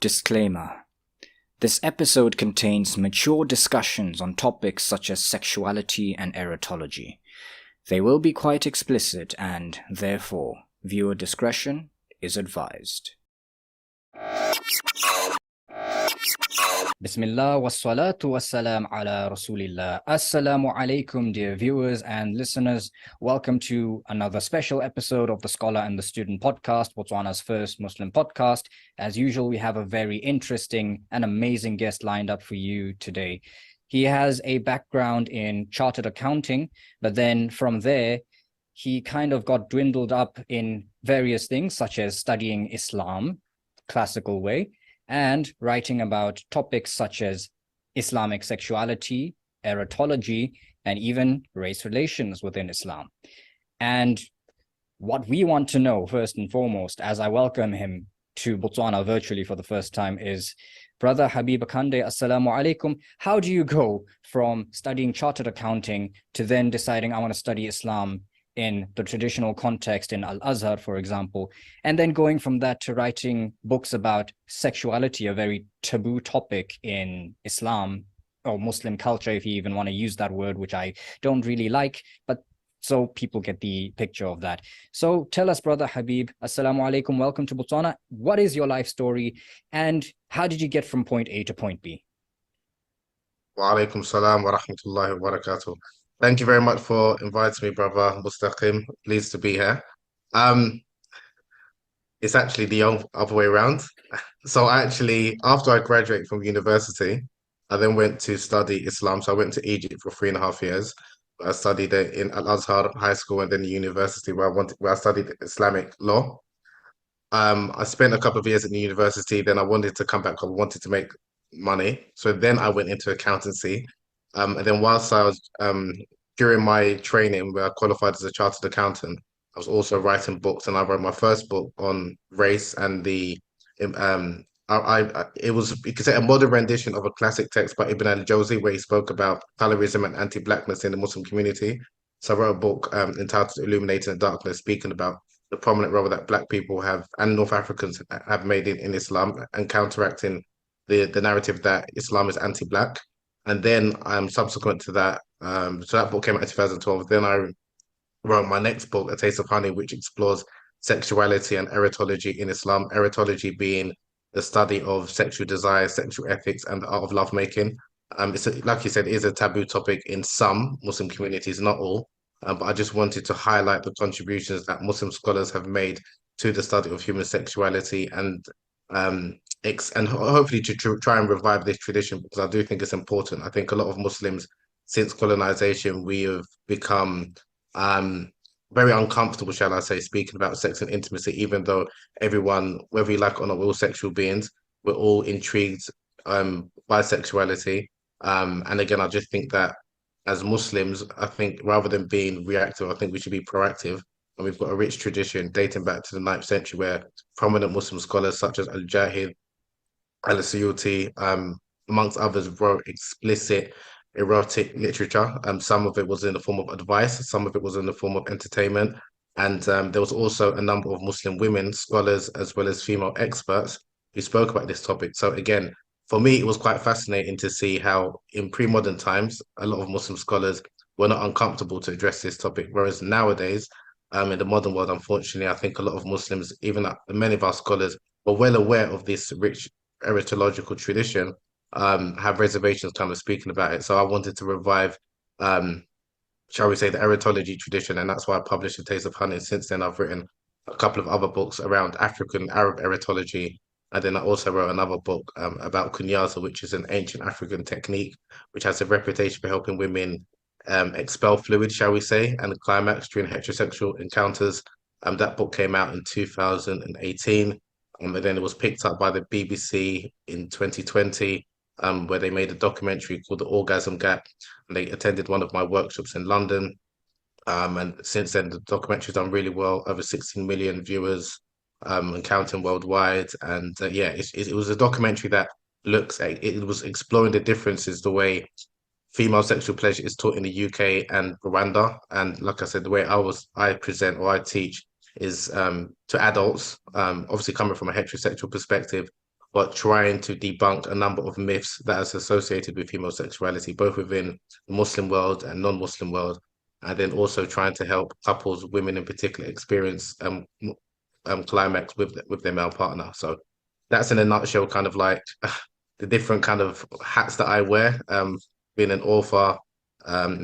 Disclaimer. This episode contains mature discussions on topics such as sexuality and erotology. They will be quite explicit and, therefore, viewer discretion is advised. Bismillah wassalatu wassalam ala rasulillah. Assalamu alaikum, dear viewers and listeners. Welcome to another special episode of the Scholar and the Student podcast, Botswana's first Muslim podcast. As usual, we have a very interesting and amazing guest lined up for you today. He has a background in chartered accounting, but then from there, he kind of got dwindled up in various things, such as studying Islam, classical way, and writing about topics such as Islamic sexuality, erotology, and even race relations within Islam. And what we want to know, first and foremost, as I welcome him to Botswana virtually for the first time, is Brother Habeeb Akande, assalamu alaikum. How do you go from studying chartered accounting to then deciding I want to study Islam in the traditional context in Al-Azhar, for example, and then going from that to writing books about sexuality, a very taboo topic in Islam or Muslim culture, if you even want to use that word, which I don't really like, but so people get the picture of that. So tell us, Brother Habeeb, assalamu alaikum, welcome to Botswana. What is your life story and how did you get from point A to point B? Wa alaikum salam wa rahmatullahi wa barakatuh. Thank you very much for inviting me, brother Mostakim. Pleased to be here. It's actually the other way around. So actually, after I graduated from university, I then went to study Islam. So I went to Egypt for 3.5 years. I studied it in Al-Azhar High School and then the university where I studied Islamic law. I spent a couple of years at the university. Then I wanted to come back. I wanted to make money. So then I went into accountancy. And then whilst I was during my training where I qualified as a chartered accountant, I was also writing books, and I wrote my first book on race and the it was, you could say, a modern rendition of a classic text by Ibn al-Jawzi where he spoke about colorism and anti-blackness in the Muslim community. So I wrote a book entitled Illuminating the Darkness, speaking about the prominent role that Black people have and North Africans have made in Islam and counteracting the narrative that Islam is anti-Black. And then subsequent to that, so that book came out in 2012. Then I wrote my next book, A Taste of Honey, which explores sexuality and erotology in Islam. Erotology being the study of sexual desire, sexual ethics, and the art of lovemaking. Like you said, it is a taboo topic in some Muslim communities, not all. But I just wanted to highlight the contributions that Muslim scholars have made to the study of human sexuality and hopefully to try and revive this tradition, because I do think it's important. I think a lot of Muslims, since colonization, we have become very uncomfortable, shall I say, speaking about sex and intimacy, even though everyone, whether you like it or not, we're all sexual beings. We're all intrigued by sexuality. And again, I just think that as Muslims, I think rather than being reactive, I think we should be proactive. And we've got a rich tradition dating back to the 9th century where prominent Muslim scholars such as Al-Jahid, Al-Suyuti, amongst others, wrote explicit erotic literature. Some of it was in the form of advice, some of it was in the form of entertainment. And there was also a number of Muslim women scholars as well as female experts who spoke about this topic. So again, for me, it was quite fascinating to see how in pre-modern times, a lot of Muslim scholars were not uncomfortable to address this topic. Whereas nowadays, in the modern world, unfortunately, I think a lot of Muslims, even many of our scholars, were well aware of this rich erotological tradition, have reservations kind of speaking about it. So I wanted to revive, shall we say, the erotology tradition, and that's why I published A Taste of Honey. Since then, I've written a couple of other books around African Arab erotology, and then I also wrote another book about Kunyaza, which is an ancient African technique, which has a reputation for helping women expel fluid, shall we say, and climax during heterosexual encounters. That book came out in 2018. And then it was picked up by the BBC in 2020, where they made a documentary called The Orgasm Gap. And they attended one of my workshops in London. And since then, the documentary's done really well, over 16 million viewers and counting worldwide. And yeah, it was a documentary that it was exploring the differences, the way female sexual pleasure is taught in the UK and Rwanda. And like I said, the way I present or I teach is to adults, obviously coming from a heterosexual perspective, but trying to debunk a number of myths that is associated with homosexuality, both within the Muslim world and non-Muslim world, and then also trying to help couples, women in particular, experience climax with their male partner. So that's in a nutshell, kind of like the different kind of hats that I wear. Being an author,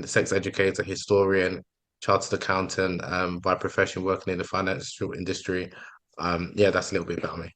sex educator, historian, chartered accountant, by profession, working in the financial industry. Yeah, that's a little bit about me.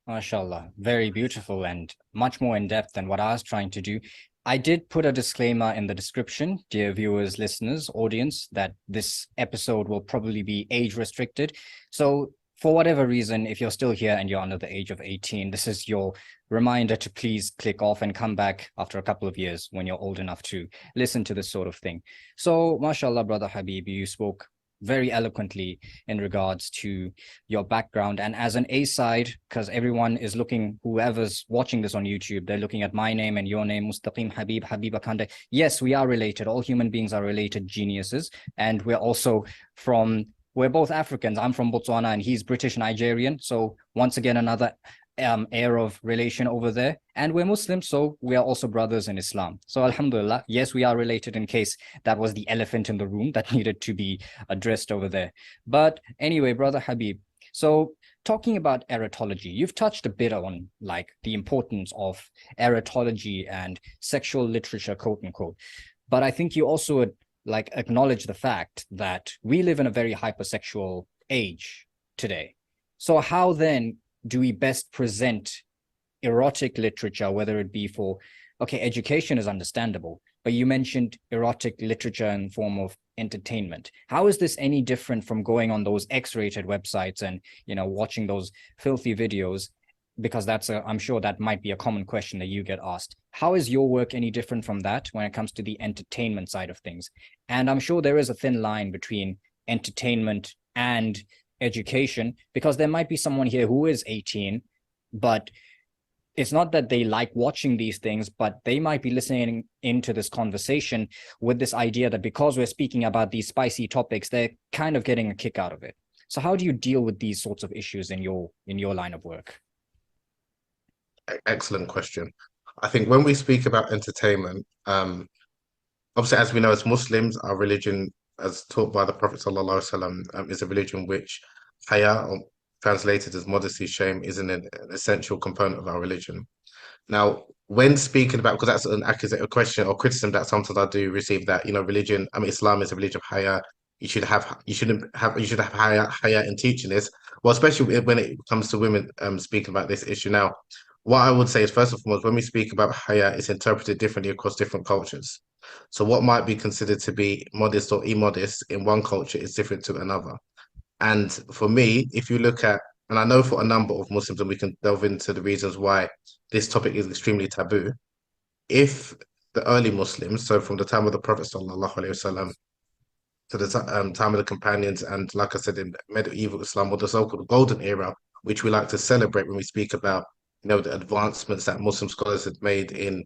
MashaAllah, very beautiful and much more in depth than what I was trying to do. I did put a disclaimer in the description, dear viewers, listeners, audience, that this episode will probably be age restricted. So for whatever reason, if you're still here and you're under the age of 18, this is your reminder to please click off and come back after a couple of years when you're old enough to listen to this sort of thing. So, mashallah, Brother Habib, you spoke very eloquently in regards to your background. And as an A-side, because everyone is looking, whoever's watching this on YouTube, they're looking at my name and your name, Mostakim Habib, Habeeb Akande. Yes, we are related. All human beings are related geniuses. And we're also we're both Africans. I'm from Botswana and he's British-Nigerian. So once again, another air of relation over there. And we're Muslims, so we are also brothers in Islam. So alhamdulillah, yes, we are related, in case that was the elephant in the room that needed to be addressed over there. But anyway, Brother Habib, so talking about erotology, you've touched a bit on like the importance of erotology and sexual literature, quote unquote. But I think you also like acknowledge the fact that we live in a very hypersexual age today. So how then do we best present erotic literature, whether it be for, okay, education is understandable, but you mentioned erotic literature in form of entertainment. How is this any different from going on those X-rated websites and, you know, watching those filthy videos? Because I'm sure that might be a common question that you get asked. How is your work any different from that when it comes to the entertainment side of things? And I'm sure there is a thin line between entertainment and education, because there might be someone here who is 18, but it's not that they like watching these things, but they might be listening into this conversation with this idea that because we're speaking about these spicy topics, they're kind of getting a kick out of it. So how do you deal with these sorts of issues in your line of work? Excellent question. I think when we speak about entertainment, obviously, as we know, as Muslims, our religion, as taught by the Prophet ﷺ, is a religion which haya, or translated as modesty, shame, is an essential component of our religion. Now, when speaking about, because that's an accusation, a question or criticism that sometimes I do receive, that, you know, religion, I mean, Islam is a religion of haya. You should have haya in teaching this. Well, especially when it comes to women speaking about this issue. Now, what I would say is, first and foremost, when we speak about haya, it's interpreted differently across different cultures. So what might be considered to be modest or immodest in one culture is different to another. And for me, if you look at, and I know for a number of Muslims, and we can delve into the reasons why this topic is extremely taboo, if the early Muslims, so from the time of the Prophet ﷺ to the time of the companions, and like I said, in medieval Islam, or the so-called golden era, which we like to celebrate when we speak about, you know, the advancements that Muslim scholars had made in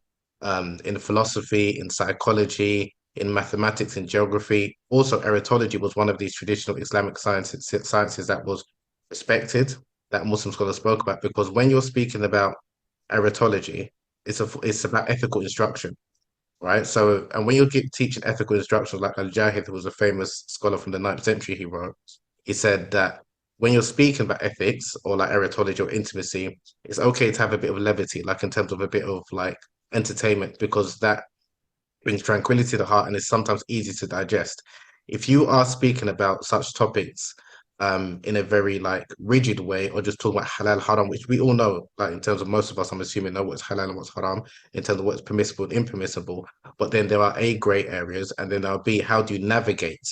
philosophy, in psychology, in mathematics, in geography. Also, erotology was one of these traditional Islamic sciences that was respected, that Muslim scholars spoke about, because when you're speaking about erotology, it's about ethical instruction, right? So, and when you're teaching ethical instructions, like Al-Jahid, who was a famous scholar from the 9th century, he said that when you're speaking about ethics or like erotology or intimacy, it's okay to have a bit of levity, like in terms of a bit of like entertainment, because that brings tranquility to the heart and is sometimes easy to digest. If you are speaking about such topics in a very like rigid way, or just talking about halal haram, which we all know, like in terms of most of us, I'm assuming, know what's halal and what's haram in terms of what's permissible and impermissible. But then there are A, grey areas, and then there'll be, how do you navigate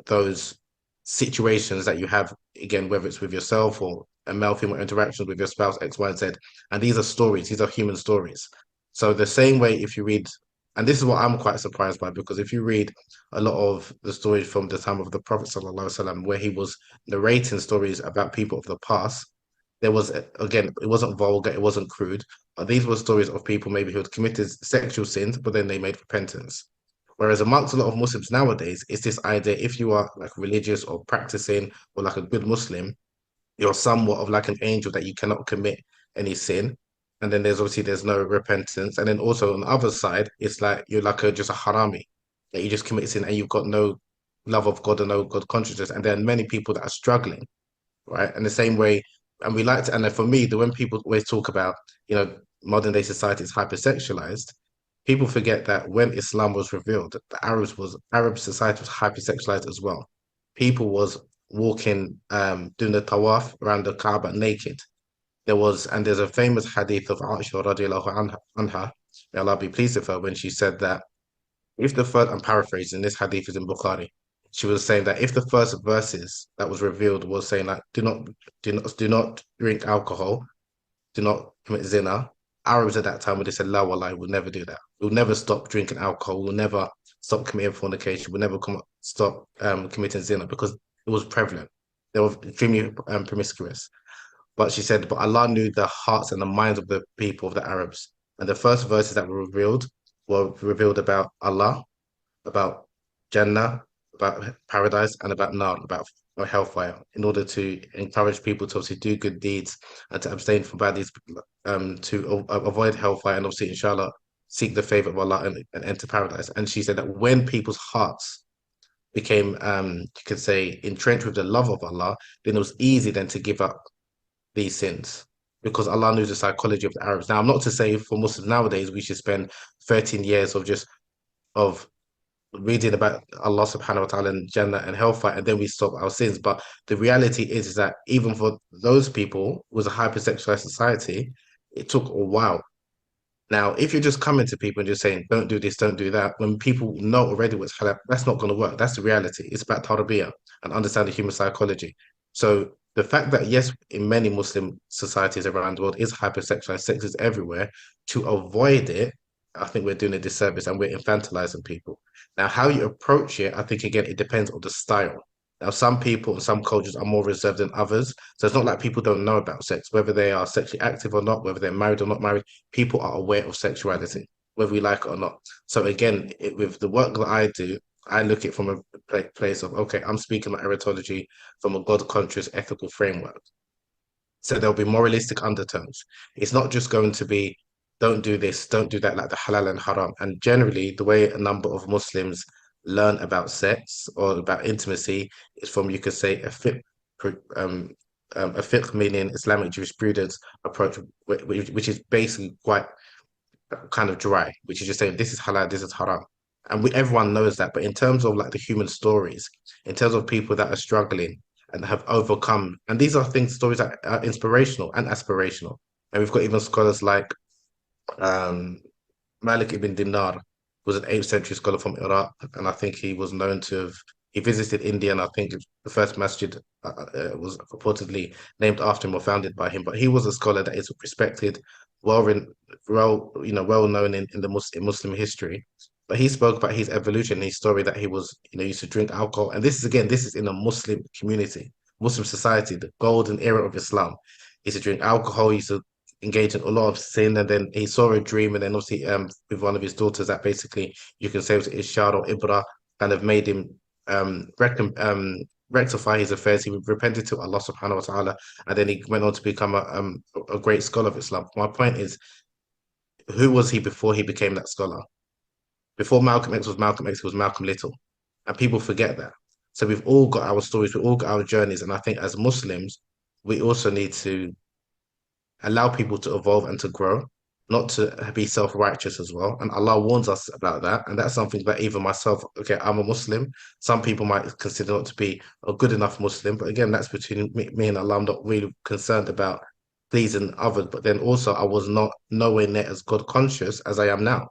those situations that you have, again, whether it's with yourself or a male-female interactions with your spouse, X, Y, and Z. And these are stories, these are human stories. So the same way, if you read, and this is what I'm quite surprised by, because if you read a lot of the stories from the time of the Prophet ﷺ, where he was narrating stories about people of the past, there was, again, it wasn't vulgar, it wasn't crude, but these were stories of people maybe who had committed sexual sins, but then they made repentance. Whereas amongst a lot of Muslims nowadays, it's this idea, if you are like religious or practicing or like a good Muslim, you're somewhat of like an angel that you cannot commit any sin. And then there's no repentance. And then also on the other side, it's like you're like just a harami, that you just commit sin and you've got no love of God and no God consciousness. And there are many people that are struggling, right? And the same way, and we like to, and then for me, the when people always talk about, modern day society is hypersexualized, people forget that when Islam was revealed, the Arab society was hypersexualized as well. People was walking, doing the tawaf around the Kaaba naked. There's a famous hadith of Aisha radiallahu anha, may Allah be pleased with her, when she said that if the first, I'm paraphrasing, this hadith is in Bukhari. She was saying that if the first verses that was revealed was saying like, do not drink alcohol, do not commit zina. Arabs at that time would have said, La wallahi, we'll never do that. We'll never stop drinking alcohol. We'll never stop committing fornication. We'll never stop committing zina, because it was prevalent. They were extremely promiscuous. But she said, but Allah knew the hearts and the minds of the people, of the Arabs. And the first verses that were revealed about Allah, about Jannah, about paradise, and about Nar, about hellfire, in order to encourage people to obviously do good deeds and to abstain from bad deeds, to avoid hellfire, and obviously, inshallah, seek the favor of Allah and enter paradise. And she said that when people's hearts became, you could say, entrenched with the love of Allah, then it was easy then to give up these sins, because Allah knows the psychology of the Arabs. Now, I'm not to say for Muslims nowadays we should spend 13 years of reading about Allah subhanahu wa ta'ala and Jannah and hellfire, and then we stop our sins. But the reality is that even for those people, it was a hypersexualized society, it took a while. Now, if you're just coming to people and just saying, don't do this, don't do that, when people know already what's halal, that's not going to work. That's the reality. It's about tarbiyah and understanding human psychology. So the fact that, yes, in many Muslim societies around the world is hypersexualized, sex is everywhere, to avoid it, I think we're doing a disservice and we're infantilizing people. Now, how you approach it, I think, again, it depends on the style. Now, some people and some cultures are more reserved than others. So it's not like people don't know about sex, whether they are sexually active or not, whether they're married or not married, people are aware of sexuality, whether we like it or not. So again, with the work that I do, I look at it from a place of, okay, I'm speaking about erotology from a God-conscious ethical framework. So there'll be moralistic undertones. It's not just going to be, don't do this, don't do that, like the halal and haram. And generally, the way a number of Muslims learn about sex or about intimacy is from, you could say, a fiqh, meaning Islamic jurisprudence approach, which is basically quite kind of dry, which is just saying this is halal, this is haram. And everyone knows that. But in terms of like the human stories, in terms of people that are struggling and have overcome, and these are stories that are inspirational and aspirational. And we've got even scholars like Malik ibn Dinar was an 8th century scholar from Iraq, and I think he was known to have he visited India, and I think the first masjid was purportedly named after him or founded by him. But he was a scholar that is respected, well known in Muslim history. But he spoke about his evolution, his story that he was, used to drink alcohol, and this is in a Muslim community, Muslim society, the golden era of Islam. He used to drink alcohol, he used to engage in a lot of sin, and then he saw a dream, and then obviously with one of his daughters that basically you can say was Ishar or Ibra, kind of made him rectify his affairs. He repented to Allah subhanahu wa ta'ala, and then he went on to become a great scholar of Islam. My point is, who was he before he became that scholar? Before Malcolm X was Malcolm X, he was Malcolm Little, and people forget that. So we've all got our stories, we've all got our journeys, and I think as Muslims, we also need to allow people to evolve and to grow, not to be self-righteous as well. And Allah warns us about that. And that's something that even myself, okay, I'm a Muslim. Some people might consider not to be a good enough Muslim. But again, that's between me and Allah. I'm not really concerned about pleasing others. But then also, I was not nowhere near as God conscious as I am now.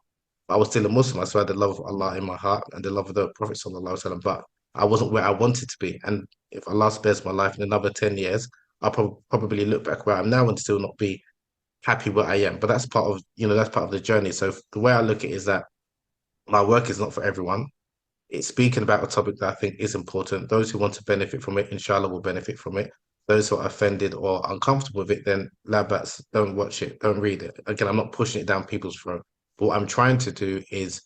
But I was still a Muslim. I still had the love of Allah in my heart and the love of the Prophet sallallahu alaihi wasallam. But I wasn't where I wanted to be. And if Allah spares my life in another 10 years, I'll probably look back where I am now and still not be happy where I am. But that's part of, that's part of the journey. So the way I look at it is that my work is not for everyone. It's speaking about a topic that I think is important. Those who want to benefit from it, inshallah, will benefit from it. Those who are offended or uncomfortable with it, then labats, don't watch it, don't read it. Again, I'm not pushing it down people's throat. But what I'm trying to do is,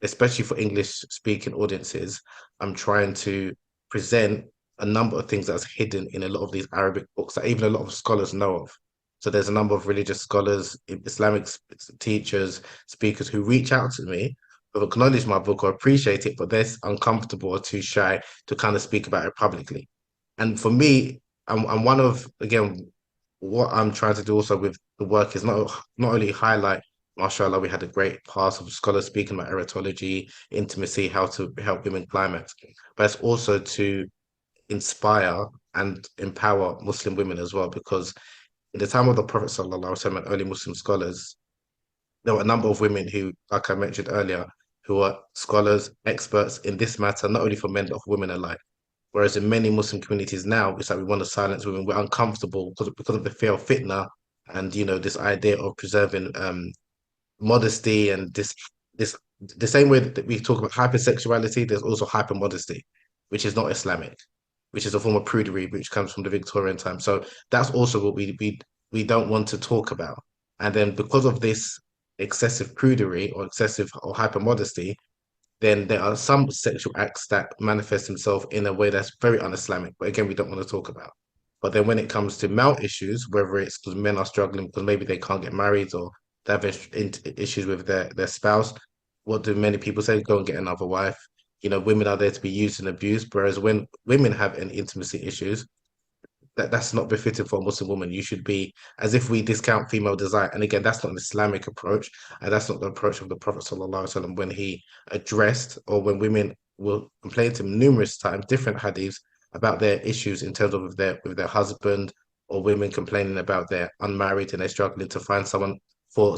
especially for English speaking audiences, I'm trying to present a number of things that's hidden in a lot of these Arabic books that even a lot of scholars know of. So there's a number of religious scholars, Islamic teachers, speakers who reach out to me, who acknowledge my book or appreciate it, but they're uncomfortable or too shy to kind of speak about it publicly. And for me, I'm one of, again, what I'm trying to do also with the work is not only highlight, mashallah, we had a great pass of scholars speaking about erotology, intimacy, how to help women climax, but it's also to inspire and empower Muslim women as well, because in the time of the Prophet sallallahu alaihi wasallam and early Muslim scholars, there were a number of women who, like I mentioned earlier, who are scholars, experts in this matter, not only for men but for women alike. Whereas in many Muslim communities now, it's like we want to silence women. We're uncomfortable because of the fear of fitna and this idea of preserving modesty and this the same way that we talk about hypersexuality, there's also hypermodesty, which is not Islamic, which is a form of prudery which comes from the Victorian time. So that's also what we don't want to talk about. And then because of this excessive prudery or excessive or hypermodesty, then there are some sexual acts that manifest themselves in a way that's very un-Islamic, but again, we don't want to talk about. But then when it comes to male issues, whether it's because men are struggling because maybe they can't get married or they have issues with their spouse, what do many people say? Go and get another wife. Women are there to be used and abused, whereas when women have any intimacy issues, that's not befitting for a Muslim woman. You should be, as if we discount female desire. And again, that's not an Islamic approach, and that's not the approach of the Prophet sallallahu alaihi wasallam when he addressed, or when women will complain to him numerous times, different hadiths about their issues in terms of with their husband, or women complaining about they're unmarried and they're struggling to find someone for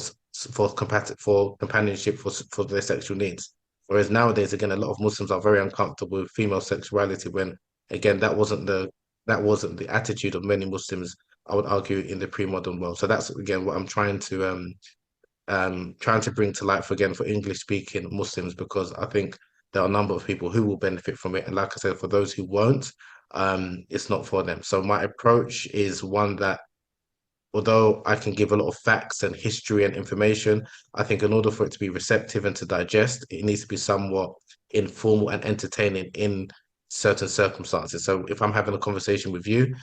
companionship for their sexual needs. Whereas nowadays, again, a lot of Muslims are very uncomfortable with female sexuality when, again, that wasn't the attitude of many Muslims, I would argue, in the pre-modern world. So that's again what I'm trying to bring to light for English speaking Muslims, because I think there are a number of people who will benefit from it. And like I said, for those who won't, it's not for them. So my approach is one that, although I can give a lot of facts and history and information, I think in order for it to be receptive and to digest, it needs to be somewhat informal and entertaining in certain circumstances. So if I'm having a conversation with you,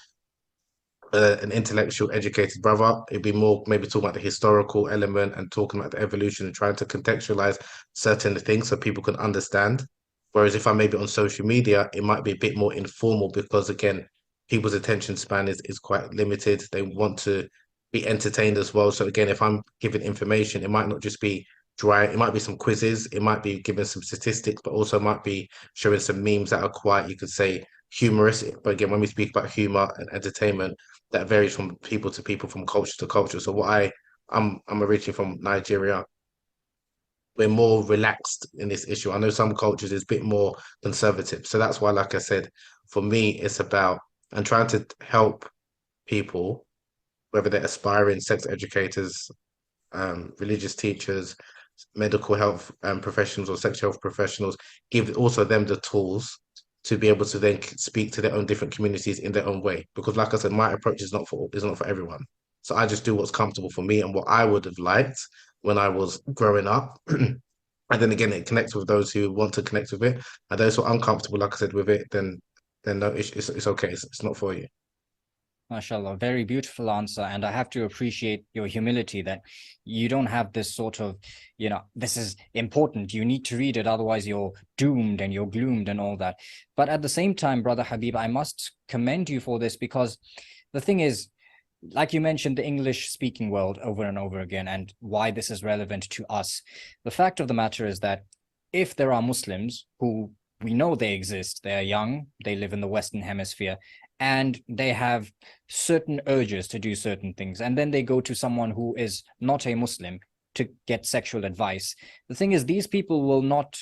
an intellectual, educated brother, it'd be more maybe talking about the historical element and talking about the evolution and trying to contextualize certain things so people can understand. Whereas if I'm maybe on social media, it might be a bit more informal because, again, people's attention span is quite limited. They want to be entertained as well. So again, if I'm giving information, it might not just be dry. It might be some quizzes. It might be giving some statistics, but also might be showing some memes that are quite, you could say, humorous. But again, when we speak about humor and entertainment, that varies from people to people, from culture to culture. So I'm originally from Nigeria. We're more relaxed in this issue. I know some cultures is a bit more conservative. So that's why, like I said, for me, it's about, I'm trying to help people, whether they're aspiring sex educators, religious teachers, medical health professionals or sexual health professionals, give also them the tools to be able to then speak to their own different communities in their own way. Because like I said, my approach is not for everyone. So I just do what's comfortable for me and what I would have liked when I was growing up. And then again, it connects with those who want to connect with it. And those who are uncomfortable, like I said, with it, then no, it's okay. It's not for you. MashaAllah, very beautiful answer. And I have to appreciate your humility that you don't have this sort of, this is important. You need to read it. Otherwise, you're doomed and you're gloomed and all that. But at the same time, Brother Habib, I must commend you for this, because the thing is, like you mentioned, the English speaking world over and over again, and why this is relevant to us. The fact of the matter is that if there are Muslims who, we know they exist, they are young, they live in the Western Hemisphere, and they have certain urges to do certain things, and then they go to someone who is not a Muslim to get sexual advice. The thing is, these people will not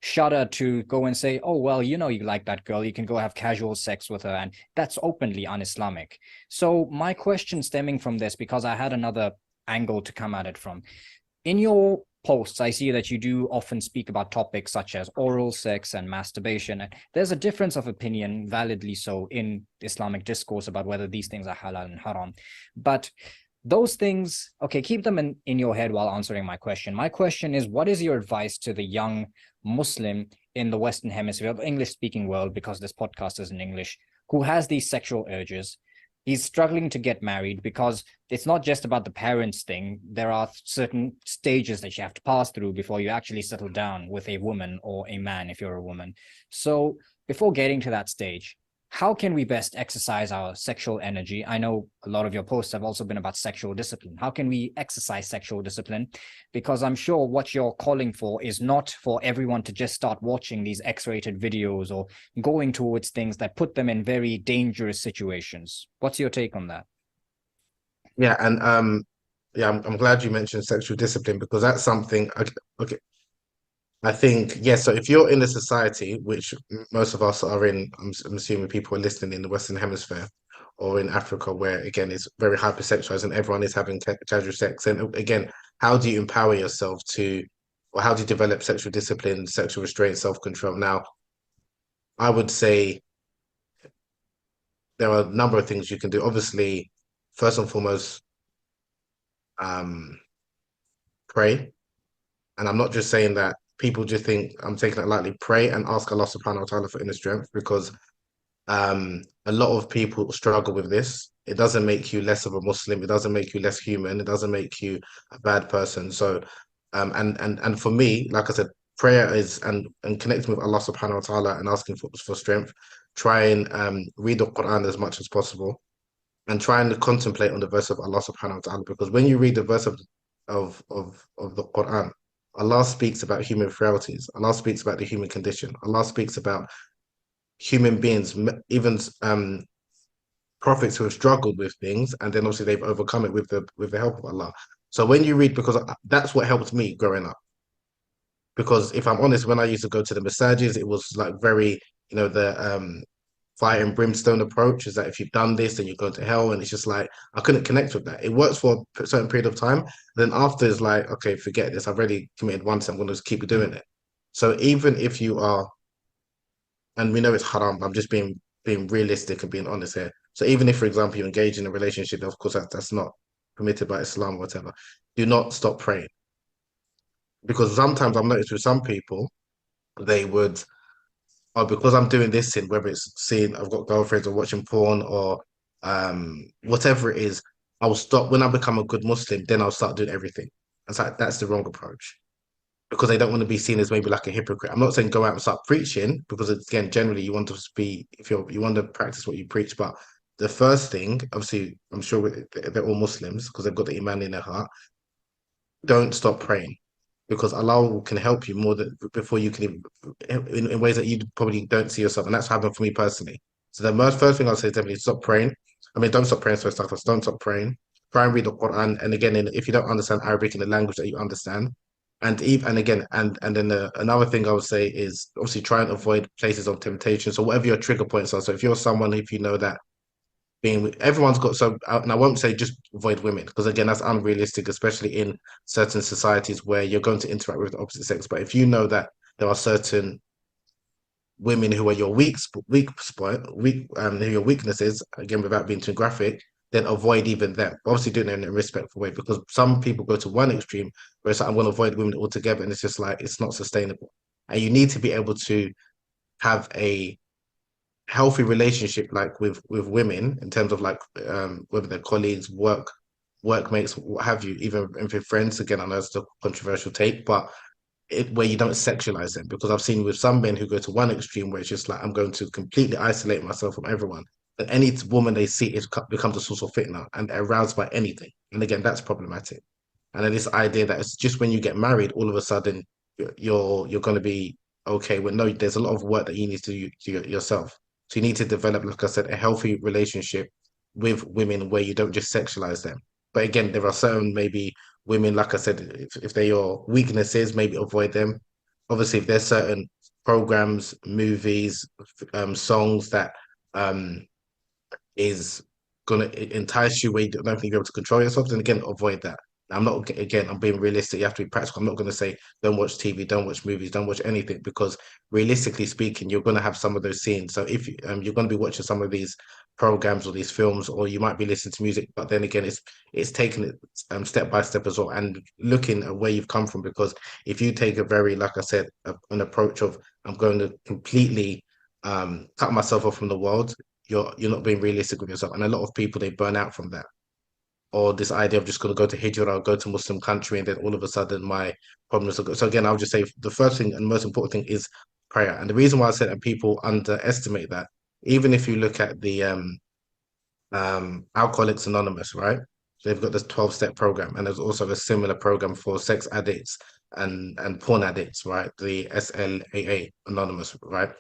shudder to go and say, oh, well, you like that girl, you can go have casual sex with her, and that's openly un-Islamic. So my question stemming from this, because I had another angle to come at it from, in your posts, I see that you do often speak about topics such as oral sex and masturbation. And there's a difference of opinion, validly so, in Islamic discourse about whether these things are halal and haram. But those things, okay, keep them in your head while answering my question. My question is, what is your advice to the young Muslim in the Western Hemisphere, of English-speaking world, because this podcast is in English, who has these sexual urges, he's struggling to get married because it's not just about the parents thing. There are certain stages that you have to pass through before you actually settle down with a woman or a man if you're a woman. So before getting to that stage, how can we best exercise our sexual energy? I know a lot of your posts have also been about sexual discipline. How can we exercise sexual discipline? Because I'm sure what you're calling for is not for everyone to just start watching these X-rated videos or going towards things that put them in very dangerous situations. What's your take on that? Yeah, and yeah, I'm glad you mentioned sexual discipline because that's something. Okay, okay, I think yes. So if you're in a society, which most of us are in, I'm assuming people are listening in the Western Hemisphere or in Africa, where again it's very hypersexualized and everyone is having casual sex. And again, how do you empower yourself to, or how do you develop sexual discipline, sexual restraint, self-control? Now, I would say there are a number of things you can do. Obviously, first and foremost, um, pray. And I'm not just saying that people just think I'm taking it lightly. Pray and ask Allah subhanahu wa ta'ala for inner strength because a lot of people struggle with this. It doesn't make you less of a Muslim. It doesn't make you less human. It doesn't make you a bad person. So, and for me, like I said, prayer is and connecting with Allah subhanahu wa ta'ala and asking for strength. Try and read the Quran as much as possible and try and contemplate on the verse of Allah subhanahu wa ta'ala because when you read the verse of the Quran, Allah speaks about human frailties. Allah speaks about the human condition. Allah speaks about human beings, even prophets who have struggled with things, and then obviously they've overcome it with the help of Allah. So when you read, because that's what helped me growing up. Because if I'm honest, when I used to go to the massages, it was like very, the fire and brimstone approach is that if you've done this, then you're going to hell. And it's just like, I couldn't connect with that. It works for a certain period of time. Then after it's like, okay, forget this. I've already committed once. I'm going to just keep doing it. So even if you are, and we know it's haram, but I'm just being realistic and being honest here. So even if, for example, you engage in a relationship, of course, that's not permitted by Islam or whatever, do not stop praying. Because sometimes I've noticed with some people, they would oh, because I'm doing this sin, whether it's seeing I've got girlfriends or watching porn or whatever it is, I'll stop when I become a good Muslim, then I'll start doing everything. It's like that's the wrong approach because they don't want to be seen as maybe like a hypocrite. I'm not saying go out and start preaching because again, generally you want to be if you want to practice what you preach, but the first thing, obviously, I'm sure they're all Muslims because they've got the iman in their heart. Don't stop praying because Allah can help you more than before you can in ways that you probably don't see yourself. And that's happened for me personally. So the first thing I'll say is definitely stop praying. I mean, don't stop praying, so stuff. Don't stop praying. Try and read the Quran. And again, if you don't understand Arabic in the language that you understand, and again, and then another thing I would say is obviously try and avoid places of temptation. So whatever your trigger points are. So if you're someone, if you know that being everyone's got so and I won't say just avoid women because again that's unrealistic especially in certain societies where you're going to interact with the opposite sex but if you know that there are certain women who are your weak spot who your weaknesses again without being too graphic then avoid even them obviously doing it in a respectful way because some people go to one extreme where it's like, I'm going to avoid women altogether and it's just like it's not sustainable and you need to be able to have a healthy relationship like with women in terms of like whether they're colleagues workmates what have you even with friends again I know it's a controversial take but where you don't sexualize them because I've seen with some men who go to one extreme where it's just like I'm going to completely isolate myself from everyone and any woman they see becomes a source of fitna and they're aroused by anything and again that's problematic and then this idea that it's just when you get married all of a sudden you're going to be okay well no there's a lot of work that you need to do yourself so you need to develop, like I said, a healthy relationship with women where you don't just sexualize them. But again, there are certain maybe women, like I said, if they're your weaknesses, maybe avoid them. Obviously, if there's certain programs, movies, songs that um, is gonna entice you where you don't think you're able to control yourself, then again, avoid that. I'm not again, I'm being realistic. You have to be practical. I'm not going to say don't watch TV, don't watch movies, don't watch anything because realistically speaking, you're going to have some of those scenes. So if you're going to be watching some of these programs or these films, or you might be listening to music, but then again, it's taking it step by step as well, and looking at where you've come from. Because if you take a very, like I said, an approach of I'm going to completely cut myself off from the world, you're not being realistic with yourself. And a lot of people, they burn out from that. Or this idea of just going to go to Hijrah or go to Muslim country, and then all of a sudden my problems are good. So again, I'll just say the first thing and most important thing is prayer. And the reason why I said that people underestimate that, even if you look at the Alcoholics Anonymous, right? They've got this 12-step program, and there's also a similar program for sex addicts and porn addicts, right? The SLAA Anonymous, right?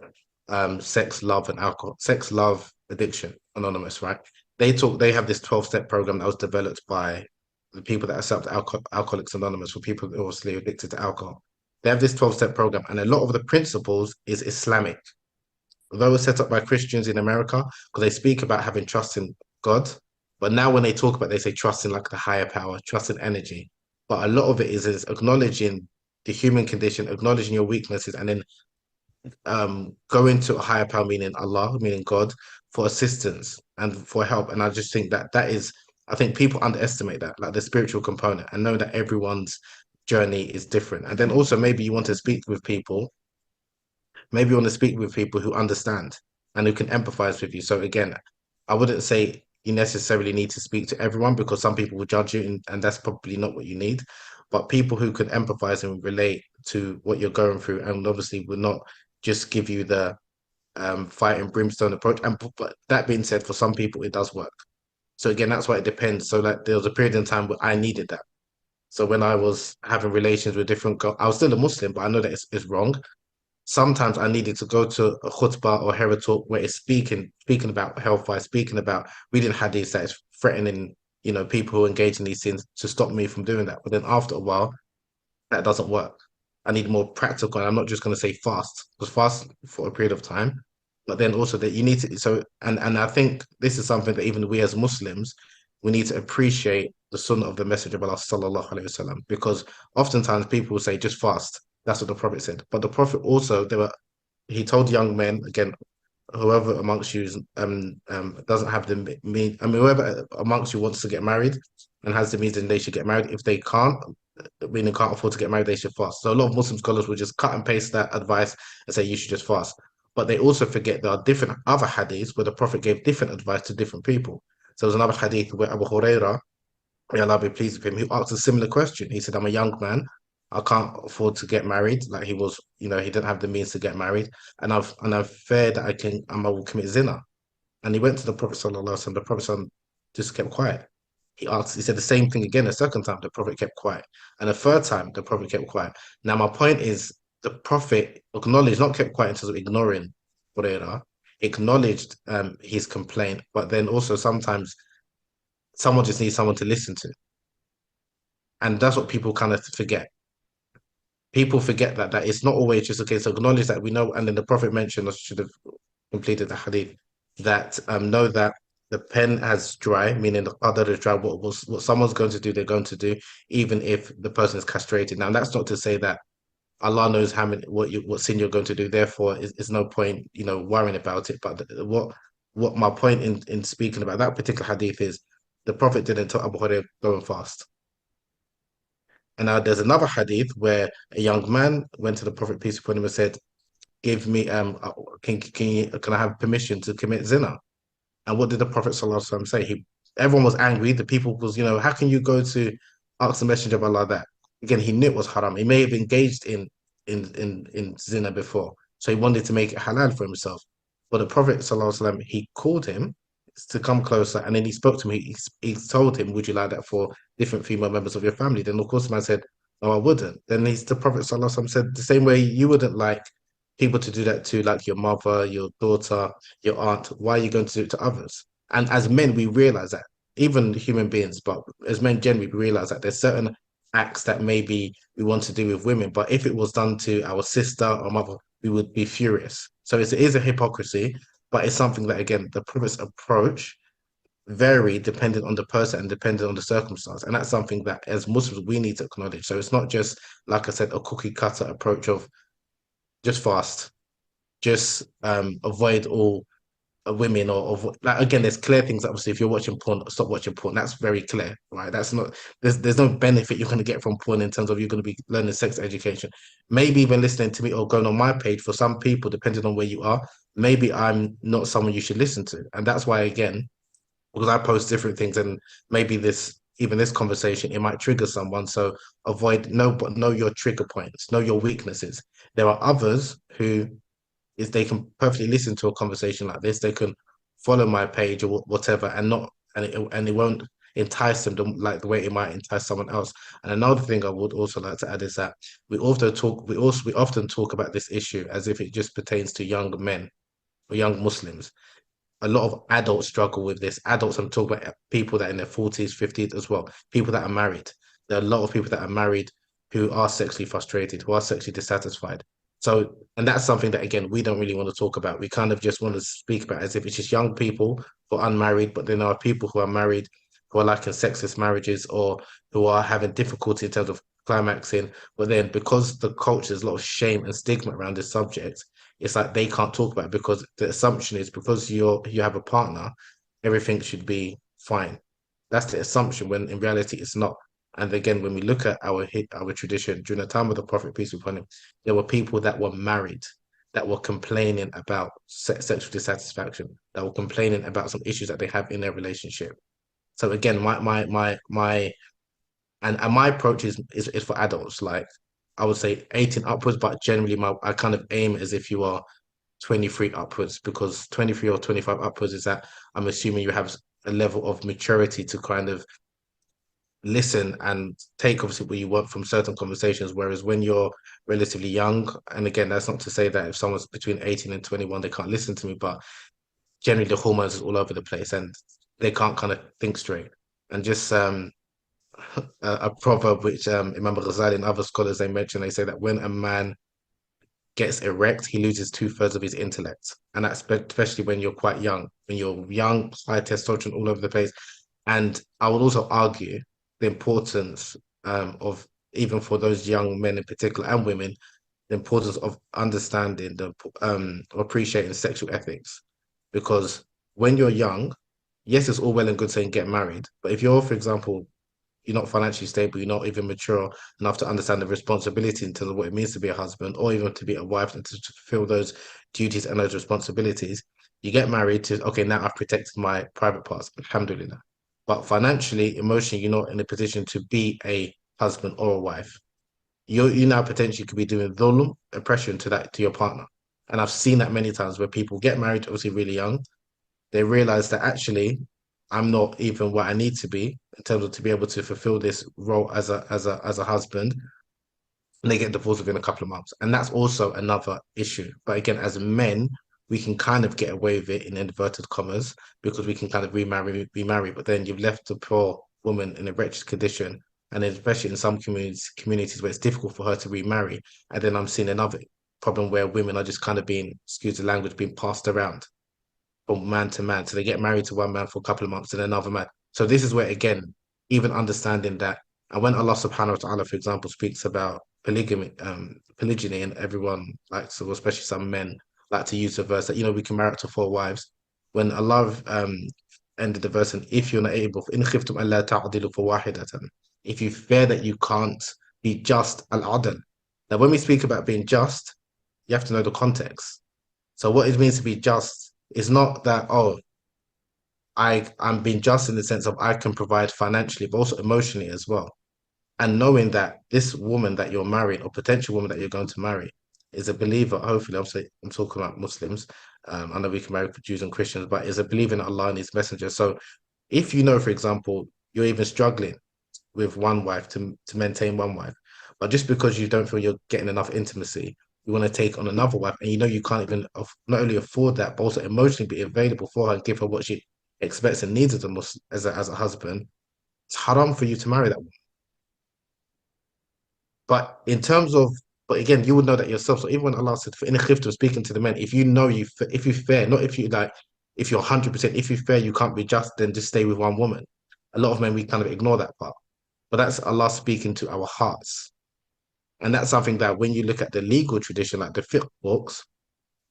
Sex, love, and alcohol, sex, love, addiction Anonymous, right? They have this 12-step program that was developed by the people that accept Alcoholics Anonymous, for people who are obviously addicted to alcohol. They have this 12-step program, and a lot of the principles is Islamic. Although it was set up by Christians in America, because they speak about having trust in God, but now when they talk about it, they say trust in like the higher power, trust in energy. But a lot of it is acknowledging the human condition, acknowledging your weaknesses, and then going to a higher power, meaning Allah, meaning God, for assistance and for help. And I just think that is, I think people underestimate that, like the spiritual component, and know that everyone's journey is different. And then also maybe you want to speak with people, maybe you want to speak with people who understand and who can empathize with you. So again, I wouldn't say you necessarily need to speak to everyone, because some people will judge you, and that's probably not what you need. But people who can empathize and relate to what you're going through, and obviously will not just give you the fire and brimstone approach. And but that being said, for some people it does work. So again, that's why it depends. So like there was a period in time where I needed that. So when I was having relations with different girls, I was still a Muslim, but I know that it's wrong. Sometimes I needed to go to a khutbah or hera talk where it's speaking about hellfire, speaking about reading hadiths that is threatening, people who engage in these things, to stop me from doing that. But then after a while, that doesn't work. I need more practical. And I'm not just going to say fast, because fast for a period of time, but then also that you need to. So, and I think this is something that even we as Muslims, we need to appreciate the sunnah of the Messenger of Allah sallallahu alaihi wasallam, because oftentimes people will say just fast. That's what the Prophet said. But the Prophet also, he told young men, again, whoever amongst you doesn't have the mean, I mean, whoever amongst you wants to get married and has the means, then they should get married. If they can't, meaning can't afford to get married, they should fast. So a lot of Muslim scholars will just cut and paste that advice and say you should just fast. But they also forget there are different other hadiths where the Prophet gave different advice to different people. So there's another hadith where Abu Huraira, may Allah be pleased with him, who asked a similar question. He said, I'm a young man. I can't afford to get married. Like he was, he didn't have the means to get married. And I've feared that I will commit zina. And he went to the Prophet sallallahu alaihi wasallam. The Prophet just kept quiet. He said the same thing again. A second time, the Prophet kept quiet. And a third time, the Prophet kept quiet. Now, my point is, the Prophet acknowledged, not kept quiet in terms of ignoring Hurairah, acknowledged his complaint, but then also sometimes someone just needs someone to listen to. And that's what people kind of forget. People forget that it's not always just a case of acknowledge that we know. And then the Prophet mentioned, I should have completed the hadith, that know that the pen has dry, meaning the qadar is dry. What someone's going to do, they're going to do, even if the person is castrated. Now, that's not to say that Allah knows what sin you're going to do. Therefore, it's no point, worrying about it. But what my point in speaking about that particular hadith is, the Prophet didn't tell Abu Hurairah go and fast. And now there's another hadith where a young man went to the Prophet, peace be upon him, and said, "Give me can I have permission to commit zina?" And what did the Prophet ﷺ say? Everyone was angry. The people was, how can you go to ask the Messenger of Allah that? Again, he knew it was haram. He may have engaged in zina before, so he wanted to make it halal for himself. But the Prophet ﷺ, he called him to come closer, and then he spoke to him. He told him, "Would you like that for different female members of your family?" Then of course the man said, "No, I wouldn't." Then the Prophet ﷺ said, the same way you wouldn't like people to do that to like your mother, your daughter, your aunt. Why are you going to do it to others? And as men, we realize that, even human beings, but as men generally, we realize that there's certain acts that maybe we want to do with women, but if it was done to our sister or mother, we would be furious. So it is a hypocrisy, but it's something that, again, the Prophet's approach vary depending on the person and depending on the circumstance. And that's something that as Muslims, we need to acknowledge. So it's not just, like I said, a cookie cutter approach of just fast, just avoid all women or of like again, there's clear things. Obviously, if you're watching porn, stop watching porn. That's very clear, right? That's not there's no benefit you're going to get from porn in terms of you're going to be learning sex education. Maybe even listening to me or going on my page for some people, depending on where you are. Maybe I'm not someone you should listen to, and that's why again, because I post different things, and maybe this conversation it might trigger someone. So but know your trigger points, know your weaknesses. There are others who is they can perfectly listen to a conversation like this. They can follow my page or whatever, and not and it won't entice them like the way it might entice someone else. And another thing I would also like to add is that we often talk about this issue as if it just pertains to young men or young Muslims. A lot of adults struggle with this. Adults, I'm talking about people that are in their 40s, 50s as well, people that are married. There are a lot of people that are married who are sexually frustrated, who are sexually dissatisfied. So, and that's something that, again, we don't really want to talk about. We kind of just want to speak about as if it's just young people who are unmarried, but then there are people who are married, who are like in sexless marriages or who are having difficulty in terms of climaxing. But then because the culture, there's a lot of shame and stigma around this subject, it's like they can't talk about it because the assumption is because you have a partner, everything should be fine. That's the assumption when in reality it's not. And again, when we look at our tradition during the time of the Prophet peace be upon him, there were people that were married that were complaining about sexual dissatisfaction, that were complaining about some issues that they have in their relationship. So again, my approach is for adults. Like I would say 18 upwards, but generally I kind of aim as if you are 23 upwards, because 23 or 25 upwards is that I'm assuming you have a level of maturity to kind of listen and take obviously what you want from certain conversations. Whereas when you're relatively young, and again, that's not to say that if someone's between 18 and 21, they can't listen to me, but generally the hormones is all over the place and they can't kind of think straight. And just a proverb which Imam Ghazali and other scholars they mention, they say that when a man gets erect, he loses two-thirds of his intellect. And that's especially when you're quite young, when you're young, high testosterone all over the place. And I would also argue the importance of, even for those young men in particular and women, the importance of understanding appreciating sexual ethics. Because when you're young, yes, it's all well and good saying get married, but if you're, for example, you're not financially stable, you're not even mature enough to understand the responsibility in terms of what it means to be a husband or even to be a wife and to fulfill those duties and those responsibilities. You get married to, okay, now I've protected my private parts, alhamdulillah. But financially, emotionally, you're not in a position to be a husband or a wife. You now potentially could be doing dhulm, oppression to your partner. And I've seen that many times where people get married, obviously really young, they realize that actually I'm not even what I need to be in terms of to be able to fulfill this role as a husband, and they get divorced within a couple of months. And that's also another issue. But again, as men, we can kind of get away with it in inverted commas because we can kind of remarry, but then you've left the poor woman in a wretched condition. And especially in some communities where it's difficult for her to remarry. And then I'm seeing another problem where women are just kind of being, excuse the language, being passed around from man to man. So they get married to one man for a couple of months and another man. So this is where, again, even understanding that, and when Allah subhanahu wa ta'ala, for example, speaks about polygyny, and everyone likes to, especially some men, like to use the verse that, we can marry up to four wives. When Allah ended the verse, and if you're not able, in khiftum alla ta'dilu fawahidatan, if you fear that you can't be just, al-adl. Now, when we speak about being just, you have to know the context. So what it means to be just is not that, oh, I'm being just in the sense of I can provide financially, but also emotionally as well. And knowing that this woman that you're marrying or potential woman that you're going to marry is a believer, hopefully, I'm talking about Muslims. I know we can marry Jews and Christians, but is a believer in Allah and His Messenger. So if you know, for example, you're even struggling with one wife to maintain one wife, but just because you don't feel you're getting enough intimacy, you want to take on another wife, and you can't even not only afford that, but also emotionally be available for her and give her what she expects and needs as a husband. It's haram for you to marry that woman. But in terms of, but again, you would know that yourself. So even when Allah said, in khiftum, speaking to the men, if you know if you fear, not if you like, if you're 100%, if you fear you can't be just, then just stay with one woman. A lot of men, we kind of ignore that part. But that's Allah speaking to our hearts. And that's something that when you look at the legal tradition, like the fiqh books,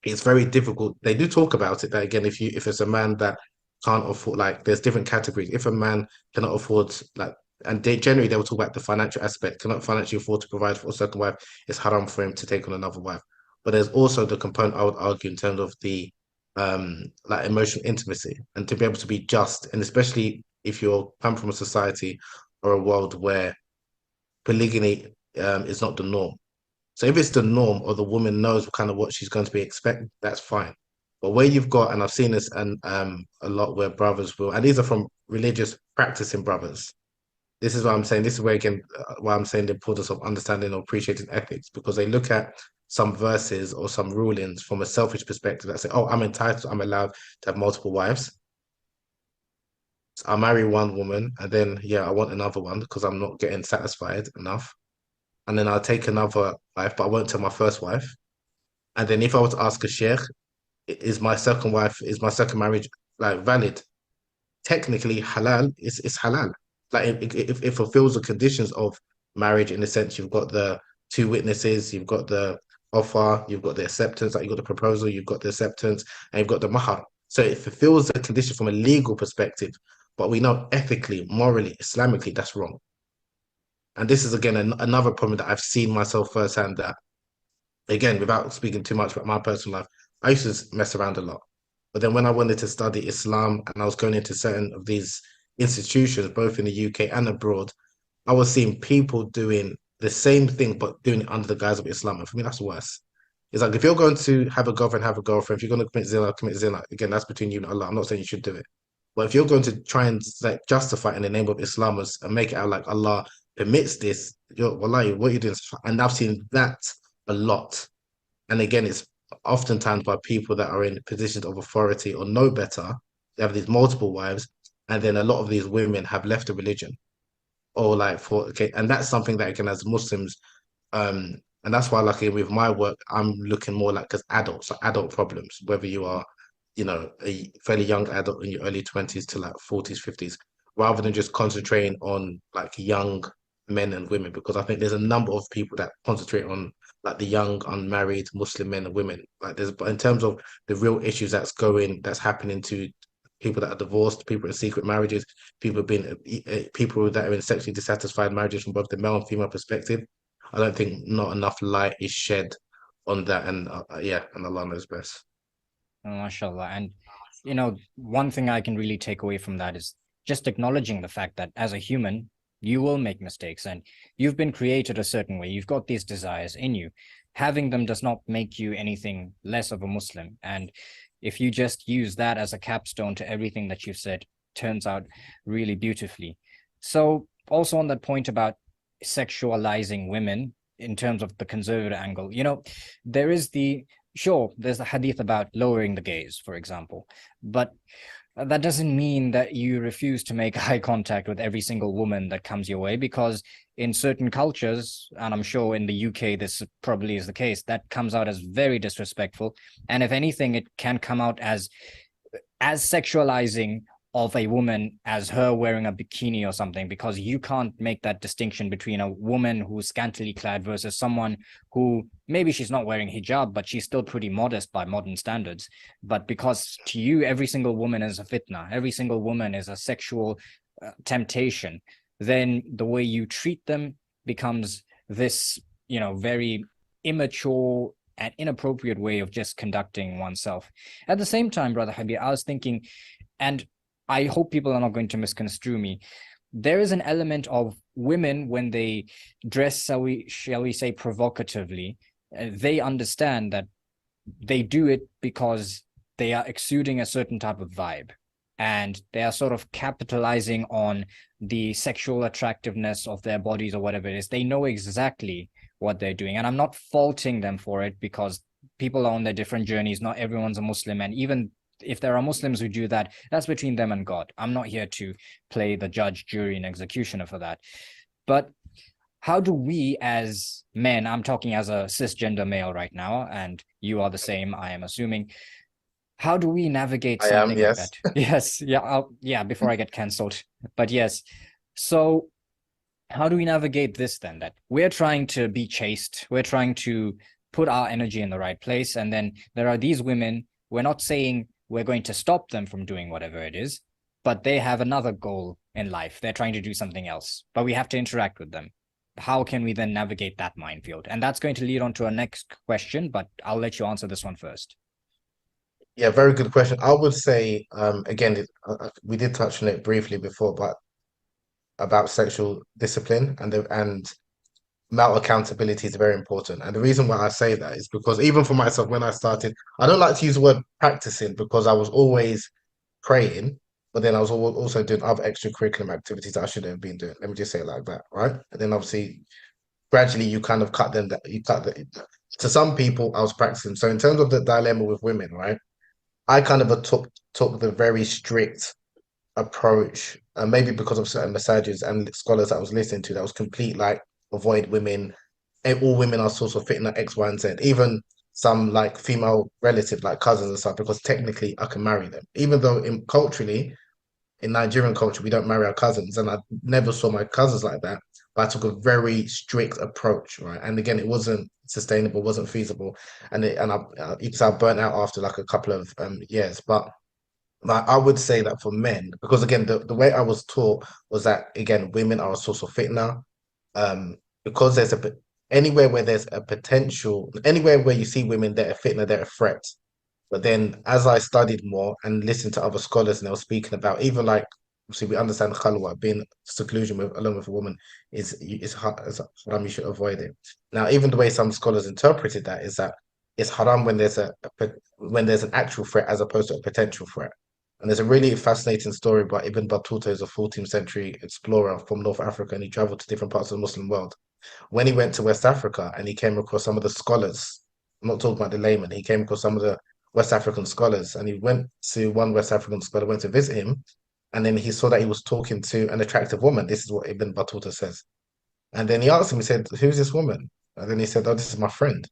it's very difficult. They do talk about it that again, if it's a man that can't afford, like there's different categories. If a man cannot afford, like, and they will talk about the financial aspect, cannot financially afford to provide for a second wife, it's haram for him to take on another wife. But there's also the component I would argue in terms of the like emotional intimacy and to be able to be just, and especially if you're come from a society or a world where polygamy is not the norm. So if it's the norm or the woman knows kind of what she's going to be expecting, that's fine. But where you've got, and I've seen this and a lot where brothers will, and these are from religious practicing brothers. This is what I'm saying. This is where again, why I'm saying the importance of understanding or appreciating ethics, because they look at some verses or some rulings from a selfish perspective that say, "Oh, I'm entitled, I'm allowed to have multiple wives. So I'll marry one woman, and then yeah, I want another one because I'm not getting satisfied enough, and then I'll take another wife, but I won't tell my first wife." And then if I were to ask a sheikh, is my second wife, is my second marriage like valid? Technically, halal is halal. Like it fulfills the conditions of marriage in the sense you've got the two witnesses, you've got the offer, you've got the acceptance, like you've got the proposal, you've got the acceptance, and you've got the mahar. So it fulfills the condition from a legal perspective, but we know ethically, morally, Islamically, that's wrong. And this is again another problem that I've seen myself firsthand. That again, without speaking too much about my personal life, I used to mess around a lot. But then when I wanted to study Islam and I was going into certain of these institutions, both in the UK and abroad, I was seeing people doing the same thing, but doing it under the guise of Islam. And for me, that's worse. It's like if you're going to have a girlfriend. If you're going to commit zina, commit zina. Again, that's between you and Allah. I'm not saying you should do it. But if you're going to try and like justify it in the name of Islam and make it out like Allah permits this, you're wallahi, what you're doing. And I've seen that a lot. And again, it's oftentimes by people that are in positions of authority or know better. They have these multiple wives, and then a lot of these women have left the religion. Or like for okay, and that's something that again as Muslims, and that's why like with my work, I'm looking more like as adults, so adult problems, whether you are, you know, a fairly young adult in your early 20s to like 40s, 50s, rather than just concentrating on like young men and women, because I think there's a number of people that concentrate on like the young unmarried Muslim men and women. Like there's, but in terms of the real issues that's happening to people that are divorced, people in secret marriages, people that are in sexually dissatisfied marriages from both the male and female perspective. I don't think not enough light is shed on that, and yeah, and Allah knows best. Oh, mashallah. And, you know, one thing I can really take away from that is just acknowledging the fact that as a human, you will make mistakes and you've been created a certain way. You've got these desires in you. Having them does not make you anything less of a Muslim. And if you just use that as a capstone to everything that you've said, turns out really beautifully. So also on that point about sexualizing women in terms of the conservative angle, you know, there is there's the hadith about lowering the gaze, for example, but that doesn't mean that you refuse to make eye contact with every single woman that comes your way, because in certain cultures, and I'm sure in the UK this probably is the case, that comes out as very disrespectful. And if anything, it can come out as sexualizing of a woman as her wearing a bikini or something, because you can't make that distinction between a woman who's scantily clad versus someone who maybe she's not wearing hijab, but she's still pretty modest by modern standards. But because to you, every single woman is a fitna, every single woman is a sexual temptation, then the way you treat them becomes this, you know, very immature and inappropriate way of just conducting oneself. At the same time, Brother Habib, I was thinking, and I hope people are not going to misconstrue me, there is an element of women when they dress, shall we say, provocatively, they understand that they do it because they are exuding a certain type of vibe, and they are sort of capitalizing on the sexual attractiveness of their bodies or whatever it is. They know exactly what they're doing, and I'm not faulting them for it, because people are on their different journeys. Not everyone's a Muslim, and even if there are Muslims who do that, that's between them and God. I'm not here to play the judge, jury, and executioner for that. But how do we as men, I'm talking as a cisgender male right now, and you are the same, I am assuming, how do we navigate I am, something like yes. that? Yes, yeah, before I get cancelled. But yes, so how do we navigate this then? That we're trying to be chaste, we're trying to put our energy in the right place. And then there are these women, we're not saying we're going to stop them from doing whatever it is, but they have another goal in life. They're trying to do something else, but we have to interact with them. How can we then navigate that minefield? And that's going to lead on to our next question, but I'll let you answer this one first. Yeah, very good question. I would say, again, we did touch on it briefly before, but about sexual discipline and male accountability is very important. And the reason why I say that is because even for myself, when I started, I don't like to use the word practicing because I was always praying, but then I was also doing other extracurricular activities that I shouldn't have been doing. Let me just say it like that, right? And then obviously, gradually, you kind of cut them. That you cut the, to some people, I was practicing. So in terms of the dilemma with women, right? I kind of took the very strict approach, and maybe because of certain massages and scholars that I was listening to, that was complete like avoid women, all women are sort of fitting at X, Y, and Z. Even some like female relatives, like cousins and stuff, because technically I can marry them, even though culturally in Nigerian culture we don't marry our cousins, and I never saw my cousins like that. But I took a very strict approach, right? And again, it wasn't sustainable, wasn't feasible, because I burnt out after like a couple of years, but like I would say that for men, because again, the way I was taught was that again, women are a source of fitna. Because anywhere where there's a potential, anywhere where you see women, they're a fitna, they're a threat. But then as I studied more and listened to other scholars and they were speaking about even like obviously we understand khalwa being seclusion with along with a woman is haram, you should avoid it. Now, even the way some scholars interpreted that is that it's haram when there's when there's an actual threat as opposed to a potential threat. And there's a really fascinating story about Ibn Battuta, who's a 14th century explorer from North Africa, and he traveled to different parts of the Muslim world. When he went to West Africa and he came across some of the scholars, I'm not talking about the layman, he came across some of the West African scholars, and he went to one West African scholar, went to visit him, and then he saw that he was talking to an attractive woman. This is what Ibn Battuta says. And then he asked him, he said, "Who's this woman?" And then he said, "Oh, this is my friend."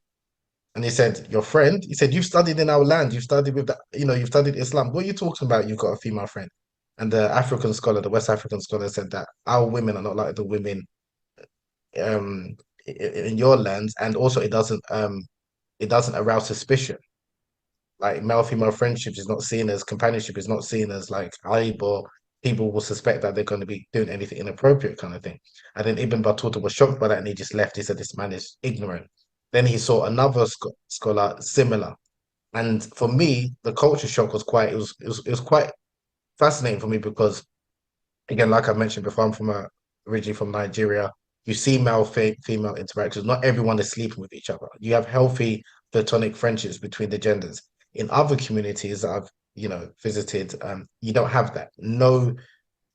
And he said, "Your friend?" He said, "You've studied in our land. You've studied with that, you've studied Islam. What are you talking about? You've got a female friend." And the African scholar, the West African scholar said that our women are not like the women um in your lands, and also it doesn't arouse suspicion. Like male female friendships is not seen as companionship, is not seen as like aib, or people will suspect that they're going to be doing anything inappropriate kind of thing. And then Ibn Battuta was shocked by that and he just left. He said, "This man is ignorant." Then he saw another scholar similar. And for me, the culture shock was it was quite fascinating for me because again, like I mentioned before, originally from Nigeria. You see male female interactions. Not everyone is sleeping with each other. You have healthy platonic friendships between the genders. In other communities that I've visited, you don't have that. No,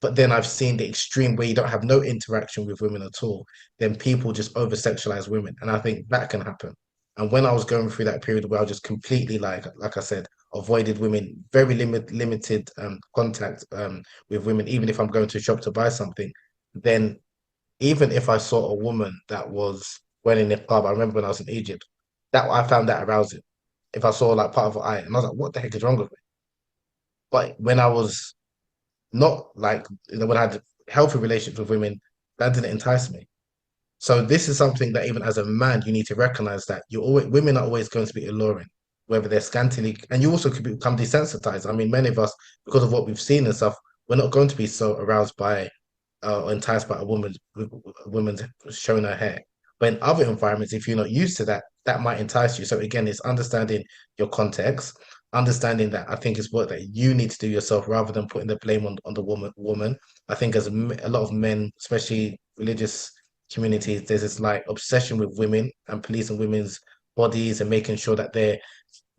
but then I've seen the extreme where you don't have no interaction with women at all. Then people just over sexualize women, and I think that can happen. And when I was going through that period where I just completely like I said, avoided women, very limited contact with women, even if I'm going to a shop to buy something, then even if I saw a woman that was wearing niqab, I remember when I was in Egypt, that I found that arousing. If I saw like part of her eye, and I was like, what the heck is wrong with me? But when I was not like, when I had healthy relationships with women, that didn't entice me. So this is something that even as a man, you need to recognize that women are always going to be alluring, whether they're scantily, and you also could become desensitized. I mean, many of us, because of what we've seen and stuff, we're not going to be so aroused by or enticed by a woman showing her hair. But in other environments, if you're not used to that, that might entice you. So again, it's understanding your context, understanding that I think it's work that you need to do yourself rather than putting the blame on the woman. I think as a lot of men, especially religious communities, there's this like obsession with women and policing women's bodies and making sure that they're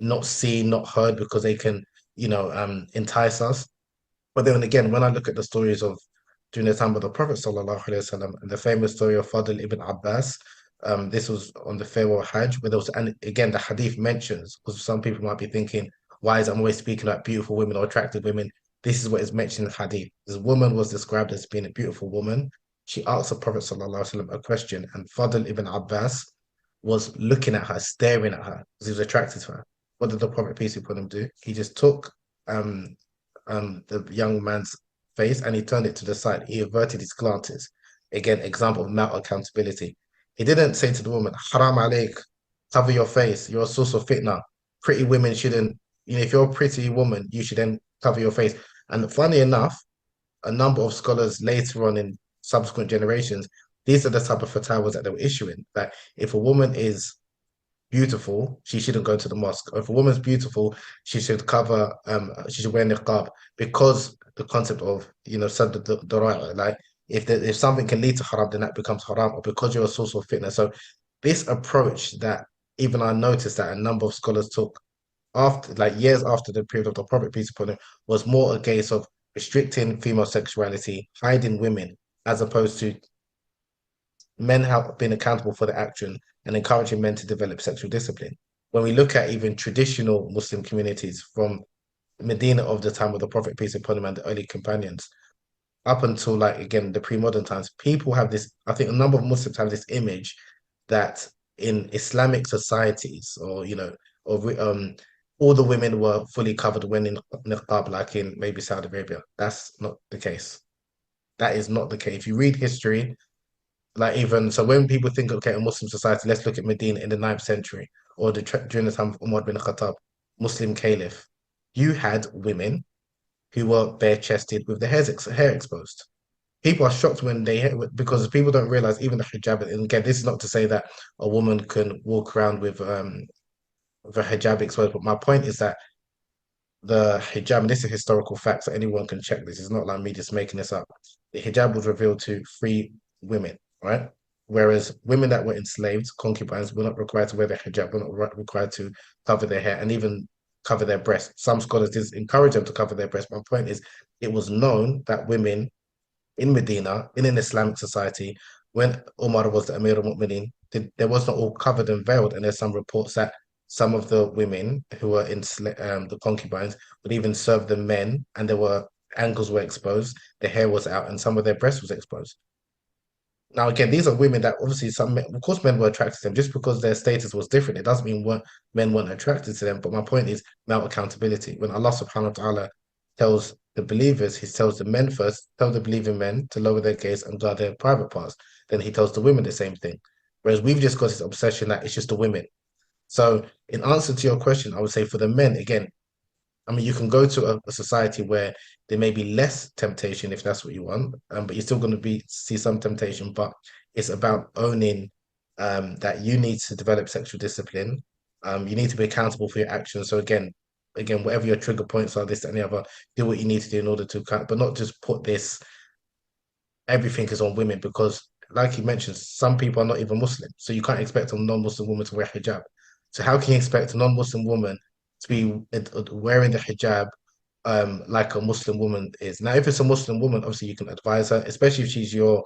not seen, not heard because they can, entice us. But then again, when I look at the stories of during the time of the Prophet sallallahu alaihi wasallam and the famous story of Fadl ibn Abbas, this was on the farewell Hajj, where there was, and again, the hadith mentions, because some people might be thinking, why is I'm always speaking about beautiful women or attractive women? This is what is mentioned in the hadith. This woman was described as being a beautiful woman. She asked the Prophet sallallahu alaihi wasallam a question, and Fadl ibn Abbas was looking at her, staring at her, because he was attracted to her. What did the Prophet, peace be upon him, do? He just took the young man's face and he turned it to the side. He averted his glances. Again, example of male accountability. He didn't say to the woman, "Haram alaik, cover your face. You're a source of fitna. Pretty women shouldn't, if you're a pretty woman, you should then cover your face. And funny enough, a number of scholars later on in subsequent generations, these are the type of fatwas that they were issuing. That if a woman is beautiful, she shouldn't go to the mosque. Or if a woman's beautiful, she should she should wear niqab, because the concept of, sadd the like if something can lead to haram, then that becomes haram, or because you're a source of fitness. So this approach that even I noticed that a number of scholars took after, like years after the period of the Prophet, peace upon him, was more a case of restricting female sexuality, hiding women, as opposed to men have been accountable for the action and encouraging men to develop sexual discipline. When we look at even traditional Muslim communities from Medina of the time of the Prophet, peace upon him, and the early companions, up until like again the pre-modern times, people have this, I think a number of Muslims have this image that in Islamic societies, or all the women were fully covered when in niqab, like in maybe Saudi Arabia. That's not the case. That is not the case. If you read history, like even so, when people think, okay, a Muslim society, let's look at Medina in the 9th century, or during the time of Umar bin Khattab, Muslim caliph. You had women who were bare chested with their hair exposed. People are shocked when because people don't realize even the hijab. And again, this is not to say that a woman can walk around with the hijab exposed, but my point is that the hijab, and this is historical facts, so anyone can check this. It's not like me just making this up. The hijab was revealed to free women, right? Whereas women that were enslaved, concubines, were not required to wear the hijab, were not required to cover their hair and even cover their breasts. Some scholars did encourage them to cover their breasts. My point is, it was known that women in Medina, in an Islamic society, when Umar was the Amir al-Mu'mineen, there was not all covered and veiled. And there's some reports that some of the women who were in the concubines would even serve the men, and there were ankles were exposed, their hair was out, and some of their breasts was exposed. Now, again, these are women that obviously some men, of course, men were attracted to them just because their status was different. It doesn't mean men weren't attracted to them. But my point is male accountability. When Allah subhanahu wa ta'ala tells the believers, he tells the men first, tell the believing men to lower their gaze and guard their private parts. Then he tells the women the same thing. Whereas we've just got this obsession that it's just the women. So in answer to your question, I would say for the men, again, I mean, you can go to a society where there may be less temptation if that's what you want, but you're still going to see some temptation. But it's about owning that you need to develop sexual discipline. You need to be accountable for your actions. So again, whatever your trigger points are, this and the other, do what you need to do in order to, but not just put this. Everything is on women because, like you mentioned, some people are not even Muslim, so you can't expect a non-Muslim woman to wear hijab. So how can you expect a non-Muslim woman to be wearing the hijab like a Muslim woman is? Now, if it's a Muslim woman, obviously you can advise her, especially if she's your,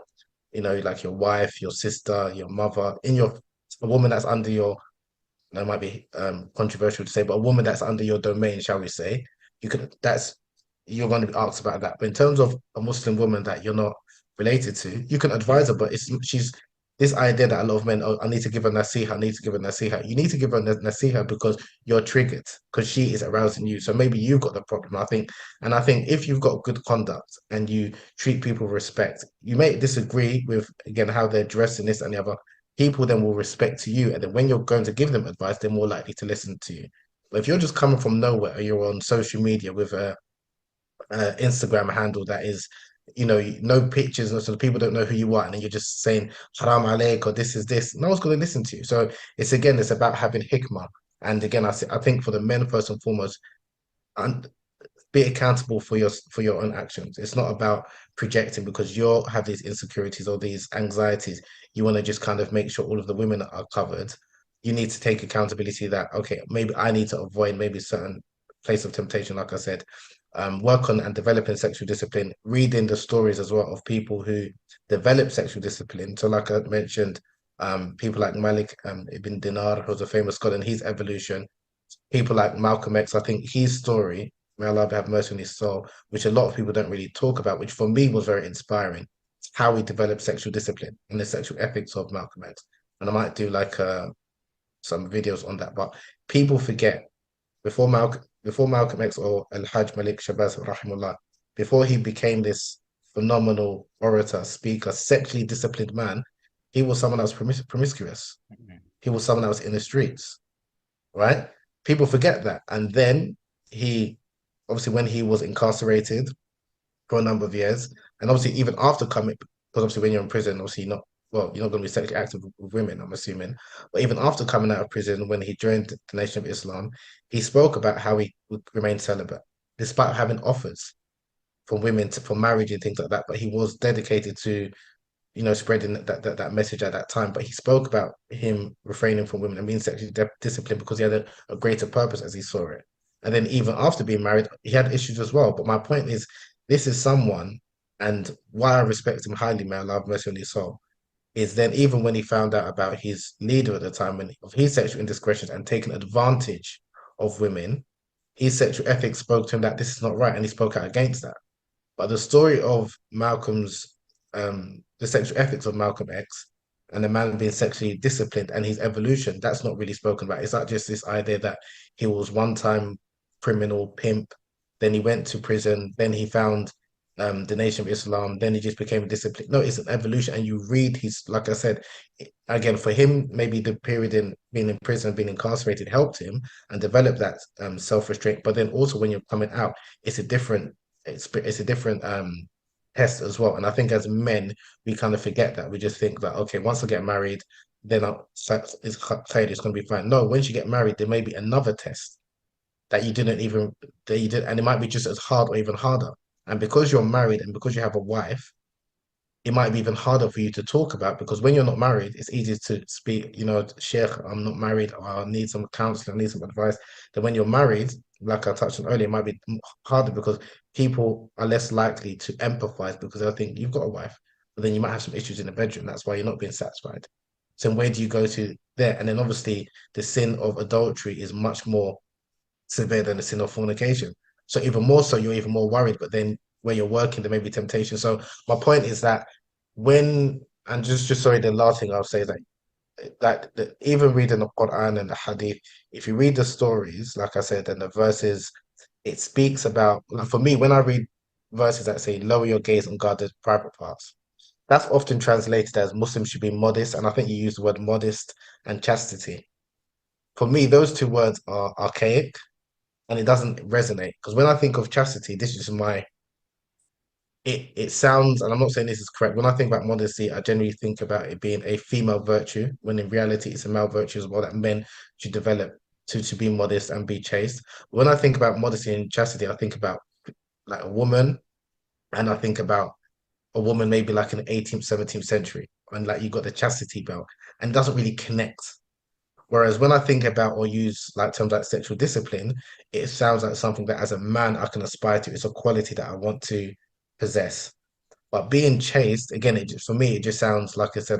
like your wife, your sister, your mother, a woman that's under your, that might be controversial to say, but a woman that's under your domain, shall we say, you're going to be asked about that. But in terms of a Muslim woman that you're not related to, you can advise her, but she's this idea that a lot of men, oh, I need to give her nasiha, I need to give her nasiha. You need to give her nasiha because you're triggered, because she is arousing you. So maybe you've got the problem. I think if you've got good conduct and you treat people with respect, you may disagree with, again, how they're dressed and this and the other. People then will respect to you. And then when you're going to give them advice, they're more likely to listen to you. But if you're just coming from nowhere, or you're on social media with a Instagram handle that is, no pictures, so the people don't know who you are, and then you're just saying haram alaik or this is this, no one's going to listen to you. So it's about having hikmah. And again, I think for the men first and foremost, and be accountable for your own actions. It's not about projecting because you have these insecurities or these anxieties. You want to just kind of make sure all of the women are covered. You need to take accountability that, okay, maybe I need to avoid maybe certain place of temptation, like I said. Work on and developing sexual discipline, reading the stories as well of people who develop sexual discipline. So like I mentioned, people like Malik ibn Dinar, who's a famous scholar, and his evolution. People like Malcolm X, I think his story, may Allah have mercy on his soul, which a lot of people don't really talk about, which for me was very inspiring, how he developed sexual discipline and the sexual ethics of Malcolm X. And I might do like some videos on that. But people forget, before Malcolm X or Al-Hajj Malik Shabazz, rahimullah, before he became this phenomenal orator, speaker, sexually disciplined man, he was someone that was promiscuous. He was someone that was in the streets, right? People forget that. And then he, obviously, when he was incarcerated for a number of years, and obviously even after coming, because obviously when you're in prison, obviously you're not going to be sexually active with women, I'm assuming. But even after coming out of prison, when he joined the Nation of Islam, he spoke about how he would remain celibate, despite having offers from women for marriage and things like that. But he was dedicated to spreading that message at that time. But he spoke about him refraining from women and being sexually disciplined because he had a greater purpose as he saw it. And then even after being married, he had issues as well. But my point is, this is someone, and why I respect him highly, may Allah have mercy on his soul, is then even when he found out about his leader at the time and of his sexual indiscretions and taking advantage of women, his sexual ethics spoke to him that this is not right, and he spoke out against that. But the story of the sexual ethics of Malcolm X and the man being sexually disciplined and his evolution, that's not really spoken about. It's not just this idea that he was one time criminal pimp, then he went to prison, then he found the Nation of Islam, then he just became a discipline. No, it's an evolution. And you read his, like I said, again, for him, maybe the period in being in prison, being incarcerated helped him and develop that self-restraint. But then also when you're coming out, it's a different test as well. And I think as men, we kind of forget that. We just think that, okay, once I get married, then it's clear it's going to be fine. No, once you get married, there may be another test that you didn't even, that you did, and it might be just as hard or even harder. And because you're married and because you have a wife, it might be even harder for you to talk about because when you're not married, it's easy to speak, Sheikh, I'm not married, or I need some counseling, I need some advice. Then when you're married, like I touched on earlier, it might be harder because people are less likely to empathize because they'll think you've got a wife, but then you might have some issues in the bedroom. That's why you're not being satisfied. So where do you go to there? And then obviously the sin of adultery is much more severe than the sin of fornication. So even more so, you're even more worried. But then where you're working, there may be temptation. So my point is that and just sorry, the last thing I'll say is that even reading the Quran and the Hadith, if you read the stories, like I said, and the verses, it speaks about, like for me, when I read verses that say lower your gaze and guard the private parts, that's often translated as Muslims should be modest. And I think you use the word modest and chastity. For me, those two words are archaic and it doesn't resonate. Because when I think of chastity, this is it sounds, and I'm not saying this is correct. When I think about modesty, I generally think about it being a female virtue, when in reality it's a male virtue as well that men should develop to be modest and be chaste. When I think about modesty and chastity, I think about like a woman, and I think about a woman maybe like in the 18th, 17th century, and like you got the chastity belt, and it doesn't really connect. Whereas when I think about or use like terms like sexual discipline, it sounds like something that as a man I can aspire to. It's a quality that I want to possess. But being chaste, again, for me, it just sounds like I said,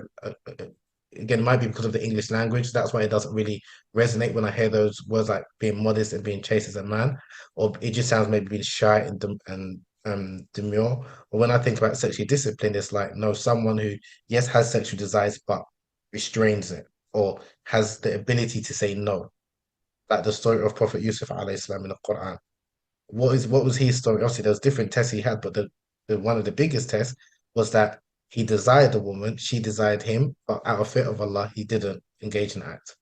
again, it might be because of the English language. That's why it doesn't really resonate when I hear those words like being modest and being chaste as a man, or it just sounds maybe being shy and demure. But when I think about sexually disciplined, it's like, no, someone who, yes, has sexual desires, but restrains it or has the ability to say no. Like the story of Prophet Yusuf alayhi salam in the Quran. What was his story? Obviously, there was different tests he had, but the one of the biggest tests was that he desired the woman, she desired him, but out of fear of Allah, he didn't engage in act.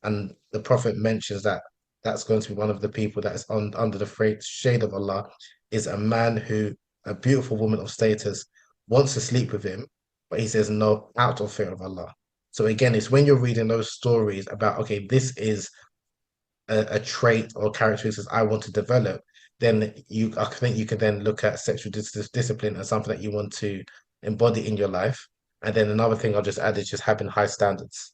And the Prophet mentions that that's going to be one of the people that is under the shade of Allah is a man who, a beautiful woman of status, wants to sleep with him, but he says no out of fear of Allah. So again, it's when you're reading those stories about, okay, this is a trait or characteristics I want to develop, then I think you can then look at sexual discipline as something that you want to embody in your life. And then another thing I'll just add is just having high standards.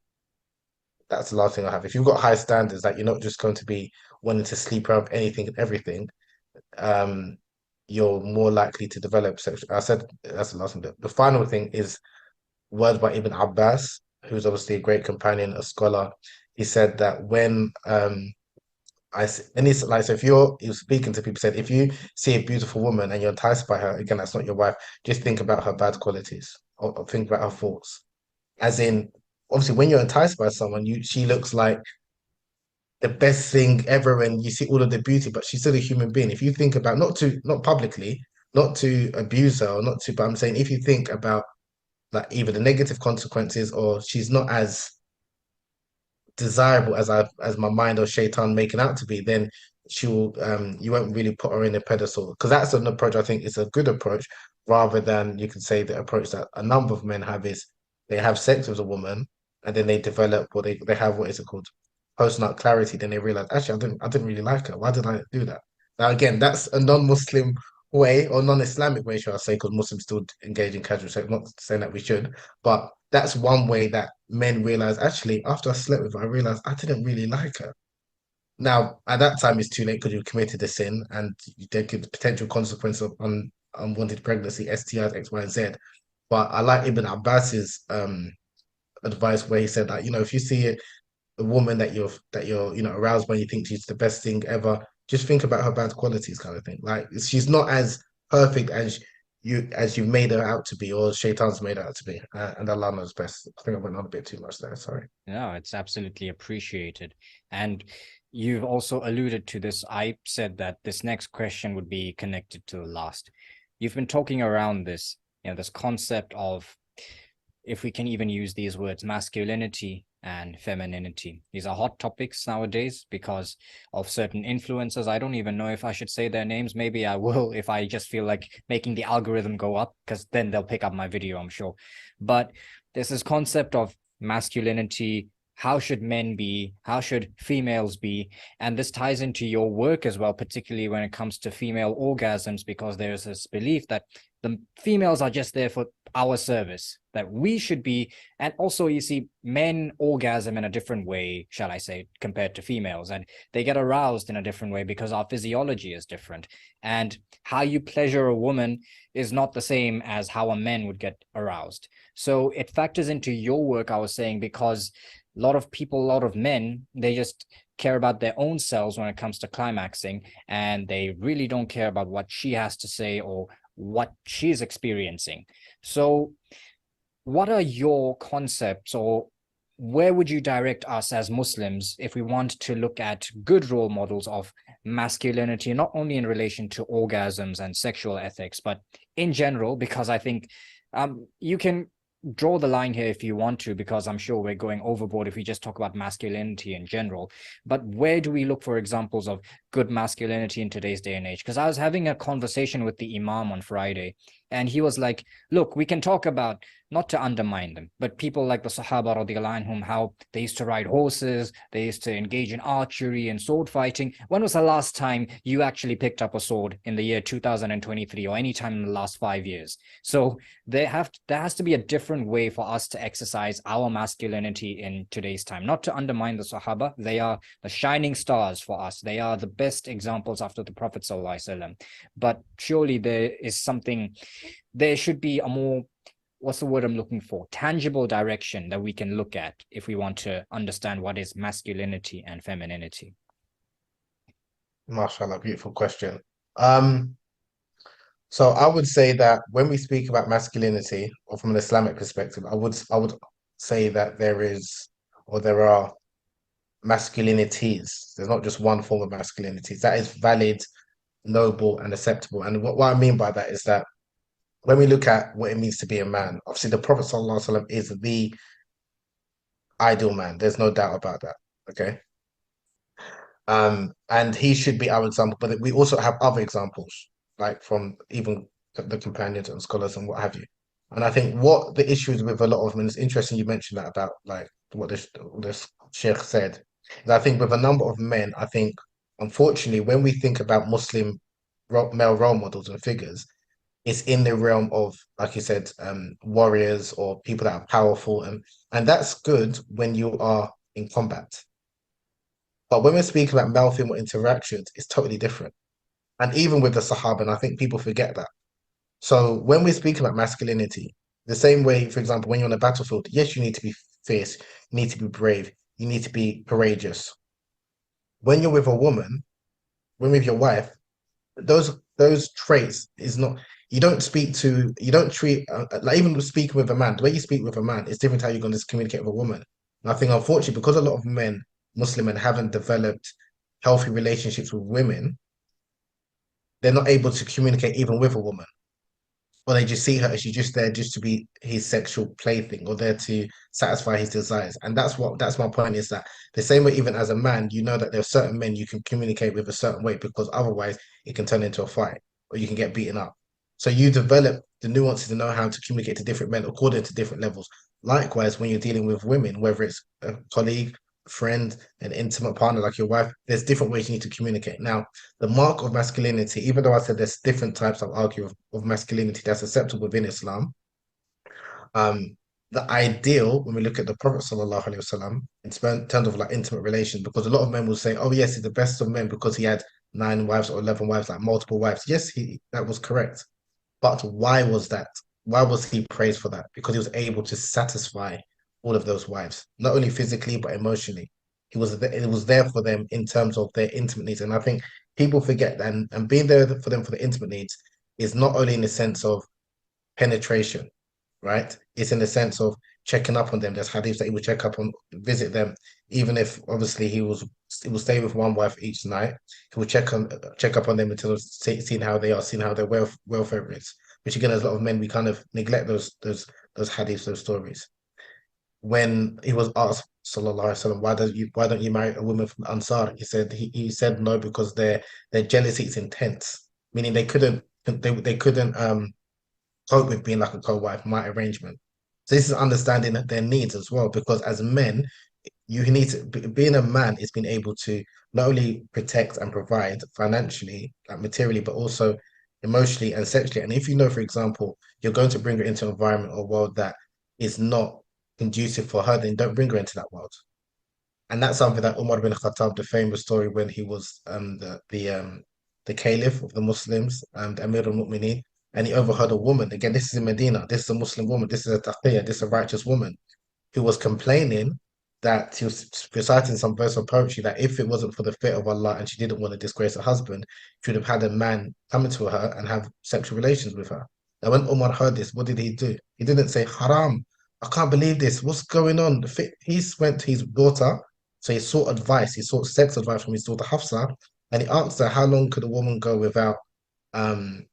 That's the last thing I have. If you've got high standards, that you're not just going to be wanting to sleep around anything and everything, um, you're more likely to develop sexual. I said that's the last thing. The final thing is words by Ibn Abbas, who's obviously a great companion, a scholar. He said that when and it's like, so if you're speaking to people, said if you see a beautiful woman and you're enticed by her, again, that's not your wife, just think about her bad qualities or think about her faults. As in, obviously, when you're enticed by someone, she looks like the best thing ever, and you see all of the beauty, but she's still a human being. If you think about not publicly, not to abuse her, or not to, but I'm saying if you think about like either the negative consequences or she's not as desirable as my mind or shaitan making out to be, then she will you won't really put her in a pedestal, because that's an approach I think is a good approach, rather than you can say the approach that a number of men have is they have sex with a woman and then they develop, or they have, what is it called, post-nut clarity. Then they realize, actually I didn't really like her. Why did I do that? Now again, that's a non-Muslim way, or non-Islamic way, shall I say, because Muslims still engage in casual sex. Not saying that we should, but that's one way that men realize, actually, after I slept with her, I realized I didn't really like her. Now, at that time, it's too late because you've committed a sin, and there could be potential consequence of unwanted pregnancy, STIs, X, Y, and Z. But I like Ibn Abbas's advice, where he said that, if you see a woman that you're aroused by, you think she's the best thing ever, just think about her bad qualities, kind of thing. Like, she's not as perfect as you've made her out to be, or Shaitan's made her out to be, and Allah knows best. I think I went on a bit too much there. Sorry. No, it's absolutely appreciated. And you've also alluded to this. I said that this next question would be connected to the last. You've been talking around this, this concept of, if we can even use these words, masculinity and femininity. These are hot topics nowadays because of certain influencers. I don't even know if I should say their names. Maybe I will if I just feel like making the algorithm go up, because then they'll pick up my video, I'm sure. But there's this concept of masculinity. How should men be? How should females be? And this ties into your work as well, particularly when it comes to female orgasms, because there's this belief that the females are just there for our service, that we should be. And also, you see, men orgasm in a different way, shall I say, compared to females, and they get aroused in a different way because our physiology is different. And how you pleasure a woman is not the same as how a man would get aroused. So it factors into your work, I was saying, because a lot of people, a lot of men, they just care about their own selves when it comes to climaxing, and they really don't care about what she has to say or what she's experiencing. So what are your concepts, or where would you direct us as Muslims if we want to look at good role models of masculinity, not only in relation to orgasms and sexual ethics, but in general? Because I think you can draw the line here if you want to, because I'm sure we're going overboard if we just talk about masculinity in general. But where do we look for examples of good masculinity in today's day and age? Because I was having a conversation with the Imam on Friday, and he was like, look, we can talk about, not to undermine them, but people like the Sahaba radiallahu anhum, how they used to ride horses, they used to engage in archery and sword fighting. When was the last time you actually picked up a sword in the year 2023, or any time in the last 5 years? So there has to be a different way for us to exercise our masculinity in today's time. Not to undermine the Sahaba, they are the shining stars for us. They are the best examples after the Prophet sallallahu alaihi wasallam. But surely there should be a more, what's the word I'm looking for, tangible direction that we can look at if we want to understand what is masculinity and femininity. MashaAllah, beautiful question. So I would say that when we speak about masculinity, or from an Islamic perspective, I would say that there are masculinities. There's not just one form of masculinities that is valid, noble, and acceptable. And what I mean by that is that when we look at what it means to be a man, obviously the Prophet ﷺ is the ideal man. There's no doubt about that. Okay. And he should be our example, but we also have other examples, like from even the companions and scholars and what have you. And I think what the issue is with a lot of men, it's interesting you mentioned that about like what this Sheikh said, is I think with a number of men, I think unfortunately when we think about Muslim male role models and figures, it's in the realm of, like you said, warriors or people that are powerful, and that's good when you are in combat. But when we're speaking about male-female interactions, it's totally different. And even with the Sahaba, and I think people forget that. So when we're speaking about masculinity, the same way, for example, when you're on a battlefield, yes, you need to be fierce, you need to be brave, you need to be courageous. When you're with a woman, when with your wife, those traits is not, you don't treat like, even speaking with a man, the way you speak with a man is different how you're going to communicate with a woman. And I think unfortunately, because a lot of men, Muslim men, haven't developed healthy relationships with women, they're not able to communicate even with a woman. or they just see her as she's just there just to be his sexual plaything or there to satisfy his desires. And that's my point is that the same way, even as a man, you know that there are certain men you can communicate with a certain way because otherwise it can turn into a fight or you can get beaten up. So you develop the nuances to know how to communicate to different men according to different levels. Likewise, when you're dealing with women, whether it's a colleague, friend, an intimate partner like your wife, there's different ways you need to communicate. Now, the mark of masculinity, even though I said there's different types of argue of masculinity that's acceptable within Islam, um, the ideal when we look at the Prophet sallallahu alaihi wasallam in terms of like intimate relations, because a lot of men will say, "Oh yes, he's the best of men because he had 9 wives or 11 wives, like multiple wives." Yes, he that was correct, but why was that? Why was he praised for that? Because he was able to satisfy all of those wives, not only physically but emotionally. It was there for them in terms of their intimate needs, and I think people forget that, and being there for them for the intimate needs is not only in the sense of penetration, right? It's in the sense of checking up on them. There's hadiths that he would check up on, visit them, even if obviously he will stay with one wife each night. He will check up on them until seeing how they are, seeing how their welfare is. Which again, as a lot of men, we kind of neglect those hadiths, those stories. When he was asked, Sallallahu Alaihi Wasallam, why don't you marry a woman from Ansar? He said no because their jealousy is intense, meaning they couldn't cope with being like a co-wife, my arrangement. So this is understanding their needs as well, because as men, you need to being a man is being able to not only protect and provide financially, like materially, but also emotionally and sexually. And if you know, for example, you're going to bring her into an environment or world that is not conducive for her, then don't bring her into that world. And that's something that Umar bin Khattab, the famous story when he was the caliph of the Muslims and Amir al-Mu'mineen, and he overheard a woman. Again, this is in Medina. This is a Muslim woman. This is a taqiyya. This is a righteous woman who was complaining that he was reciting some verse of poetry that if it wasn't for the fear of Allah and she didn't want to disgrace her husband, she would have had a man come to her and have sexual relations with her. Now, when Umar heard this, what did he do? He didn't say, Haram, I can't believe this. What's going on? He went to his daughter, so he sought advice. He sought sex advice from his daughter Hafsa, and he asked her, how long could a woman go without, um,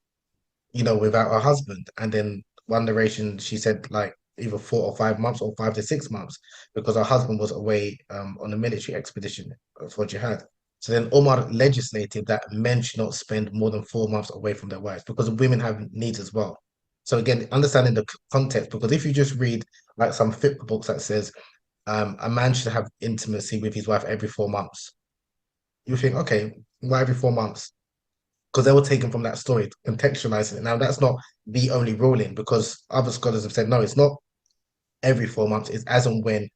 without her husband? And then one narration, she said like either 4 or 5 months or 5 to 6 months because her husband was away on a military expedition for jihad. So then Omar legislated that men should not spend more than 4 months away from their wives because women have needs as well. So again, understanding the context, because if you just read like some fiqh books that says a man should have intimacy with his wife every 4 months, you think, okay, why every 4 months? Because they were taken from that story, contextualizing it. Now, that's not the only ruling because other scholars have said, no, it's not every 4 months, it's as and when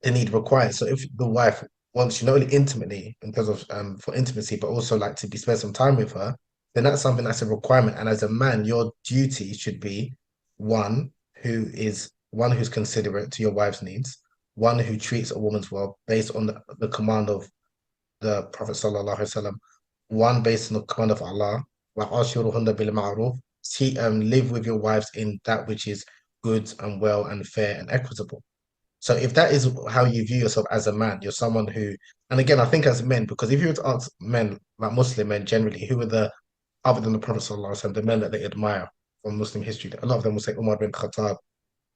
the need requires. So if the wife wants you not only intimately in terms of for intimacy, but also like to be spend some time with her, then that's something that's a requirement. And as a man, your duty should be one one who's considerate to your wife's needs, one who treats a woman's well based on the command of the Prophet Sallallahu Alaihi Wasallam, one based on the command of Allah, وَعَاشِرُهُنَّ بِالْمَعْرُوفِ. Live with your wives in that which is good and well and fair and equitable. So if that is how you view yourself as a man, you're someone who, and again, I think as men, because if you were to ask men, like Muslim men generally, who are other than the Prophet Sallallahu Alaihi Wasallam, the men that they admire from Muslim history, a lot of them will say Umar bin Khattab,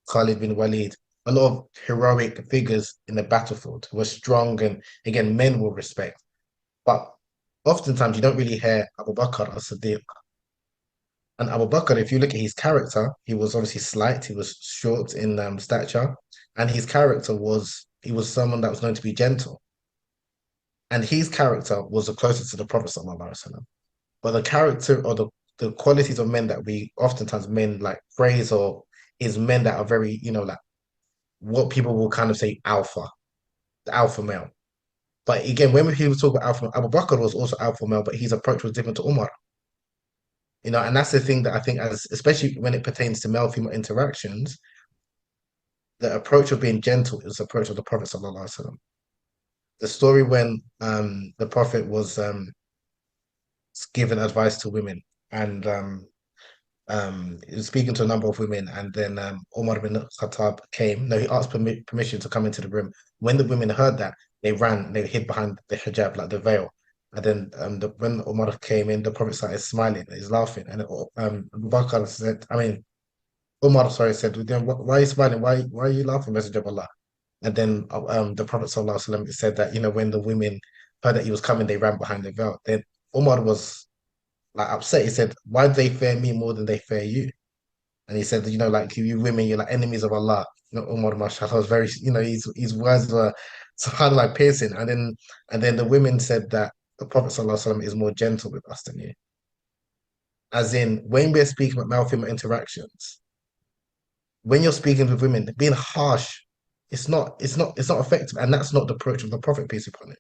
Khalid bin Walid, a lot of heroic figures in the battlefield who are strong and again, men will respect. But oftentimes you don't really hear Abu Bakr as-Siddiq. And Abu Bakr, if you look at his character, he was obviously slight, he was short in stature, and his character he was someone that was going to be gentle. And his character was the closest to the Prophet Sallallahu Alaihi Wasallam. But the character or the qualities of men that we oftentimes men like praise or is men that are very, like what people will kind of say alpha, the alpha male. But again, when people talk about alpha, Abu Bakr was also alpha male, but his approach was different to Umar. And that's the thing that I think, especially when it pertains to male-female interactions, the approach of being gentle is the approach of the Prophet Sallallahu Alaihi Wasallam. The story when the Prophet was given advice to women and he was speaking to a number of women, and then Umar bin Khattab came. No, he asked permission to come into the room. When the women heard that, they ran, they hid behind the hijab, like the veil. And then when Umar came in, the Prophet started smiling, he's laughing. And Abu Bakr said, I mean, Umar, sorry, said, why are you smiling? Why are you laughing, Messenger of Allah? And then the Prophet ﷺ said that, when the women heard that he was coming, they ran behind the veil. Then Umar was like upset. He said, why do they fear me more than they fear you? And he said, like you women, you're like enemies of Allah. Umar, mashallah, was very, his words were so kind of like piercing. And then the women said that the Prophet ﷺ is more gentle with us than you. As in, when we're speaking about male-female interactions, when you're speaking with women, being harsh, it's not effective. And that's not the approach of the Prophet, peace upon him.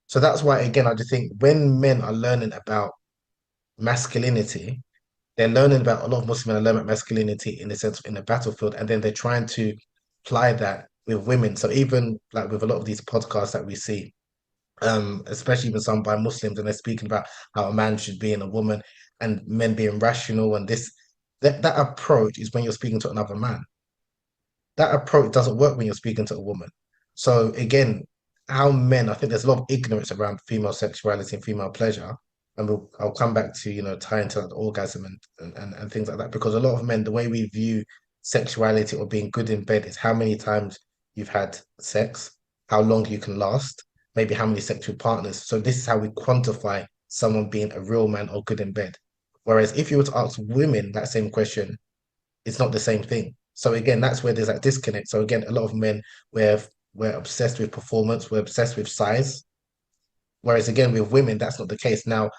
So that's why, again, I just think when men are learning about masculinity, they're learning about a lot of Muslims are learning about masculinity in the sense in the battlefield, and then they're trying to apply that with women. So even like with a lot of these podcasts that we see, especially even some by Muslims, and they're speaking about how a man should be in a woman and men being rational and this that approach is when you're speaking to another man. That approach doesn't work when you're speaking to a woman. So again, how men, I think there's a lot of ignorance around female sexuality and female pleasure. And I'll come back to, tie into like orgasm and things like that. Because a lot of men, the way we view sexuality or being good in bed is how many times you've had sex, how long you can last, maybe how many sexual partners. So this is how we quantify someone being a real man or good in bed. Whereas if you were to ask women that same question, it's not the same thing. So again, that's where there's that disconnect. So again, a lot of men we're obsessed with performance, we're obsessed with size. Whereas again, with women, that's not the case. Now,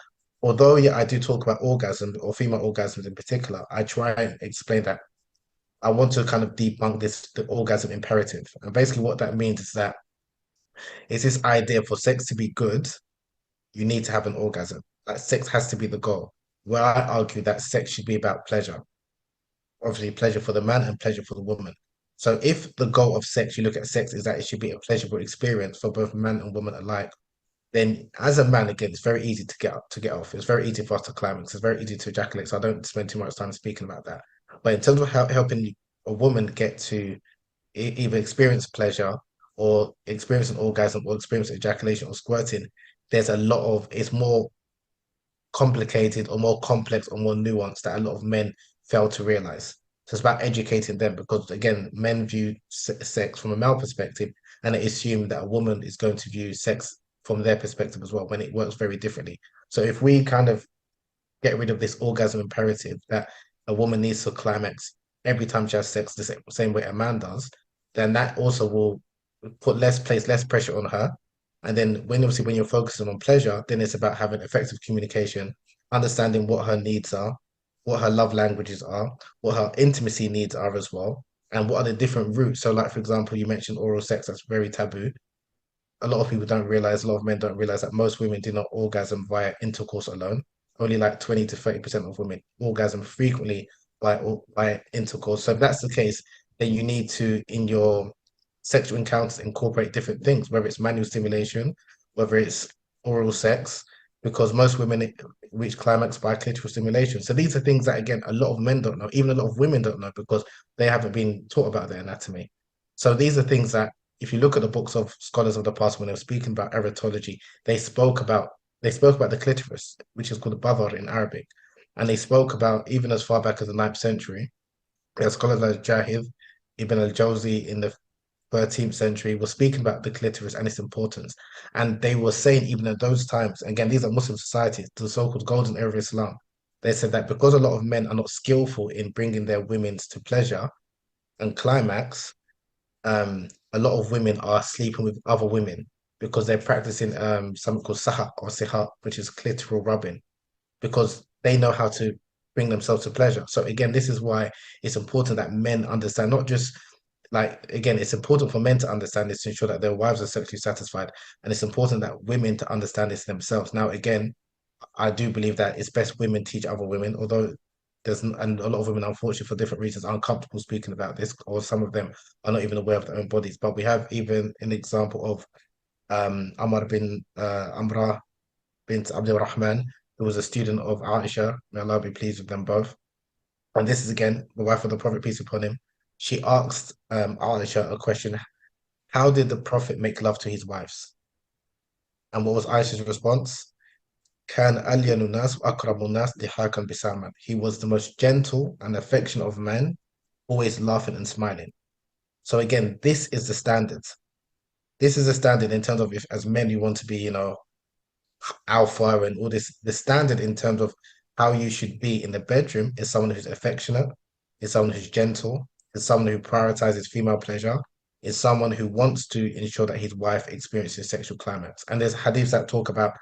although yeah, I do talk about orgasm or female orgasms in particular, I try and explain that I want to kind of debunk the orgasm imperative. And basically what that means is that it's this idea for sex to be good, you need to have an orgasm. Like sex has to be the goal. Where I argue that sex should be about pleasure, obviously pleasure for the man and pleasure for the woman. So if the goal of sex, you look at sex, is that it should be a pleasurable experience for both man and woman alike, then as a man, again, it's very easy to get off. It's very easy for us to climax. It's very easy to ejaculate. So I don't spend too much time speaking about that. But in terms of helping a woman get to either experience pleasure or experience an orgasm or experience ejaculation or squirting, there's a lot of it's more complicated or more complex or more nuanced that a lot of men fail to realize. So it's about educating them because again, men view sex from a male perspective and they assume that a woman is going to view sex from their perspective as well when it works very differently. So if we kind of get rid of this orgasm imperative that a woman needs to climax every time she has sex the same way a man does, then that also will place less pressure on her. And then when you're focusing on pleasure, then it's about having effective communication, understanding what her needs are, what her love languages are, what her intimacy needs are as well, and what are the different routes. So, like for example, you mentioned oral sex, that's very taboo. A lot of people don't realize, a lot of men don't realize that most women do not orgasm via intercourse alone. Only like 20 to 30% of women orgasm frequently by intercourse. So if that's the case, then you need to, in your sexual encounters, incorporate different things, whether it's manual stimulation, whether it's oral sex, because most women reach climax by clitoral stimulation. So these are things that, again, a lot of men don't know, even a lot of women don't know because they haven't been taught about their anatomy. So these are things that if you look at the books of scholars of the past when they were speaking about erotology, they spoke about the clitoris, which is called the badar in Arabic, and they spoke about even as far back as the 9th century. There's scholars like Jahid, Ibn al-Jawzi in the 13th century were speaking about the clitoris and its importance, and they were saying even at those times, again, these are Muslim societies, the so-called golden era of Islam. They said that because a lot of men are not skillful in bringing their women to pleasure and climax, a lot of women are sleeping with other women because they're practicing something called sahak or siha, which is clitoral rubbing, because they know how to bring themselves to pleasure. So again, this is why it's important that men understand, not just like again, it's important for men to understand this to ensure that their wives are sexually satisfied, and it's important that women to understand this themselves. Now, again, I do believe that it's best women teach other women, although and a lot of women, unfortunately, for different reasons, are uncomfortable speaking about this, or some of them are not even aware of their own bodies. But we have even an example of Amra bint Abdul Rahman, who was a student of Aisha. May Allah be pleased with them both. And this is again the wife of the Prophet, peace upon him. She asked Aisha a question: how did the Prophet make love to his wives? And what was Aisha's response? Kan alyanu nas wa akramu nas dihakan bisaman. He was the most gentle and affectionate of men, always laughing and smiling. So again, this is the standard. This is the standard in terms of if as men you want to be, alpha and all this. The standard in terms of how you should be in the bedroom is someone who's affectionate, is someone who's gentle, is someone who prioritizes female pleasure, is someone who wants to ensure that his wife experiences sexual climax. And there's hadiths that talk about,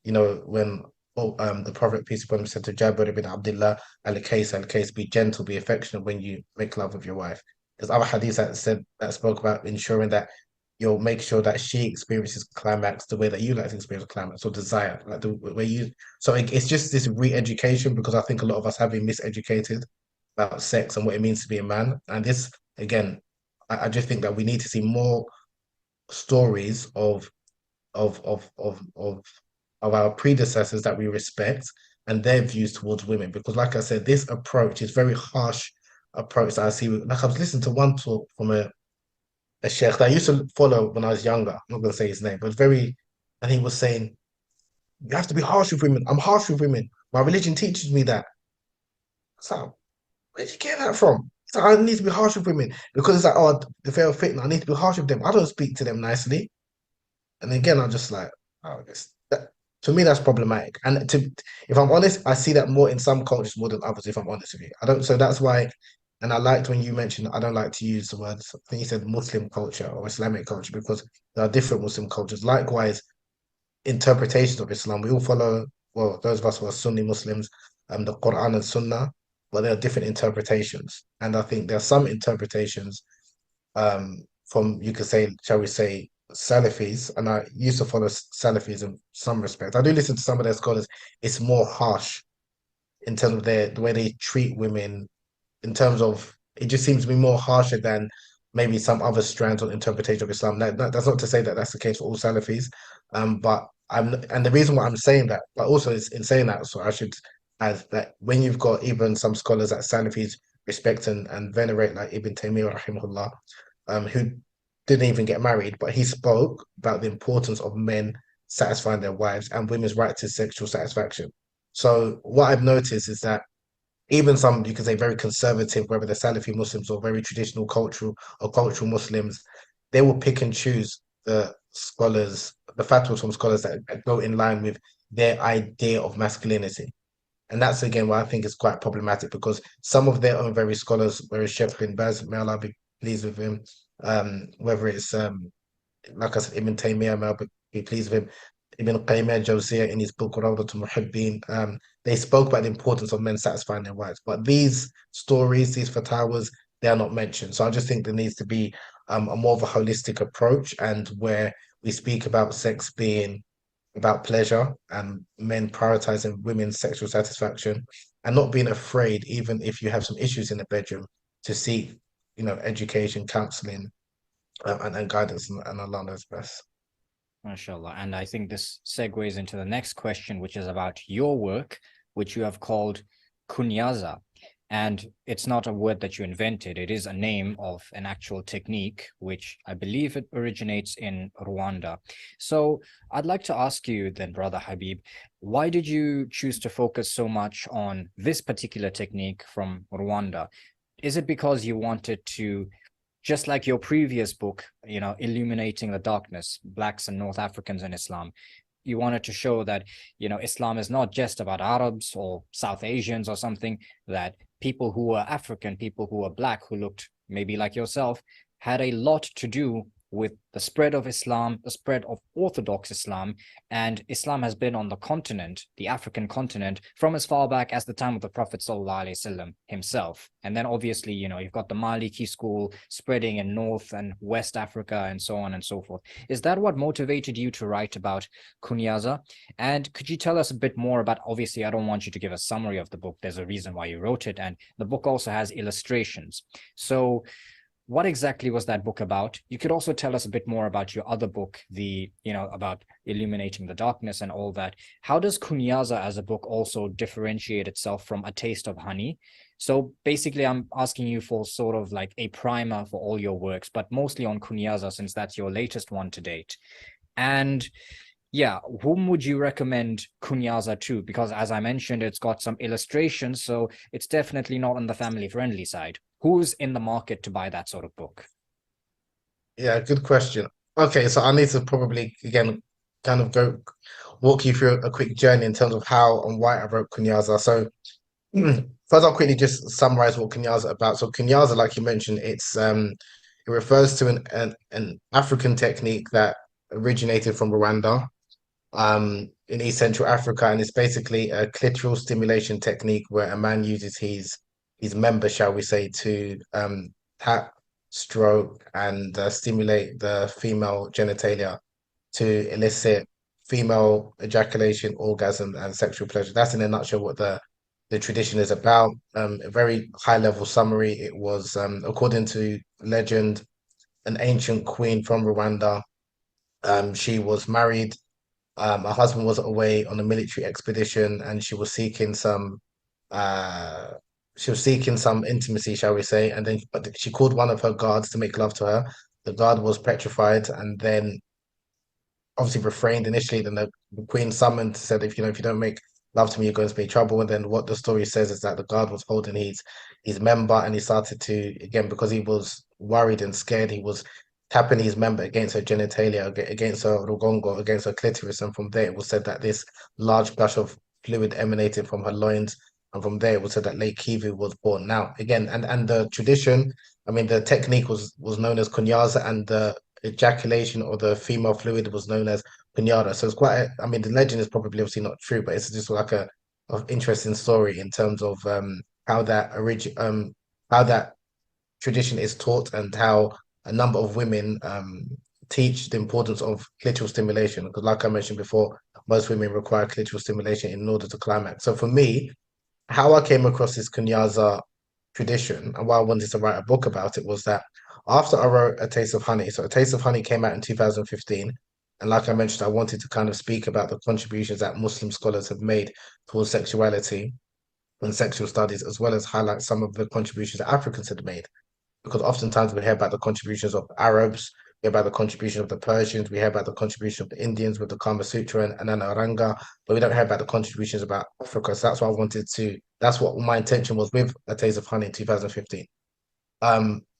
when the Prophet, peace be upon him, said to Jabir ibn Abdullah, al-case, be gentle, be affectionate when you make love with your wife. There's other hadiths that spoke about ensuring that you'll make sure that she experiences climax the way that you like to experience climax or desire, like the way you. So it's just this re-education because I think a lot of us have been miseducated about sex and what it means to be a man. And this again, I just think that we need to see more stories of of of of of our predecessors that we respect and their views towards women. Because, like I said, this approach is very harsh approach that I see. Like I was listening to one talk from a sheikh that I used to follow when I was younger. I'm not going to say his name, but very, and he was saying, you have to be harsh with women. I'm harsh with women. My religion teaches me that. So, where did you get that from? It's like, I need to be harsh with women because it's like, oh, the fair fitna, I need to be harsh with them. I don't speak to them nicely. And again, I'm just like, oh, to me, that's problematic. And if I'm honest, I see that more in some cultures more than others, if I'm honest with you. I don't, so that's why, and I liked when you mentioned, I don't like to use the words, I think you said Muslim culture or Islamic culture because there are different Muslim cultures. Likewise, interpretations of Islam. We all follow, well, those of us who are Sunni Muslims, the Quran and Sunnah, but there are different interpretations. And I think there are some interpretations from, you could say, shall we say, Salafis, and I used to follow Salafis in some respect. I do listen to some of their scholars. It's more harsh in terms of the way they treat women. In terms of it, just seems to be more harsher than maybe some other strands or interpretation of Islam. That's not to say that that's the case for all Salafis, but and the reason why I'm saying that, but also is in saying that, so I should add that when you've got even some scholars that Salafis respect and venerate, like Ibn Taymiyyah rahimahullah, who didn't even get married, but he spoke about the importance of men satisfying their wives and women's right to sexual satisfaction. So what I've noticed is that even some, you could say, very conservative, whether they're Salafi Muslims or very traditional cultural Muslims, they will pick and choose the scholars, the fatwas from scholars that go in line with their idea of masculinity. And that's again why I think it's quite problematic because some of their own very scholars, whereas Sheikh bin Baz, may Allah be pleased with him, whether it's like I said, Ibn Taymiyyah, may Allah be pleased with him, Ibn Qayyim al-Jawziyah in his book Rawdatul Muhibbin, they spoke about the importance of men satisfying their wives. But these stories, these fatawas, they are not mentioned. So I just think there needs to be a more of a holistic approach and where we speak about sex being about pleasure and men prioritizing women's sexual satisfaction and not being afraid, even if you have some issues in the bedroom, to seek, education, counseling, and guidance, and Allah knows best. MashaAllah. And I think this segues into the next question, which is about your work, which you have called Kunyaza. And it's not a word that you invented. It is a name of an actual technique, which I believe it originates in Rwanda. So I'd like to ask you then, Brother Habib, why did you choose to focus so much on this particular technique from Rwanda? Is it because you wanted to, just like your previous book, Illuminating the Darkness, Blacks and North Africans in Islam, you wanted to show that, Islam is not just about Arabs or South Asians or something, that people who were African, people who were Black, who looked maybe like yourself, had a lot to do with the spread of Islam, the spread of Orthodox Islam, and Islam has been on the continent, the African continent, from as far back as the time of the Prophet ﷺ himself. And then obviously, you've got the Maliki school spreading in North and West Africa and so on and so forth. Is that what motivated you to write about Kunyaza? And could you tell us a bit more about, obviously, I don't want you to give a summary of the book. There's a reason why you wrote it. And the book also has illustrations. So what exactly was that book about? You could also tell us a bit more about your other book, about Illuminating the Darkness and all that. How does Kunyaza as a book also differentiate itself from A Taste of Honey? So basically, I'm asking you for sort of like a primer for all your works, but mostly on Kunyaza, since that's your latest one to date. And Yeah, whom would you recommend Kunyaza to? Because as I mentioned, it's got some illustrations, so it's definitely not on the family-friendly side. Who's in the market to buy that sort of book? Yeah, good question. Okay, so I need to probably again kind of go walk you through a quick journey in terms of how and why I wrote Kunyaza. So first I'll quickly just summarize what Kunyaza is about. So Kunyaza, like you mentioned, it refers to an African technique that originated from Rwanda, in East Central Africa, and it's basically a clitoral stimulation technique where a man uses his member, shall we say, to tap, stroke, and stimulate the female genitalia to elicit female ejaculation, orgasm, and sexual pleasure. That's in a nutshell what the tradition is about. A very high level summary. It was, according to legend, an ancient queen from Rwanda. She was married. Her husband was away on a military expedition, and uh, she was seeking some intimacy, shall we say? And then, but she called one of her guards to make love to her. The guard was petrified, and then obviously refrained initially. Then the queen summoned, said, if you don't make love to me, you're going to be in trouble. And then what the story says is that the guard was holding his member, and he started to, again, because he was worried and scared, he was tapping his member against her genitalia, against her rugongo, against her clitoris. And from there, it was said that this large gush of fluid emanated from her loins. And from there, it was said that Lake Kivu was born. Now, again, and the tradition, I mean, the technique was known as kunyaza, and the ejaculation or the female fluid was known as pinata. So it's I mean, the legend is probably obviously not true, but it's just like a interesting story in terms of how that tradition is taught and how a number of women teach the importance of clitoral stimulation. Because, like I mentioned before, most women require clitoral stimulation in order to climax. So for me, how I came across this kunyaza tradition and why I wanted to write a book about it was that after I wrote A Taste of Honey, so A Taste of Honey came out in 2015. And like I mentioned, I wanted to kind of speak about the contributions that Muslim scholars have made towards sexuality and sexual studies, as well as highlight some of the contributions that Africans had made. Because oftentimes we hear about the contributions of Arabs, we hear about the contribution of the Persians, we hear about the contribution of the Indians with the Kama Sutra and Anaranga, but we don't hear about the contributions about Africa. So that's why I wanted to, that's what my intention was with A Taste of Honey in 2015.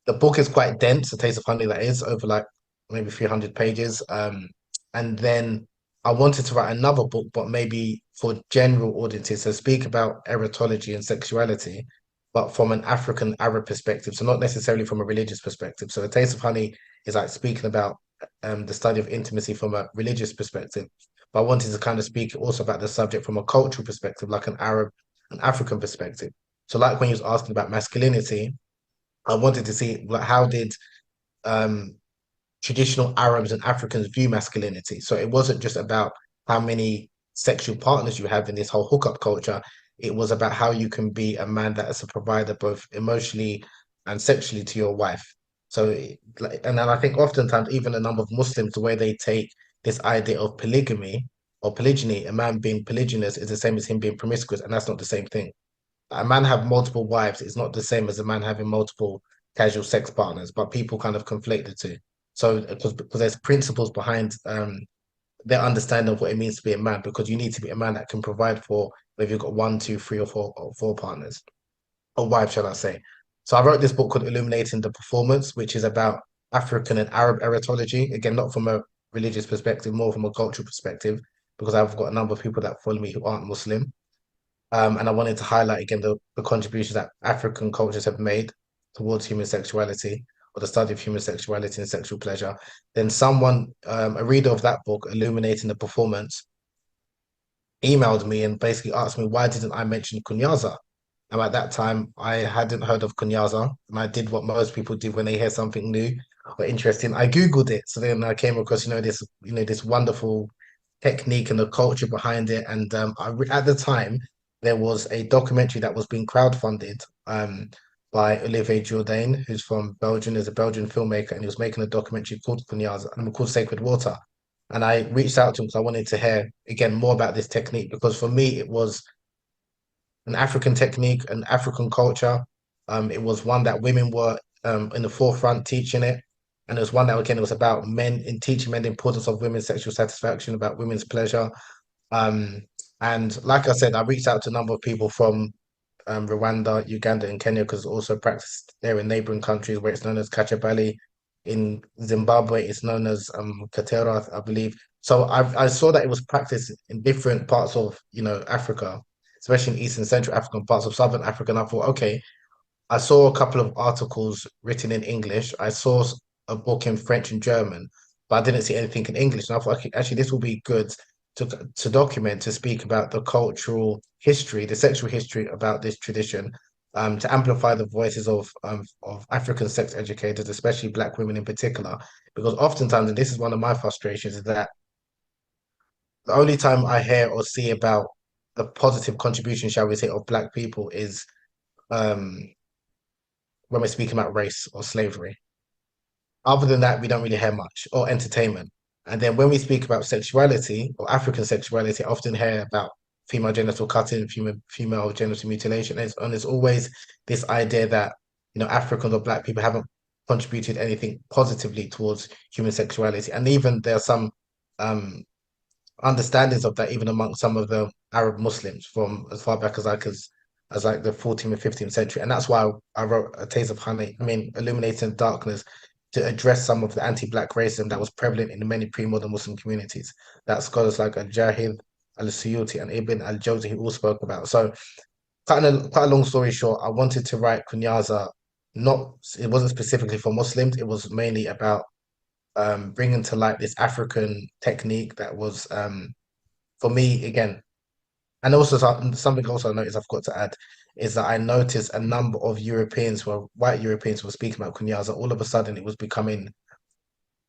The book is quite dense, A Taste of Honey, that is, over like maybe 300 pages. And then I wanted to write another book, but maybe for general audiences, so speak about erotology and sexuality, but from an African Arab perspective, so not necessarily from a religious perspective. So A Taste of Honey is like speaking about the study of intimacy from a religious perspective. But I wanted to kind of speak also about the subject from a cultural perspective, like an Arab and African perspective. So like when you was asking about masculinity, I wanted to see like how did um, traditional Arabs and Africans view masculinity. So it wasn't just about how many sexual partners you have in this whole hookup culture. It was about how you can be a man that is a provider both emotionally and sexually to your wife. So, and then I think oftentimes even a number of Muslims, the way they take this idea of polygamy or polygyny, a man being polygynous is the same as him being promiscuous, and that's not the same thing. A man have multiple wives is not the same as a man having multiple casual sex partners, but people kind of conflate the two. So because there's principles behind their understanding of what it means to be a man, because you need to be a man that can provide for whether you've got one, two, three, or four partners, or wives, shall I say. So I wrote this book called Illuminating the Performance, which is about African and Arab erotology. Again, not from a religious perspective, more from a cultural perspective, because I've got a number of people that follow me who aren't Muslim. And I wanted to highlight again the contributions that African cultures have made towards human sexuality or the study of human sexuality and sexual pleasure. Then someone, a reader of that book, Illuminating the Performance, emailed me and basically asked me why didn't I mention Kunyaza? And at that time, I hadn't heard of Kunyaza, and I did what most people do when they hear something new or interesting. I Googled it, so then I came across, this wonderful technique and the culture behind it. And at the time, there was a documentary that was being crowdfunded by Olivier Jourdain, who's from Belgium, is a Belgian filmmaker, and he was making a documentary called Kunyaza, and called Sacred Water. And I reached out to him because I wanted to hear again more about this technique, because for me it was an African technique, an African culture. It was one that women were in the forefront teaching it. And it was one that, again, it was about men, in teaching men the importance of women's sexual satisfaction, about women's pleasure. Um, and like I said, I reached out to a number of people from Rwanda, Uganda, and Kenya, because also practiced there in neighboring countries where it's known as Kachabali. In Zimbabwe, it's known as Katera, I believe. So I saw that it was practiced in different parts of, Africa, especially in East and Central Africa and parts of Southern Africa. And I thought, okay, I saw a couple of articles written in English. I saw a book in French and German, but I didn't see anything in English. And I thought, okay, actually, this will be good to document, to speak about the cultural history, the sexual history about this tradition, to amplify the voices of African sex educators, especially Black women in particular. Because oftentimes, and this is one of my frustrations, is that the only time I hear or see about the positive contribution, shall we say, of Black people is um, when we're speaking about race or slavery. Other than that, we don't really hear much, or entertainment. And then when we speak about sexuality or African sexuality, I often hear about female genital cutting, female genital mutilation. And it's always this idea that, Africans or Black people haven't contributed anything positively towards human sexuality. And even there are some um, understandings of that even among some of the Arab Muslims from as far back as like the 14th and 15th century. And that's why I wrote A Taste of Honey, Illuminating the Darkness, to address some of the anti-Black racism that was prevalent in many pre-modern Muslim communities that scholars like Al-Jahid, Al-Suyuti, and Ibn al-Jawzi who all spoke about. So quite a long story short, I wanted to write Kunyaza. Not, it wasn't specifically for Muslims. It was mainly about bringing to light this African technique that was, for me, again, and also something also I noticed I've got to add is that I noticed a number of Europeans, white Europeans, were speaking about Kunyaza. All of a sudden, it was becoming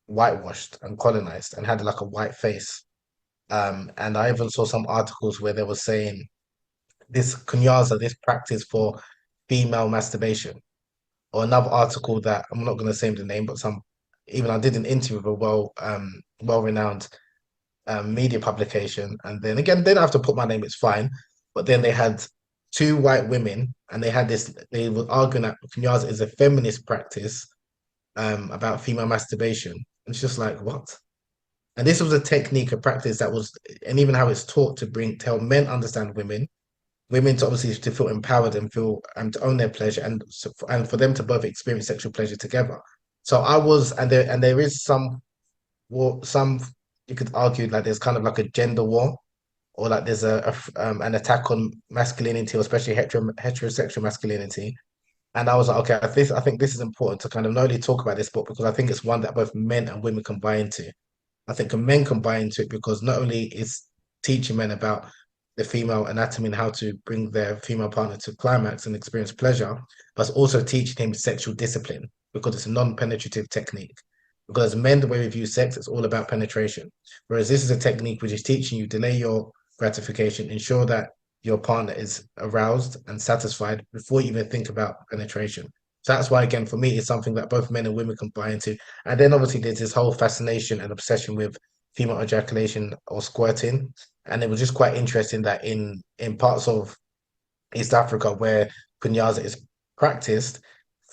whitewashed and colonized and had like a white face. And I even saw some articles where they were saying this Kunyaza, this practice for female masturbation, or another article that I'm not going to say the name, but even I did an interview with a well-renowned media publication, and then again, they don't have to put my name; it's fine. But then they had two white women, and they had this. They were arguing that kunyaza is a feminist practice about female masturbation. It's just like what? And this was a technique, a practice that was, and even how it's taught to help men understand women to obviously to feel empowered and feel and to own their pleasure, and for them to both experience sexual pleasure together. So I was, and there is some you could argue like there's kind of like a gender war, or like there's an attack on masculinity, or especially heterosexual masculinity. And I was like, okay, I think this is important to kind of not only talk about this book, because I think it's one that both men and women can buy into. I think men can buy into it because not only is teaching men about the female anatomy and how to bring their female partner to climax and experience pleasure, but it's also teaching him sexual discipline because it's a non-penetrative technique. Because men, the way we view sex, it's all about penetration. Whereas this is a technique which is teaching you delay your gratification, ensure that your partner is aroused and satisfied before you even think about penetration. So that's why, again, for me, it's something that both men and women can buy into. And then obviously there's this whole fascination and obsession with female ejaculation or squirting. And it was just quite interesting that in parts of East Africa where kunyaza is practiced,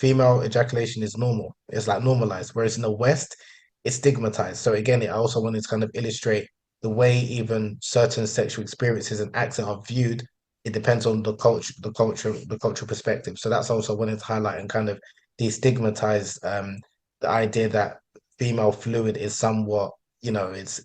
female ejaculation is normal. It's like normalized. Whereas in the West, it's stigmatized. So again, I also wanted to kind of illustrate the way even certain sexual experiences and acts are viewed. It depends on the cultural perspective. So that's also wanted to highlight and kind of destigmatize the idea that female fluid is somewhat, it's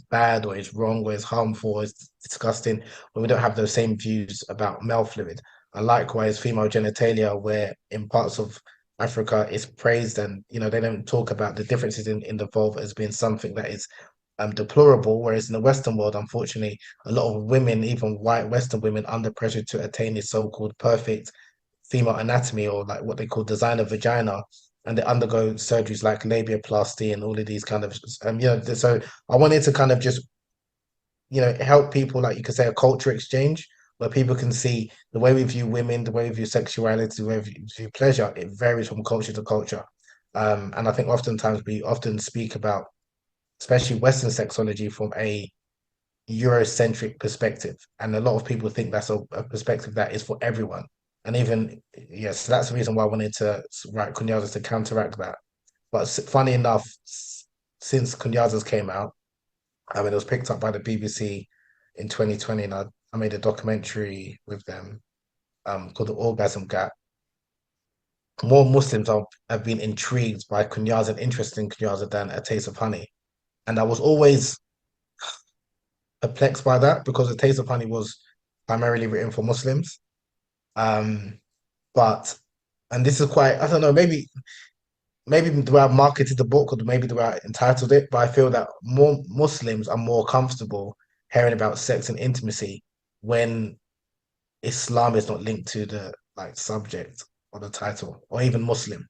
bad, or it's wrong, or it's harmful, or it's disgusting, when we don't have those same views about male fluid. And likewise, female genitalia, where in parts of Africa it's praised, and they don't talk about the differences in the vulva as being something that is deplorable. Whereas in the Western world, unfortunately, a lot of women, even white Western women, under pressure to attain this so-called perfect female anatomy, or like what they call designer vagina, and they undergo surgeries like labiaplasty and all of these kind of so I wanted to kind of just help people, like you could say, a culture exchange where people can see the way we view women, the way we view sexuality, the way we view pleasure. It varies from culture to culture. And I think oftentimes we often speak about, especially Western sexology, from a Eurocentric perspective. And a lot of people think that's a perspective that is for everyone. And even, yes, so that's the reason why I wanted to write Kunyaza, to counteract that. But funny enough, since Kunyaza's came out, I mean, it was picked up by the BBC in 2020, and I made a documentary with them called The Orgasm Gap. More Muslims have been intrigued by Kunyaza and interested in Kunyaza than A Taste of Honey. And I was always perplexed by that because A Taste of Honey was primarily written for Muslims. Um, but, and this is quite, I don't know, maybe the way I marketed the book or maybe the way I entitled it, but I feel that more Muslims are more comfortable hearing about sex and intimacy when Islam is not linked to the like subject or the title or even Muslim.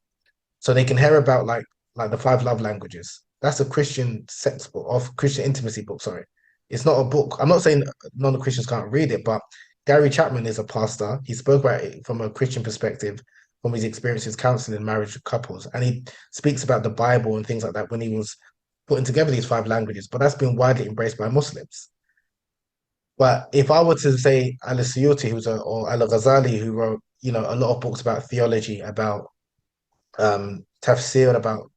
So they can hear about like the five love languages. That's a Christian sex book or Christian intimacy book, sorry. It's not a book. I'm not saying non-Christians can't read it, but Gary Chapman is a pastor. He spoke about it from a Christian perspective, from his experiences counseling marriage couples. And he speaks about the Bible and things like that when he was putting together these five languages. But that's been widely embraced by Muslims. But if I were to say Al-Suyuti, or Al-Ghazali, who wrote, a lot of books about theology, about tafsir, about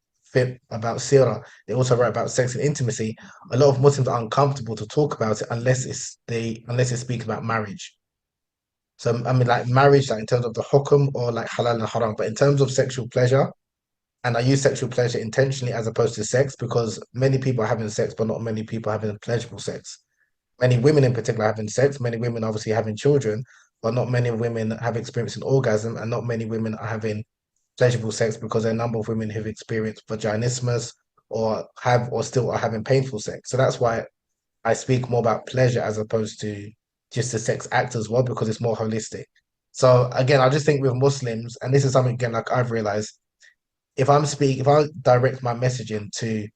sirah, they also write about sex and intimacy. A lot of Muslims are uncomfortable to talk about it unless they speak about marriage. So I mean, like marriage, like in terms of the hukum or like halal and haram, but in terms of sexual pleasure, and I use sexual pleasure intentionally as opposed to sex because many people are having sex, but not many people are having pleasurable sex. Many women in particular are having sex, many women obviously having children, but not many women have experienced an orgasm, and not many women are having pleasurable sex because there are a number of women who've experienced vaginismus or have or still are having painful sex. So that's why I speak more about pleasure as opposed to just the sex act as well, because it's more holistic. So again, I just think with Muslims, and this is something again like I've realized, if I direct my messaging to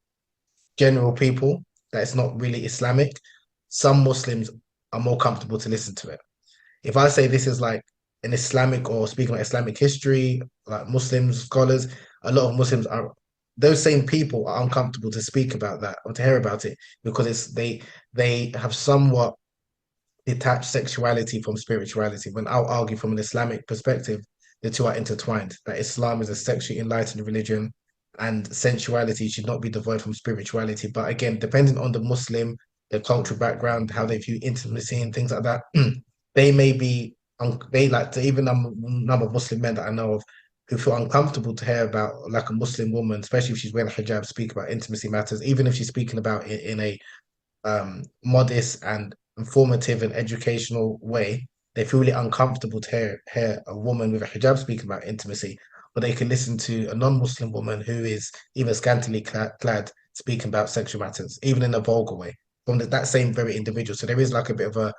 general people that it's not really Islamic, some Muslims are more comfortable to listen to it. If I say this is like an Islamic or speaking about Islamic history, like Muslim scholars, a lot of Muslims are those same people are uncomfortable to speak about that or to hear about it because they have somewhat detached sexuality from spirituality. When I'll argue from an Islamic perspective, the two are intertwined. That Islam is a sexually enlightened religion and sensuality should not be devoid from spirituality. But again, depending on the Muslim, their cultural background, how they view intimacy and things like that, they may be they like to even number of Muslim men that I know of who feel uncomfortable to hear about like a Muslim woman, especially if she's wearing a hijab, speak about intimacy matters, even if she's speaking about it in a modest and informative and educational way. They feel really uncomfortable to hear a woman with a hijab speaking about intimacy, but they can listen to a non-Muslim woman who is even scantily clad speaking about sexual matters, even in a vulgar way, from that same very individual. So there is like a bit of a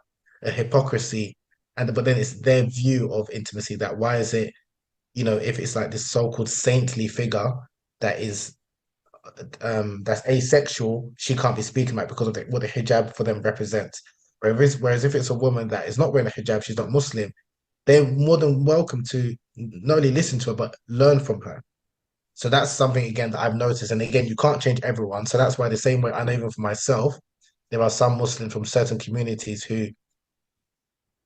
hypocrisy, but then it's their view of intimacy that why is it, if it's like this so-called saintly figure that is that's asexual, she can't be speaking about because of what the hijab for them represents. Whereas if it's a woman that is not wearing a hijab, she's not Muslim, they're more than welcome to not only listen to her, but learn from her. So that's something, again, that I've noticed. And again, you can't change everyone. So that's why the same way I know even for myself, there are some Muslims from certain communities who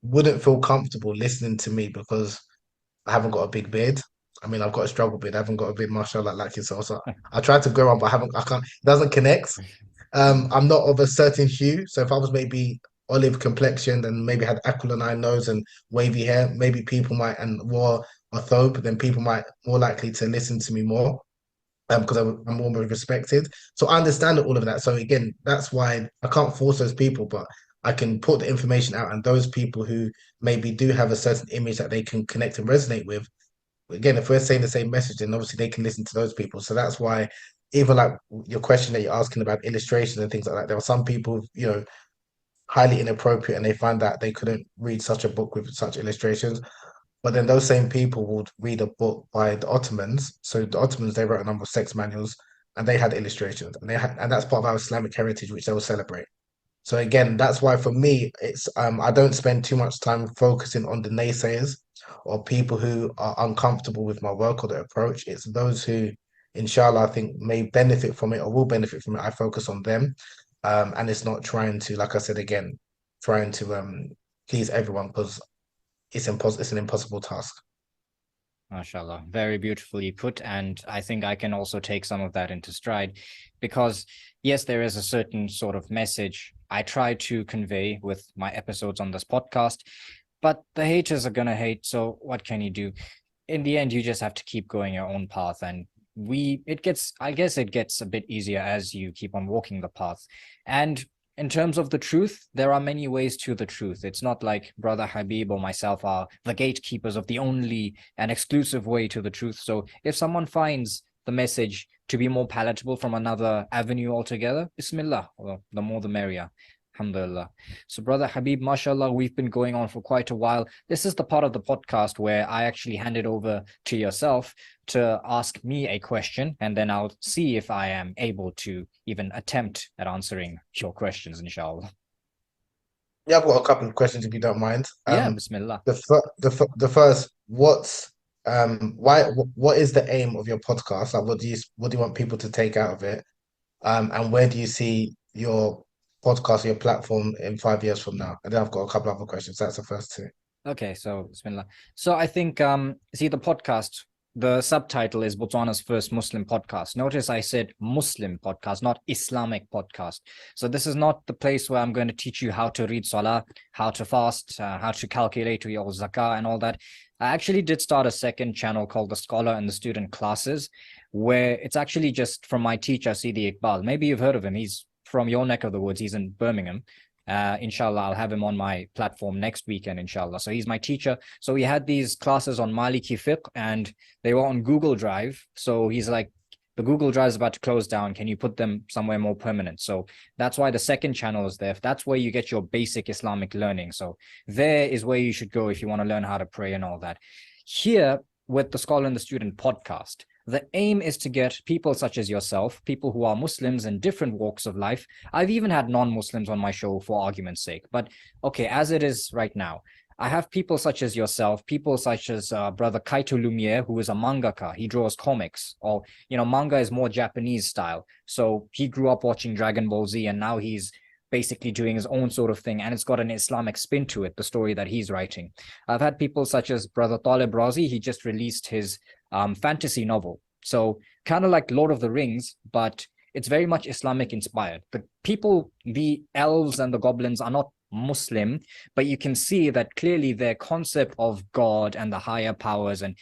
wouldn't feel comfortable listening to me because I haven't got a big beard. I mean, I've got a struggle beard. I haven't got a beard, mashallah, like yourself. So I tried to grow one, but I can't, it doesn't connect. I'm not of a certain hue. So if I was maybe olive complexion and maybe had aquiline nose and wavy hair, maybe people might, and wore a thobe, then people might more likely to listen to me more because I'm more respected. So I understand all of that. So again, that's why I can't force those people, but I can put the information out, and those people who maybe do have a certain image that they can connect and resonate with. Again, if we're saying the same message, then obviously they can listen to those people. So that's why, even like your question that you're asking about illustrations and things like that, there are some people, highly inappropriate, and they find that they couldn't read such a book with such illustrations. But then those same people would read a book by the Ottomans. So the Ottomans, they wrote a number of sex manuals, and they had illustrations, and that's part of our Islamic heritage, which they will celebrate. So again, that's why for me, it's I don't spend too much time focusing on the naysayers or people who are uncomfortable with my work or the approach. It's those who, inshallah, I think may benefit from it or will benefit from it. I focus on them, and it's not trying to, like I said again, trying to please everyone because it's impossible. It's an impossible task. MashaAllah, very beautifully put. And I think I can also take some of that into stride because, yes, there is a certain sort of message I try to convey with my episodes on this podcast, but the haters are going to hate. So what can you do? In the end, you just have to keep going your own path. And I guess it gets a bit easier as you keep on walking the path. And in terms of the truth, there are many ways to the truth. It's not like Brother Habeeb or myself are the gatekeepers of the only and exclusive way to the truth. So if someone finds the message to be more palatable from another avenue altogether, Bismillah, well, the more the merrier. Alhamdulillah. So, Brother Habeeb, mashallah, we've been going on for quite a while. This is the part of the podcast where I actually hand it over to yourself to ask me a question, and then I'll see if I am able to even attempt at answering your questions, inshallah. Yeah, I've got a couple of questions if you don't mind. Yeah, Bismillah. The first, what is the aim of your podcast? Like, what do you want people to take out of it? And where do you see your podcast, your platform in 5 years from now? And then I've got a couple other questions. That's the first two. Okay, so Bismillah. So I think see the podcast, the subtitle is Botswana's first Muslim podcast. Notice I said Muslim podcast, not Islamic podcast. So this is not the place where I'm going to teach you how to read Salah, how to fast, how to calculate your zakah and all that. I actually did start a second channel called The Scholar and the Student Classes, where it's actually just from my teacher, Sidi Iqbal. Maybe you've heard of him. He's from your neck of the woods. He's in Birmingham. Inshallah, I'll have him on my platform next weekend, inshallah. So he's my teacher. So we had these classes on Malik ibn Dinar and they were on Google Drive. So he's like, the Google Drive is about to close down. Can you put them somewhere more permanent? So that's why the second channel is there. That's where you get your basic Islamic learning. So there is where you should go if you want to learn how to pray and all that. Here with the Scholar and the Student podcast, the aim is to get people such as yourself, people who are Muslims in different walks of life. I've even had non-Muslims on my show for argument's sake. But okay, as it is right now, I have people such as yourself, people such as Brother Kaito Lumiere, who is a mangaka. He draws comics, or, manga is more Japanese style. So he grew up watching Dragon Ball Z, and now he's basically doing his own sort of thing, and it's got an Islamic spin to it, the story that he's writing. I've had people such as Brother Talib Razi. He just released his fantasy novel. So kind of like Lord of the Rings, but it's very much Islamic inspired. The people, the elves and the goblins are not Muslim, but you can see that clearly their concept of God and the higher powers, and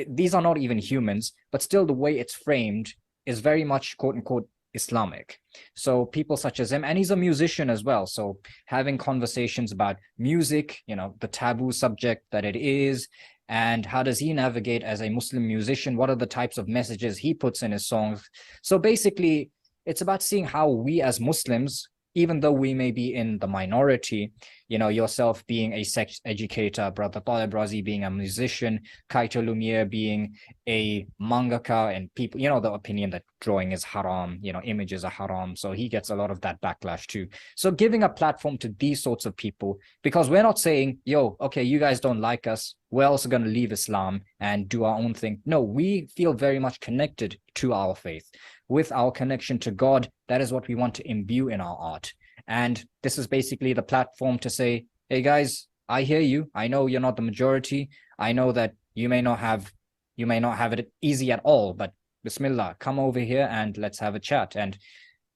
these are not even humans, but still the way it's framed is very much quote unquote Islamic. So people such as him, and he's a musician as well. So having conversations about music, the taboo subject that it is, and how does he navigate as a Muslim musician? What are the types of messages he puts in his songs? So basically, it's about seeing how we as Muslims, even though we may be in the minority, yourself being a sex educator, Brother Talib Razi being a musician, Kaito Lumiere being a mangaka, and people, the opinion that drawing is haram, images are haram. So he gets a lot of that backlash too. So giving a platform to these sorts of people, because we're not saying, okay, you guys don't like us, we're also going to leave Islam and do our own thing. No, we feel very much connected to our faith. With our connection to God, that is what we want to imbue in our art. And this is basically the platform to say, hey guys, I hear you. I know you're not the majority. I know that you may not have it easy at all, but Bismillah, come over here and let's have a chat. And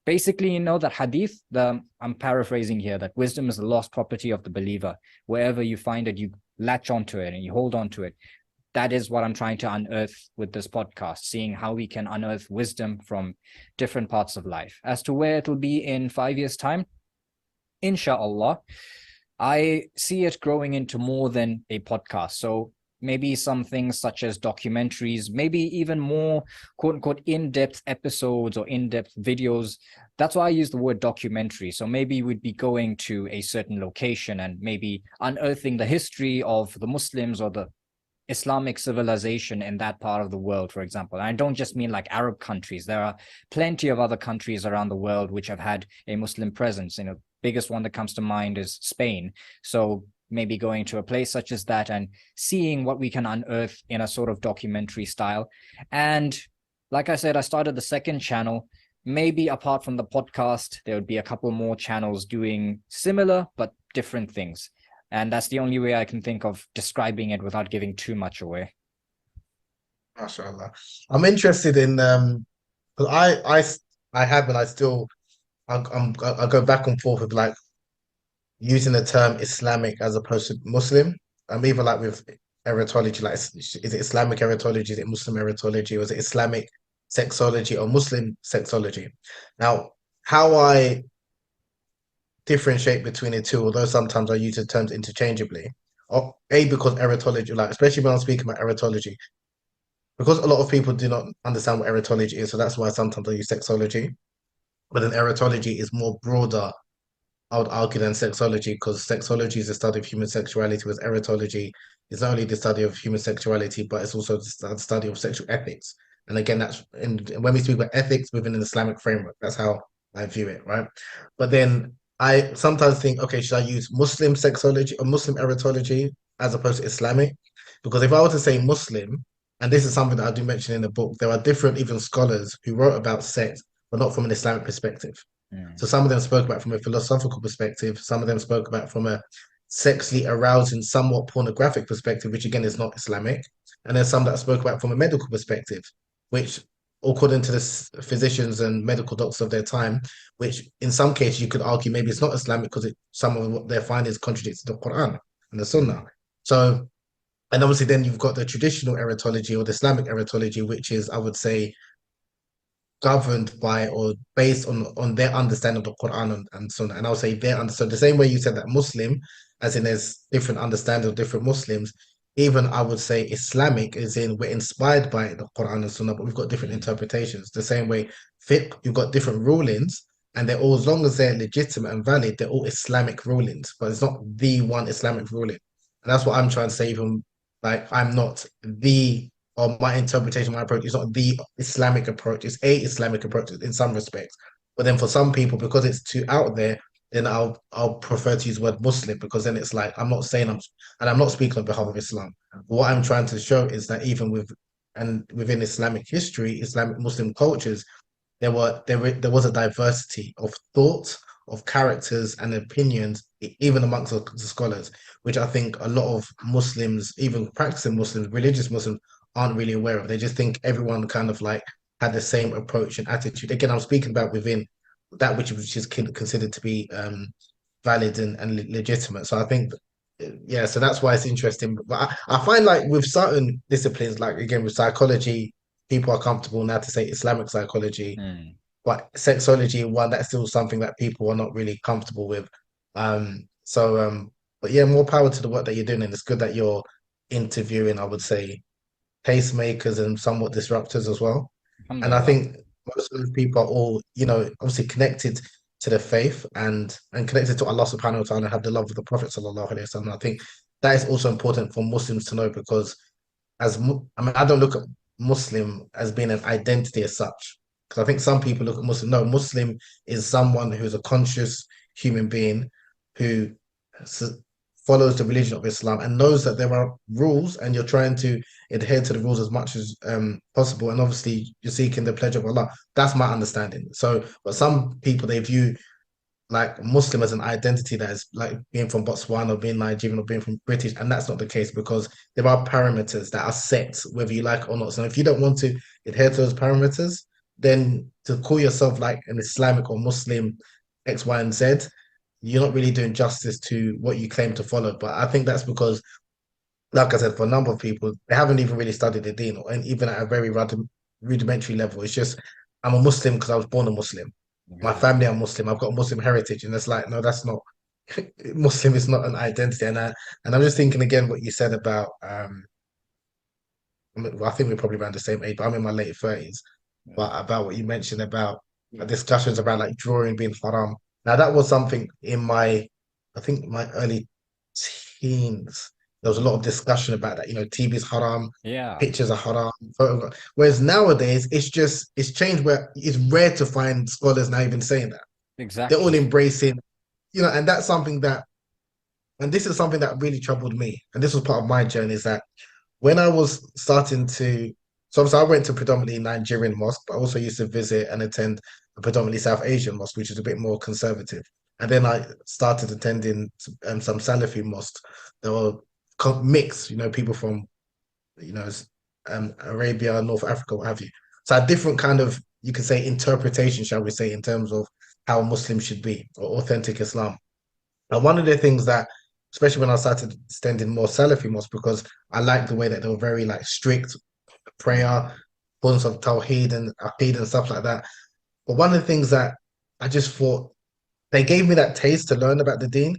basically, that hadith, I'm paraphrasing here, that wisdom is the lost property of the believer. Wherever you find it, you latch onto it and you hold on to it. That is what I'm trying to unearth with this podcast, seeing how we can unearth wisdom from different parts of life. As to where it'll be in 5 years' time, inshallah, I see it growing into more than a podcast. So maybe some things such as documentaries, maybe even more quote unquote in-depth episodes or in-depth videos. That's why I use the word documentary. So maybe we'd be going to a certain location and maybe unearthing the history of the Muslims or the Islamic civilization in that part of the world, for example. And I don't just mean like Arab countries. There are plenty of other countries around the world which have had a Muslim presence. Biggest one that comes to mind is Spain. So maybe going to a place such as that and seeing what we can unearth in a sort of documentary style. And like I said, I started the second channel. Maybe apart from the podcast, there would be a couple more channels doing similar but different things. And that's the only way I can think of describing it without giving too much away. MashaAllah. I'm interested in 'cause I have and I still I go back and forth with like using the term Islamic as opposed to Muslim. I'm either like with erotology, like is it Islamic erotology, is it Muslim erotology, or is it Islamic sexology or Muslim sexology? Now, how I differentiate between the two, although sometimes I use the terms interchangeably, because erotology, like especially when I'm speaking about erotology, because a lot of people do not understand what erotology is, so that's why sometimes I use sexology. But then erotology is more broader, I would argue, than sexology, because sexology is the study of human sexuality, whereas erotology is not only the study of human sexuality, but it's also the study of sexual ethics. And again, that's when we speak about ethics within an Islamic framework, that's how I view it, right? But then I sometimes think, okay, should I use Muslim sexology or Muslim erotology as opposed to Islamic? Because if I were to say Muslim, and this is something that I do mention in the book, there are different even scholars who wrote about sex, but not from an Islamic perspective. So Mm. some of them spoke about from a philosophical perspective. Some of them spoke about from a sexually arousing, somewhat pornographic perspective, which again is not Islamic. And there's some that spoke about from a medical perspective, which, according to the physicians and medical doctors of their time, which in some cases you could argue maybe it's not Islamic because some of what they're finding is contradicts the Quran and the Sunnah. Mm. So, and obviously then you've got the traditional erotology or the Islamic erotology, which is, I would say, governed by or based on their understanding of the Quran and Sunnah. And I'll say their understanding the same way you said that Muslim, as in there's different understanding of different Muslims. Even I would say Islamic is in we're inspired by the Quran and Sunnah, but we've got different Mm. interpretations. The same way fiqh, you've got different rulings, and they're all as long as they're legitimate and valid, they're all Islamic rulings, but it's not the one Islamic ruling. And that's what I'm trying to say, even like I'm not the or my interpretation, my approach is not the Islamic approach. It's a Islamic approach in some respects. But then for some people, because it's too out there, then I'll prefer to use the word Muslim because then it's like I'm not saying I'm not speaking on behalf of Islam. What I'm trying to show is that even within Islamic history, Islamic Muslim cultures, there was a diversity of thought, of characters and opinions, even amongst the scholars, which I think a lot of Muslims, even practicing Muslims, religious Muslims, aren't really aware of. They just think everyone kind of like had the same approach and attitude. Again, I'm speaking about within that which is considered to be valid and legitimate. So I think, yeah, so that's why it's interesting. But I find like with certain disciplines, like again with psychology, people are comfortable now to say Islamic psychology, Mm. but sexology, one, that's still something that people are not really comfortable with. But yeah, more power to the work that you're doing, and it's good that you're interviewing, I would say, tastemakers and somewhat disruptors as well. And I Alhamdulillah. think most of those people are all, obviously connected to the faith and connected to Allah subhanahu wa ta'ala and have the love of the Prophet sallallahu alaihi wasallam. I think that is also important for Muslims to know because I mean, I don't look at Muslim as being an identity as such. Because I think some people look at Muslim. No, Muslim is someone who's a conscious human being who follows the religion of Islam and knows that there are rules and you're trying to adhere to the rules as much as possible. And obviously, you're seeking the pleasure of Allah. That's my understanding. So, but some people they view like Muslim as an identity that is like being from Botswana or being Nigerian or being from British, and that's not the case because there are parameters that are set whether you like it or not. So if you don't want to adhere to those parameters, then to call yourself like an Islamic or Muslim X, Y, and Z, you're not really doing justice to what you claim to follow. But I think that's because, like I said, for a number of people, they haven't even really studied the deen, and even at a very rudimentary level. It's just I'm a Muslim because I was born a Muslim. My family Exactly. are Muslim. I've got Muslim heritage, and it's like, no, that's not Muslim is not an identity. And I'm just thinking again what you said about well, I think we're probably around the same age, but I'm in my late 30s. Yeah. But about what you mentioned about discussions about like drawing being haram. Now that was something in I think my early teens. There was a lot of discussion about that. TV is haram, Yeah. pictures are haram. Whereas nowadays, it's changed where it's rare to find scholars now even saying that. They're all Exactly. embracing, and that's something that, and this is something that really troubled me. And this was part of my journey is that when I was starting to, so obviously I went to predominantly Nigerian mosque, but I also used to visit and attend a predominantly South Asian mosque, which is a bit more conservative. And then I started attending some Salafi mosques that were mixed, people from, you know, Arabia, North Africa, what have you. So a different kind of, you could say, interpretation, shall we say, in terms of how Muslims should be, or authentic Islam. And one of the things that, especially when I started studying more Salafi mosques, because I liked the way that they were very like strict prayer, points of Tawheed and Aqid and stuff like that. But one of the things that I just thought, they gave me that taste to learn about the Deen,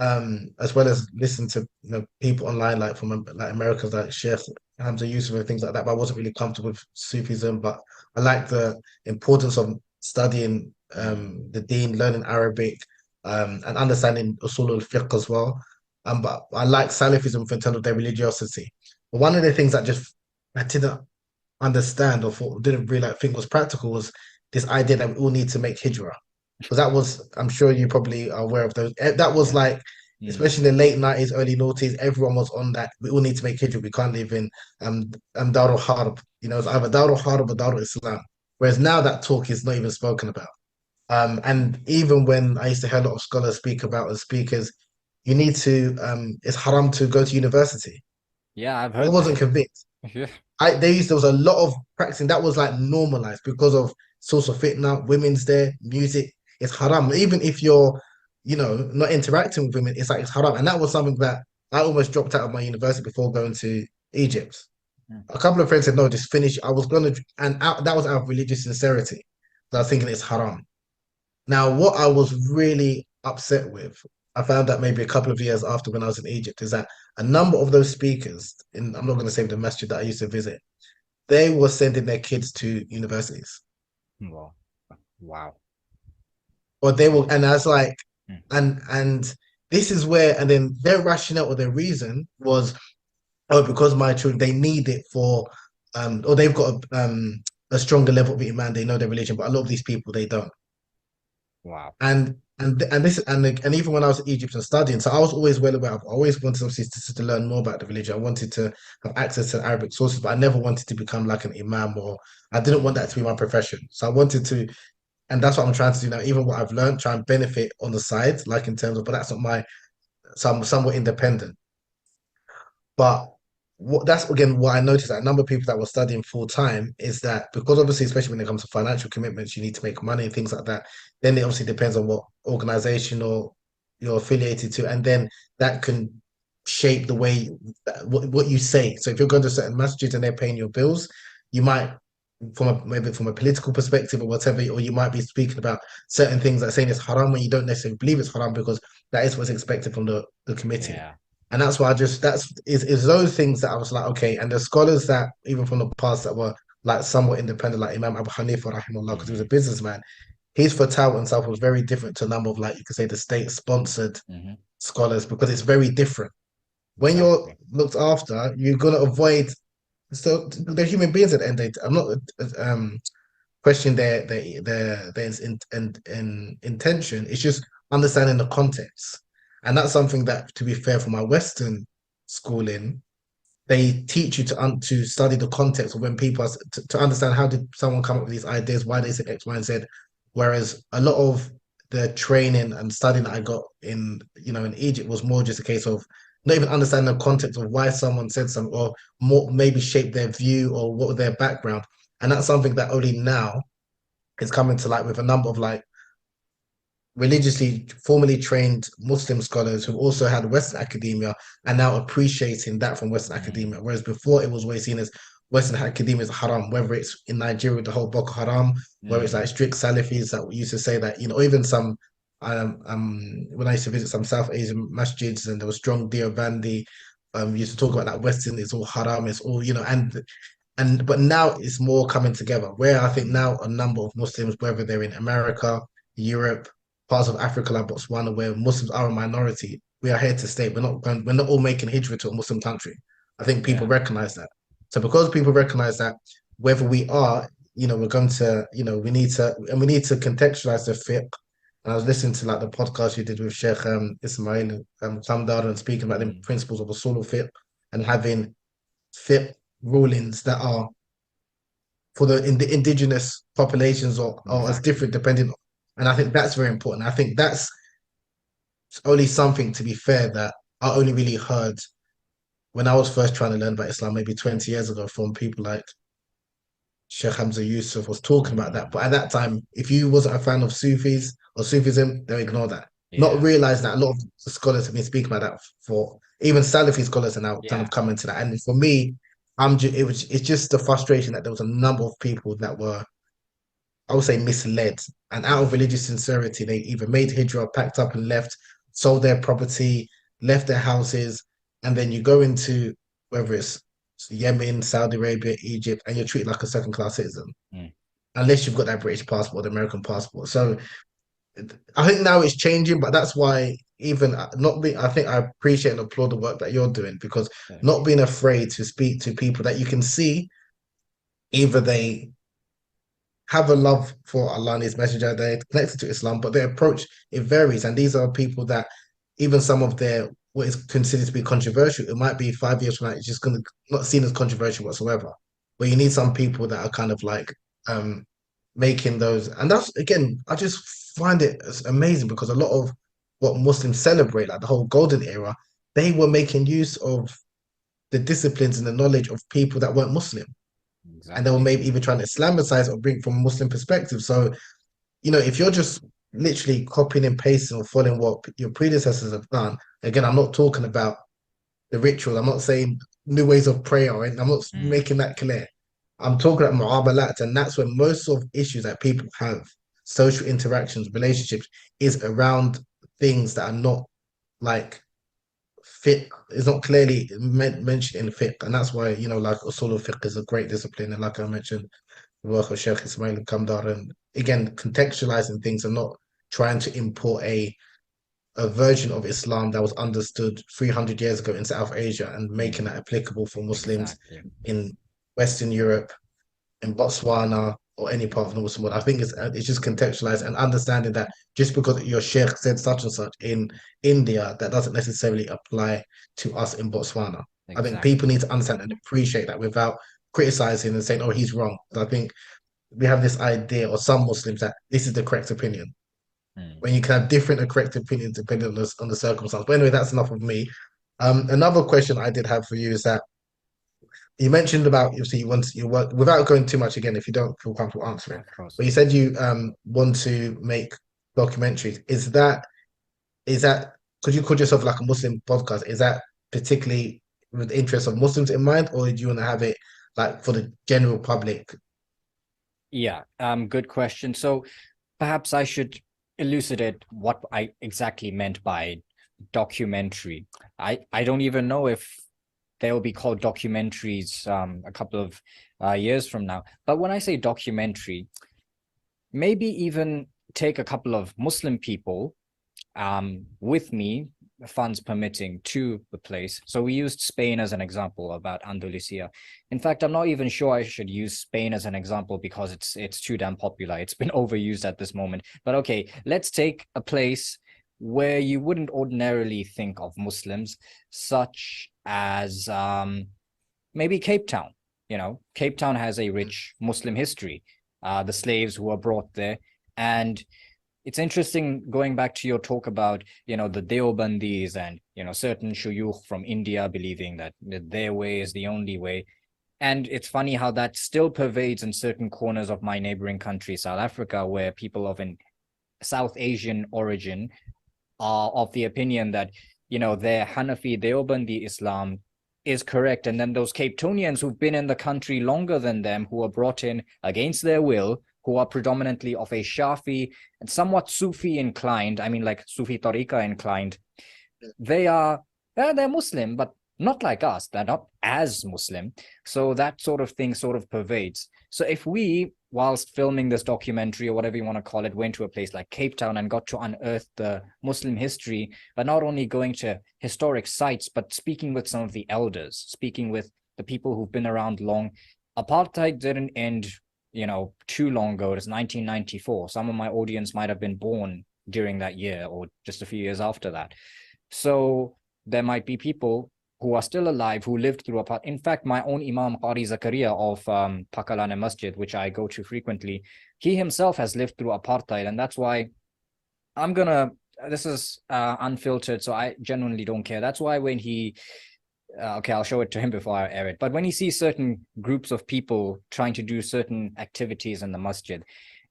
as well as listen to people online like from like Americans like Sheikh Hamza Yusuf and things like that. But I wasn't really comfortable with Sufism, but I like the importance of studying the Deen, learning Arabic, and understanding Usul al-Fiqh as well. But I like Salafism in terms of their religiosity. But one of the things that just I didn't understand or thought, didn't really think was practical was this idea that we all need to make hijrah. Because that was, I'm sure you probably are aware of those. That was like, especially in the late 90s, early noughties, everyone was on that. We all need to make hijrah. We can't live in Darul Harb. It's either Darul Harb or Darul Islam. Whereas now that talk is not even spoken about. And even when I used to hear a lot of scholars speak about as speakers, you need to, it's haram to go to university. Yeah, I've I heard wasn't that. convinced. Yeah. There was a lot of practicing that was like normalized because of source of fitna, women's there, music. It's haram. Even if you're, not interacting with women, it's like it's haram. And that was something that I almost dropped out of my university before going to Egypt. A couple of friends said, no, just finish. I was gonna, and that was out of religious sincerity. So I was thinking it's haram. Now, what I was really upset with, I found that maybe a couple of years after when I was in Egypt, is that a number of those speakers, I'm not going to say the masjid that I used to visit, they were sending their kids to universities. Wow. Wow. Or they will, and I was like, Mm. and this is where, and then their rationale or their reason was, oh, because my children, they need it for, or they've got a stronger level of iman, they know their religion, but a lot of these people, they don't. Wow. And even when I was in Egypt and studying, so I was always well aware. I always wanted obviously to learn more about the religion. I wanted to have access to Arabic sources, but I never wanted to become like an imam, or I didn't want that to be my profession. So I wanted to, and that's what I'm trying to do now. Even what I've learned, try and benefit on the side, like in terms of, but that's not my. So I'm somewhat independent. But that's again what I noticed that a number of people that were studying full time is that, because obviously, especially when it comes to financial commitments, you need to make money and things like that. Then it obviously depends on what organization or you're affiliated to, and then that can shape the way what you say. So if you're going to certain messages and they're paying your bills, you might, maybe from a political perspective or whatever, or you might be speaking about certain things that saying it's haram when you don't necessarily believe it's haram, because that is what's expected from the committee. Yeah. And that's why is those things that I was like, okay. And the scholars that even from the past that were like somewhat independent, like Imam Abu Hanifa, rahimahullah, because he was a businessman, his fatwa and stuff was very different to a number of, like, you could say, the state-sponsored scholars, because it's very different. When you're looked after, you're gonna avoid. So they're human beings at the end of the day. I'm not questioning their intention. It's just understanding the context. And that's something that, to be fair, for my Western schooling, they teach you to study the context of when people are, to understand how did someone come up with these ideas, why they said X, Y, and Z. Whereas a lot of the training and studying that I got in Egypt was more just a case of not even understanding the context of why someone said something, or more maybe shape their view or what was their background. And that's something that only now is coming to light with a number of like religiously formally trained Muslim scholars who also had Western academia and now appreciating that from Western academia. Whereas before it was always seen as Western academia is haram, whether it's in Nigeria with the whole Boko Haram, where it's like strict Salafis that used to say that, even some when I used to visit some South Asian masjids and there was strong Deobandi, used to talk about that Western is all haram, it's all, but now it's more coming together, where I think now a number of Muslims, whether they're in America, Europe, parts of Africa like Botswana, where Muslims are a minority, we are here to stay. We're not all making hijrah to a Muslim country. I think people recognize that. So because people recognize that, whether we are, we're going to, we need to contextualize the fiqh. And I was listening to like the podcast you did with Sheikh Ismail Samdar, and speaking about the principles of Usul fiqh and having fiqh rulings that are for the indigenous populations or as different depending. And I think that's very important. I think that's only something, to be fair, that I only really heard when I was first trying to learn about Islam, maybe 20 years ago, from people like Sheikh Hamza Yusuf was talking about that. But at that time, if you wasn't a fan of Sufis or Sufism, they'll ignore that. Not realize that a lot of the scholars have been speaking about that for even Salafi scholars are now kind of coming to that. And for me, it's just the frustration that there was a number of people that were, I would say, misled, and out of religious sincerity, they either made hijrah, packed up and left, sold their property, left their houses, and then you go into whether it's Yemen, Saudi Arabia, Egypt, and you're treated like a second-class citizen, unless you've got that British passport, the American passport. So I think now it's changing, but that's why even not being, I think I appreciate and applaud the work that you're doing, because not being afraid to speak to people that you can see, either they have a love for Allah and His Messenger, they're connected to Islam, but their approach, it varies. And these are people that even some of their what is considered to be controversial, it might be 5 years from now, it's just going to not seen as controversial whatsoever. Where you need some people that are kind of like making those, and that's again, I just find it amazing because a lot of what Muslims celebrate, like the whole golden era, they were making use of the disciplines and the knowledge of people that weren't Muslim. Exactly. And they were maybe even trying to Islamicize or bring from a Muslim perspective. So, you know, if you're just literally copying and pasting or following what your predecessors have done, again, I'm not talking about the ritual. I'm not saying new ways of prayer, and I'm not making that clear. I'm talking about mu'amalat, and that's where most of issues that people have, social interactions, relationships, is around things that are not like fiqh, is not clearly mentioned in fiqh. And that's why, you know, like Usul al-Fiqh is a great discipline. And like I mentioned, the work of Sheikh Ismail al-Kamdar, and again, contextualizing things and not trying to import a version of Islam that was understood 300 years ago in South Asia and making that applicable for Muslims in Western Europe, in Botswana, or any part of the Muslim world. I think it's just contextualized and understanding that just because your sheikh said such and such in India, that doesn't necessarily apply to us in Botswana. I think people need to understand and appreciate that without criticizing and saying, oh, he's wrong. I think we have this idea, or some Muslims, that this is the correct opinion. When you can have different and correct opinions depending on the circumstance. But anyway, that's enough of me. Another question I did have for you is that you mentioned about, obviously, you want your work, without going too much again, if you don't feel comfortable answering, but you said you want to make documentaries. Is that could you call yourself like a Muslim podcast? Is that particularly with the interests of Muslims in mind, or do you want to have it like for the general public? Yeah, good question. So perhaps I should elucidate what I exactly meant by documentary. I don't even know if they will be called documentaries a couple of years from now. But when I say documentary, maybe even take a couple of Muslim people with me, funds permitting, to the place. So we used Spain as an example about Andalusia. In fact, I'm not even sure I should use Spain as an example because it's too damn popular. It's been overused at this moment. But okay, let's take a place where you wouldn't ordinarily think of Muslims, such as maybe Cape Town. You know, Cape Town has a rich Muslim history. The slaves who were brought there. And it's interesting going back to your talk about, you know, the Deobandis and, you know, certain shuyukh from India believing that their way is the only way. And it's funny how that still pervades in certain corners of my neighboring country, South Africa, where people of an South Asian origin are of the opinion that, you know, their Hanafi Deobandi Islam is correct. And then those Cape Townians who've been in the country longer than them, who are brought in against their will, who are predominantly of a Shafi and somewhat Sufi inclined, I mean like Sufi Tariqa inclined, they're Muslim, but not like us. They're not as Muslim. So that sort of thing sort of pervades. So if we, whilst filming this documentary or whatever you want to call it, went to a place like Cape Town and got to unearth the Muslim history, but not only going to historic sites, but speaking with some of the elders, speaking with the people who've been around long. Apartheid didn't end, you know, too long ago. It's 1994. Some of my audience might have been born during that year or just a few years after that. So there might be people who are still alive, who lived through apartheid. In fact, my own Imam Qari Zakaria of Pakalana Masjid, which I go to frequently, he himself has lived through apartheid. And that's why this is unfiltered, so I genuinely don't care. That's why when he Okay, I'll show it to him before I air it. But when he sees certain groups of people trying to do certain activities in the masjid,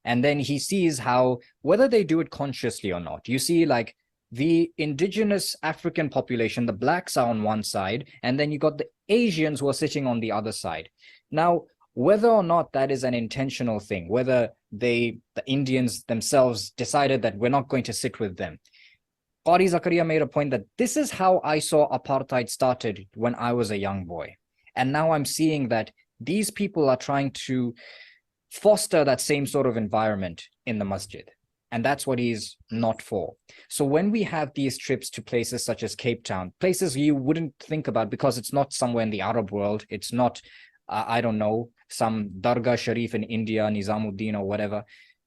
and then he sees how, whether they do it consciously or not, you see like the indigenous African population, the blacks are on one side, and then you got the Asians who are sitting on the other side. Now, whether or not that is an intentional thing, whether the Indians themselves decided that we're not going to sit with them, Qari Zakaria made a point that this is how I saw apartheid started when I was a young boy. And now I'm seeing that these people are trying to foster that same sort of environment in the masjid. And that's what he's not for. So when we have these trips to places such as Cape Town, places you wouldn't think about because it's not somewhere in the Arab world, it's not, I don't know, some Dargah Sharif in India, Nizamuddin or whatever,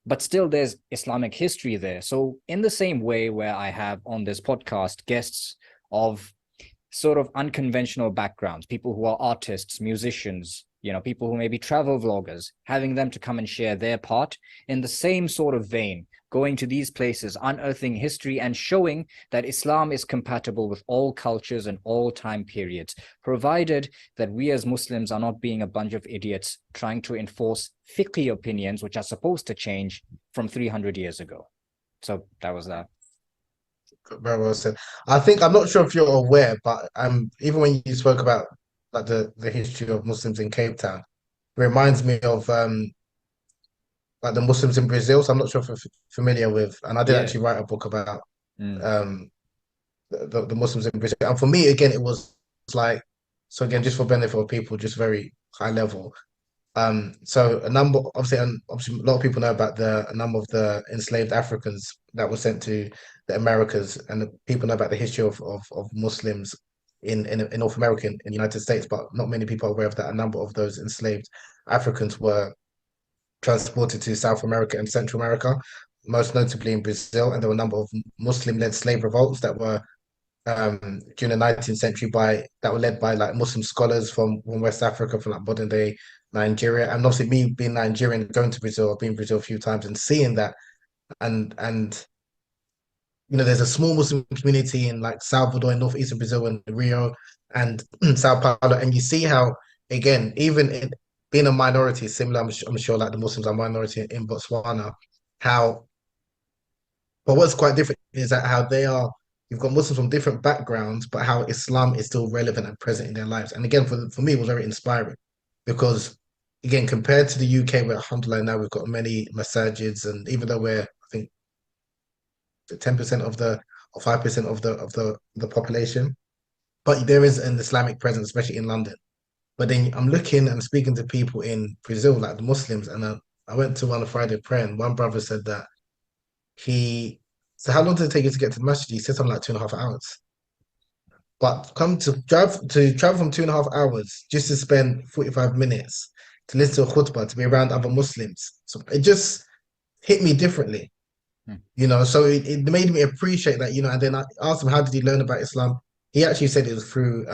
but still there's Islamic history there. So in the same way where I have on this podcast guests of sort of unconventional backgrounds, people who are artists, musicians, people who may be travel vloggers, having them to come and share their part in the same sort of vein, going to these places, unearthing history and showing that Islam is compatible with all cultures and all time periods, provided that we as Muslims are not being a bunch of idiots trying to enforce fiqhi opinions, which are supposed to change from 300 years ago. So that was that. Very well said. I think I'm not sure if you're aware, but even when you spoke about like the history of Muslims in Cape Town, it reminds me of like the Muslims in Brazil. So I'm not sure if you're familiar with, and I did Yeah. actually write a book about Mm. the Muslims in Brazil. And for me, again, it was like, so again, just for benefit of people, just very high level. So obviously, a lot of people know about a number of the enslaved Africans that were sent to the Americas, and people know about the history of Muslims in North America, in the United States, but not many people are aware of that. A number of those enslaved Africans were transported to South America and Central America, most notably in Brazil, and there were a number of Muslim-led slave revolts that were during the 19th century that were led by like Muslim scholars from West Africa, from like modern day Nigeria. And obviously me being Nigerian, going to Brazil, I've been to Brazil a few times and seeing that, and there's a small Muslim community in like Salvador in northeastern Brazil and Rio and Sao Paulo, and you see how, again, even in being a minority, similar, I'm sure like the Muslims are a minority in Botswana, how, but what's quite different is that how you've got Muslims from different backgrounds, but how Islam is still relevant and present in their lives. And again, for me, it was very inspiring because, again, compared to the UK, where alhamdulillah now we've got many masajids, and even though we're, I think, 10% or 5% of the population, but there is an Islamic presence, especially in London. But then I'm looking and speaking to people in Brazil, like the Muslims, and I went to one Friday prayer, and one brother said that so how long did it take you to get to the masjid? He said something like 2.5 hours. But travel from 2.5 hours just to spend 45 minutes to listen to a khutbah, to be around other Muslims. So it just hit me differently, so it made me appreciate that, and then I asked him, how did he learn about Islam? He actually said it was through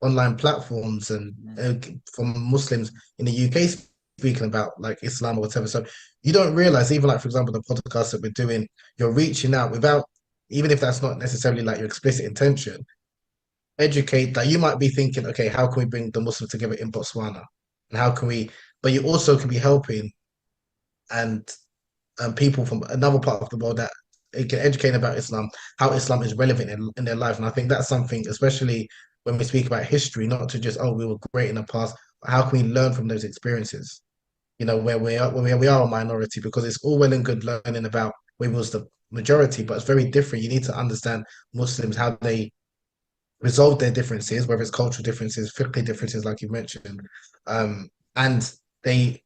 online platforms and from Muslims in the UK speaking about like Islam or whatever. So you don't realize, even like, for example, the podcast that we're doing, you're reaching out without, even if that's not necessarily like your explicit intention, educate that you might be thinking, okay, how can we bring the Muslims together in Botswana? And how can we, but you also can be helping and people from another part of the world that it can educate about Islam, how Islam is relevant in their life. And I think that's something, especially when we speak about history, not to just, oh, we were great in the past, but how can we learn from those experiences? Where we are a minority, because it's all well and good learning about where was the majority, but it's very different. You need to understand Muslims, how they resolve their differences, whether it's cultural differences, fiqh differences, like you mentioned, and they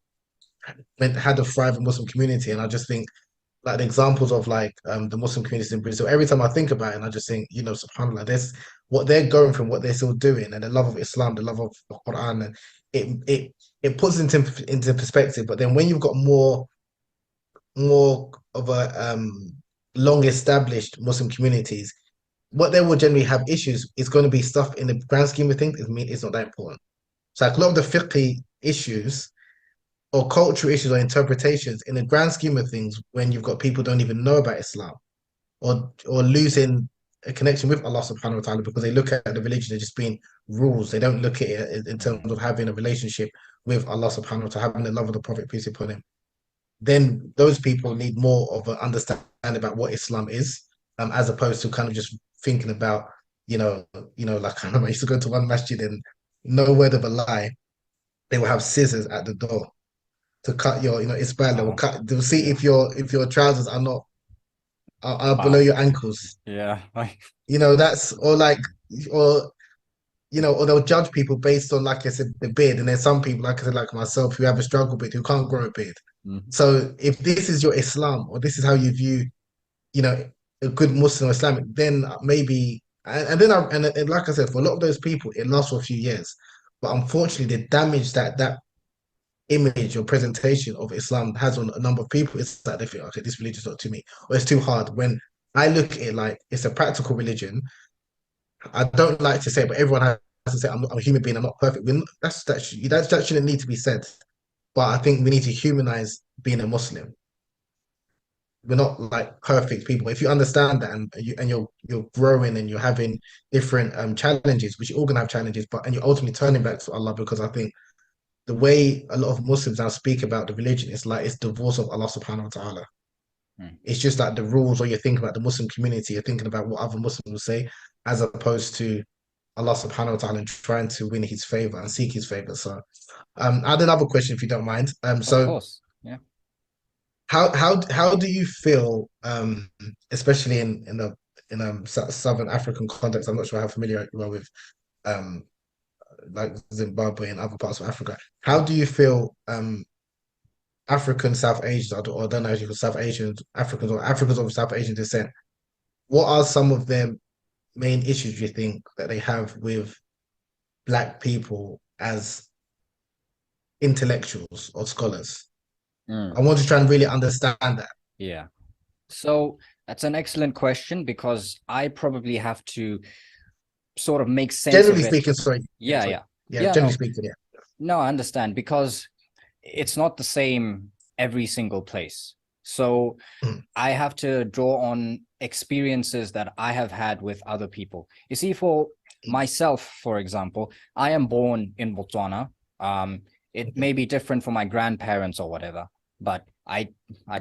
had a thriving Muslim community. And I just think, like, the examples of like the Muslim communities in Brazil, every time I think about it, and I just think, subhanAllah, this what they're going from, what they're still doing, and the love of Islam, the love of the Quran, and it puts it into perspective. But then when you've got more of a long established Muslim communities, what they will generally have issues is going to be stuff in the grand scheme of things. It's not that important. So like a lot of the fiqh issues or cultural issues or interpretations in the grand scheme of things, when you've got people who don't even know about Islam or losing a connection with Allah subhanahu wa ta'ala, because they look at the religion as just being rules. They don't look at it in terms of having a relationship with Allah subhanahu wa ta'ala, having the love of the Prophet, peace be upon him. Then those people need more of an understanding about what Islam is, as opposed to kind of just thinking about, like I used to go to one masjid, and no word of a lie, they will have scissors at the door to cut your, it's bad. They'll see if your trousers are not are below your ankles. Yeah. That's or or they'll judge people based on, like I said, the beard. And there's some people, like I said, like myself, who have a struggle beard, who can't grow a beard. So if this is your Islam, or this is how you view, a good Muslim or Islamic, then maybe, and like I said, for a lot of those people, it lasts for a few years. But unfortunately, the damage that image or presentation of Islam has on a number of people, it's like they think, okay, this religion's not to me, or it's too hard. When I look at it like it's a practical religion, I don't like to say, but everyone has to say, I'm a human being, I'm not perfect. That shouldn't need to be said. But I think we need to humanize being a Muslim. We're not like perfect people. If you understand that, and you're growing, and you're having different challenges, which you're all gonna have challenges, and you're ultimately turning back to Allah, because I think the way a lot of Muslims now speak about the religion is like it's divorce of Allah subhanahu wa ta'ala. It's just like the rules, or you're thinking about the Muslim community, you're thinking about what other Muslims will say, as opposed to Allah subhanahu wa ta'ala, and trying to win his favor and seek his favor. So I had another question, if you don't mind. Of course. Yeah. How do you feel, especially in a Southern African context? I'm not sure how familiar you are with like Zimbabwe and other parts of Africa. How do you feel African South Asians, or I don't know if you're South Asians, Africans, or Africans of South Asian descent, what are some of their main issues you think that they have with Black people as intellectuals or scholars? I want to try and really understand that. Yeah. So that's an excellent question, because I probably have to sort of make sense generally of it. Speaking, sorry. Yeah. Generally speaking, yeah. No, I understand, because it's not the same every single place. So I have to draw on experiences that I have had with other people. You see, for myself, for example, I am born in Botswana. It may be different for my grandparents or whatever, but I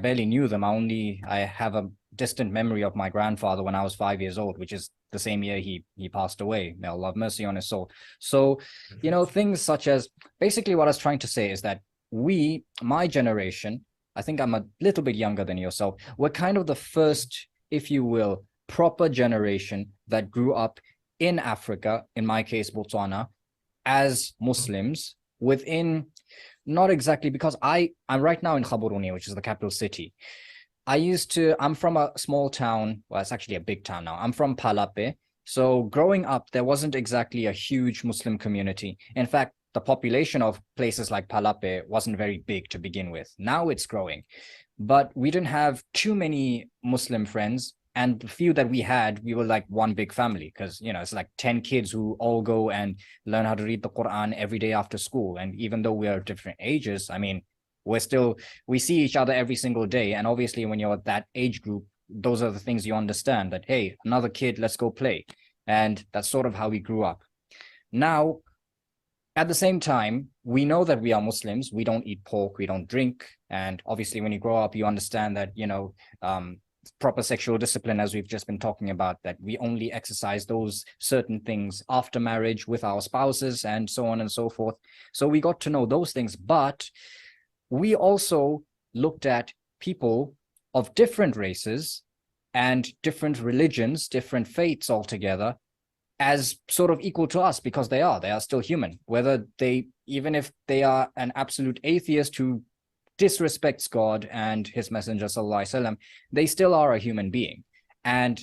barely knew them. I have a distant memory of my grandfather when I was 5 years old, which is the same year he passed away. May Allah have mercy on his soul. So, things such as, basically what I was trying to say is that my generation, I think I'm a little bit younger than yourself, we're kind of the first, if you will, proper generation that grew up in Africa, in my case, Botswana, as Muslims within, not exactly, because I'm right now in Gaborone, which is the capital city. I'm from a small town. Well, it's actually a big town now. I'm from Palape. So growing up, there wasn't exactly a huge Muslim community. In fact, the population of places like Palape wasn't very big to begin with. Now it's growing, but we didn't have too many Muslim friends. And the few that we had, we were like one big family, because, it's like 10 kids who all go and learn how to read the Quran every day after school. And even though we are different ages, I mean, we see each other every single day. And obviously when you're at that age group, those are the things you understand, that, hey, another kid, let's go play. And that's sort of how we grew up. Now, at the same time, we know that we are Muslims. We don't eat pork, we don't drink. And obviously when you grow up, you understand that, proper sexual discipline, as we've just been talking about, that we only exercise those certain things after marriage with our spouses and so on and so forth. So we got to know those things, but we also looked at people of different races and different religions, different faiths altogether, as sort of equal to us, because they are still human. Even if they are an absolute atheist who disrespects God and his messenger, sallallahu alaihi wasallam, they still are a human being. And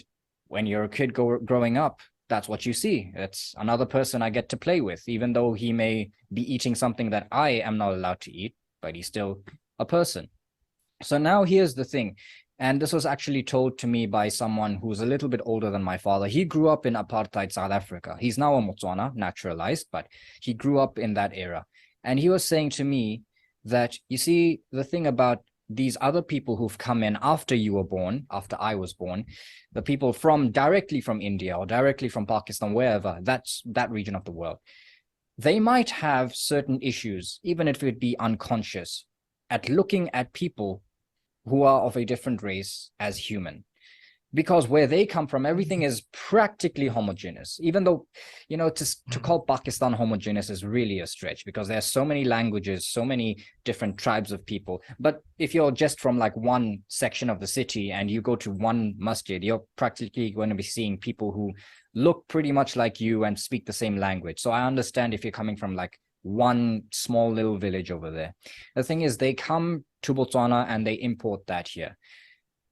when you're a kid growing up, that's what you see. It's another person I get to play with, even though he may be eating something that I am not allowed to eat, but he's still a person. So now here's the thing. And this was actually told to me by someone who's a little bit older than my father. He grew up in apartheid South Africa. He's now a Motswana, naturalized, but he grew up in that era. And he was saying to me that, you see, the thing about these other people who've come in after you were born, after I was born, the people from directly from India or directly from Pakistan, wherever, that's that region of the world, they might have certain issues, even if it be unconscious, at looking at people who are of a different race as human. Because where they come from, everything is practically homogeneous, even though, you know, to call Pakistan homogeneous is really a stretch, because there are so many languages, so many different tribes of people. But if you're just from like one section of the city and you go to one masjid, you're practically going to be seeing people who look pretty much like you and speak the same language. So I understand if you're coming from like one small little village over there. The thing is, they come to Botswana and they import that here.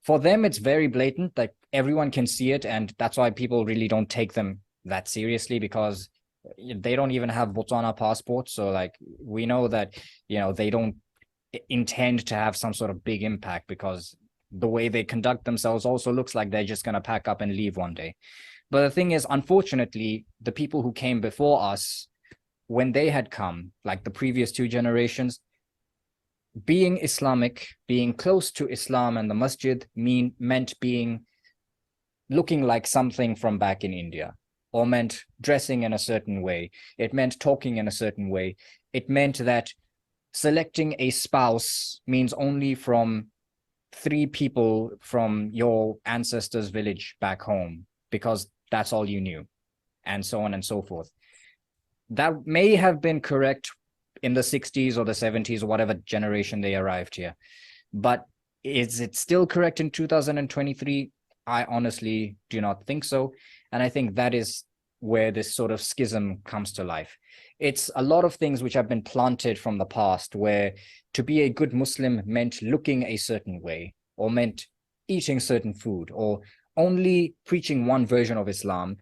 For them, it's very blatant, like everyone can see it. And that's why people really don't take them that seriously, because they don't even have Botswana passports. So like, we know that, you know, they don't intend to have some sort of big impact, because the way they conduct themselves also looks like they're just going to pack up and leave one day. But the thing is, unfortunately, the people who came before us, when they had come, like the previous two generations, being Islamic, being close to Islam and the masjid meant looking like something from back in India, or meant dressing in a certain way. It meant talking in a certain way. It meant that selecting a spouse means only from 3 people from your ancestors' village back home, because that's all you knew, and so on and so forth. That may have been correct in the 60s or the 70s or whatever generation they arrived here. But is it still correct in 2023? I honestly do not think so. And I think that is where this sort of schism comes to life. It's a lot of things which have been planted from the past, where to be a good Muslim meant looking a certain way, or meant eating certain food, or only preaching one version of Islam.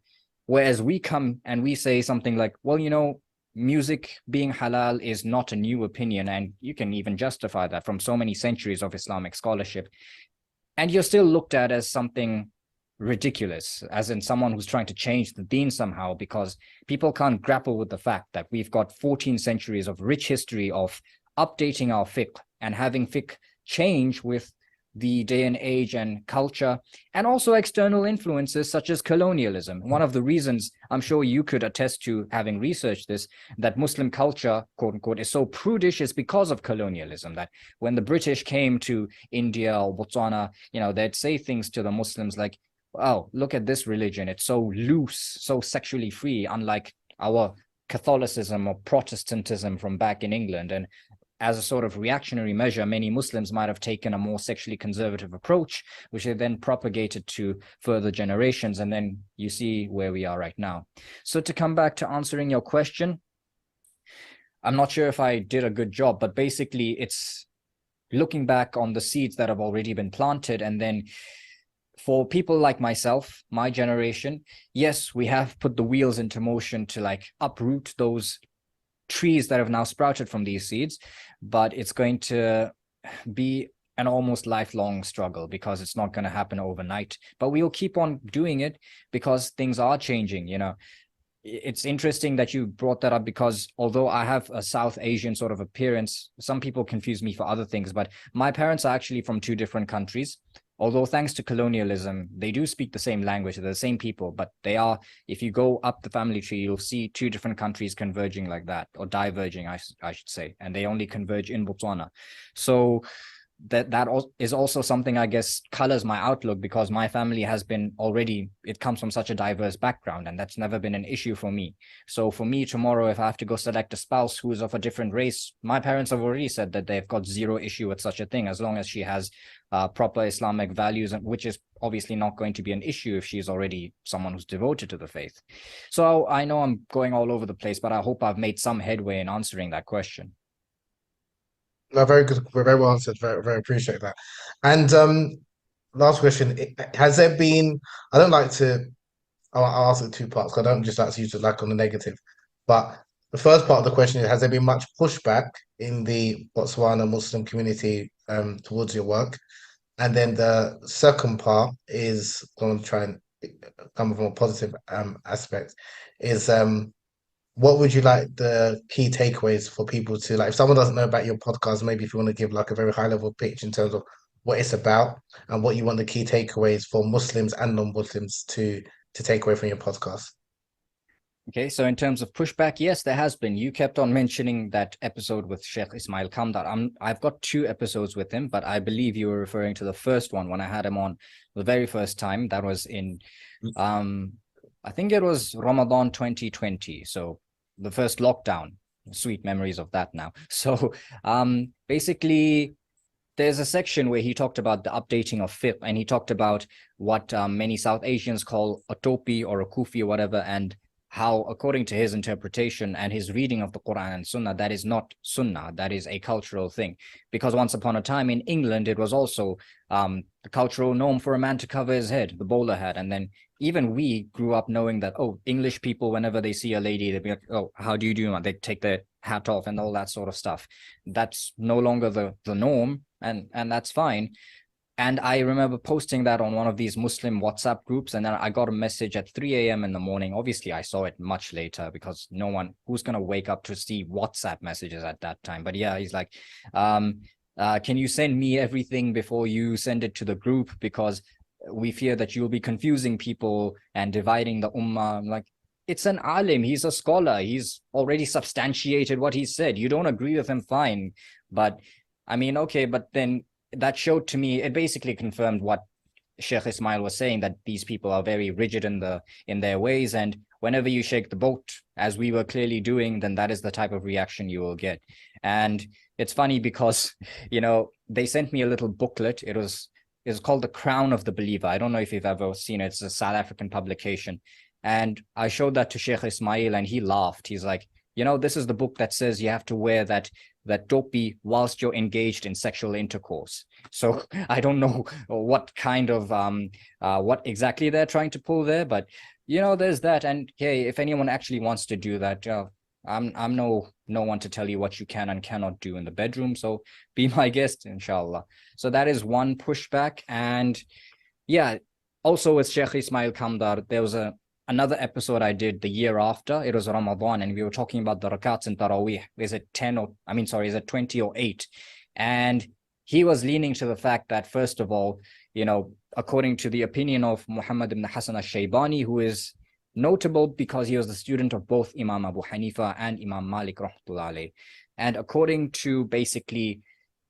Whereas we come and we say something like, well, you know, music being halal is not a new opinion, and you can even justify that from so many centuries of Islamic scholarship, and you're still looked at as something ridiculous, as in someone who's trying to change the deen somehow, because people can't grapple with the fact that we've got 14 centuries of rich history of updating our fiqh and having fiqh change with the day and age and culture, and also external influences such as colonialism. One of the reasons, I'm sure you could attest to, having researched this, that Muslim culture, quote unquote, is so prudish is because of colonialism. That when the British came to India or Botswana, you know, they'd say things to the Muslims like, oh, look at this religion, it's so loose, so sexually free, unlike our Catholicism or Protestantism from back in England. And as a sort of reactionary measure, many Muslims might have taken a more sexually conservative approach, which they then propagated to further generations. And then you see where we are right now. So to come back to answering your question, I'm not sure if I did a good job, but basically it's looking back on the seeds that have already been planted. And then for people like myself, my generation, yes, we have put the wheels into motion to like uproot those trees that have now sprouted from these seeds, but it's going to be an almost lifelong struggle, because it's not going to happen overnight. But we'll keep on doing it because things are changing. You know, it's interesting that you brought that up, because although I have a South Asian sort of appearance, some people confuse me for other things, but my parents are actually from 2 different countries. Although thanks to colonialism, they do speak the same language, they're the same people, but they are, if you go up the family tree, you'll see 2 different countries converging like that, or diverging, I should say, and they only converge in Botswana. So that is also something, I guess, colors my outlook, because my family has been already, it comes from such a diverse background, and that's never been an issue for me. So for me tomorrow, if I have to go select a spouse who is of a different race, my parents have already said that they've got 0 issue with such a thing, as long as she has proper Islamic values, which is obviously not going to be an issue if she's already someone who's devoted to the faith. So I know I'm going all over the place, but I hope I've made some headway in answering that question. No, very good, very well answered. Very, very appreciate that. And last question: has there been? I don't like to. I'll ask it in 2 parts. 'Cause I don't just like to use it like on the negative. But the first part of the question is: has there been much pushback in the Botswana Muslim community towards your work? And then the second part is going to try and come from a positive aspect. Is what would you like the key takeaways for people to like? If someone doesn't know about your podcast, maybe if you want to give like a very high level pitch in terms of what it's about and what you want the key takeaways for Muslims and non-Muslims to take away from your podcast. Okay, so in terms of pushback, yes, there has been. You kept on mentioning that episode with Sheikh Ismail Kamdar. I've got 2 episodes with him, but I believe you were referring to the first one when I had him on the very first time. That was in, I think it was Ramadan 2020. So the first lockdown. Sweet memories of that now. So basically, there's a section where he talked about the updating of fiqh, and he talked about what many South Asians call a topi or a kufi or whatever, and how, according to his interpretation and his reading of the Quran and Sunnah, that is not Sunnah, that is a cultural thing. Because once upon a time in England, it was also the cultural norm for a man to cover his head, the bowler hat. And then even we grew up knowing that, oh, English people, whenever they see a lady, they'd be like, oh, how do you do? They take their hat off and all that sort of stuff. That's no longer the norm, and that's fine. And I remember posting that on one of these Muslim WhatsApp groups, and then I got a message at 3 a.m. in the morning. Obviously, I saw it much later because no one who's going to wake up to see WhatsApp messages at that time. But yeah, he's like, can you send me everything before you send it to the group? Because we fear that you'll be confusing people and dividing the ummah. I'm like, it's an alim. He's a scholar. He's already substantiated what he said. You don't agree with him, fine. But I mean, okay, but then that showed to me, it basically confirmed what Sheikh Ismail was saying, that these people are very rigid in their ways, and whenever you shake the boat, as we were clearly doing, then that is the type of reaction you will get. And it's funny because, you know, they sent me a little booklet. It's called The Crown of the Believer. I don't know if you've ever seen it. It's a South African publication. And I showed that to Sheikh Ismail, and he laughed. He's like, you know, this is the book that says you have to wear that topi whilst you're engaged in sexual intercourse. So I don't know what kind of what exactly they're trying to pull there, but you know, there's that. And hey, if anyone actually wants to do that, I'm no one to tell you what you can and cannot do in the bedroom. So be my guest, inshallah. So that is one pushback. And yeah, also with Sheikh Ismail Kamdar, there was another episode I did the year after. It was Ramadan, and we were talking about the rakats in Taraweeh. Is it 20 or 8? And he was leaning to the fact that, first of all, you know, according to the opinion of Muhammad ibn Hassan al-Shaybani, who is notable because he was the student of both Imam Abu Hanifa and Imam Malik rahmatullah alayh. And according to basically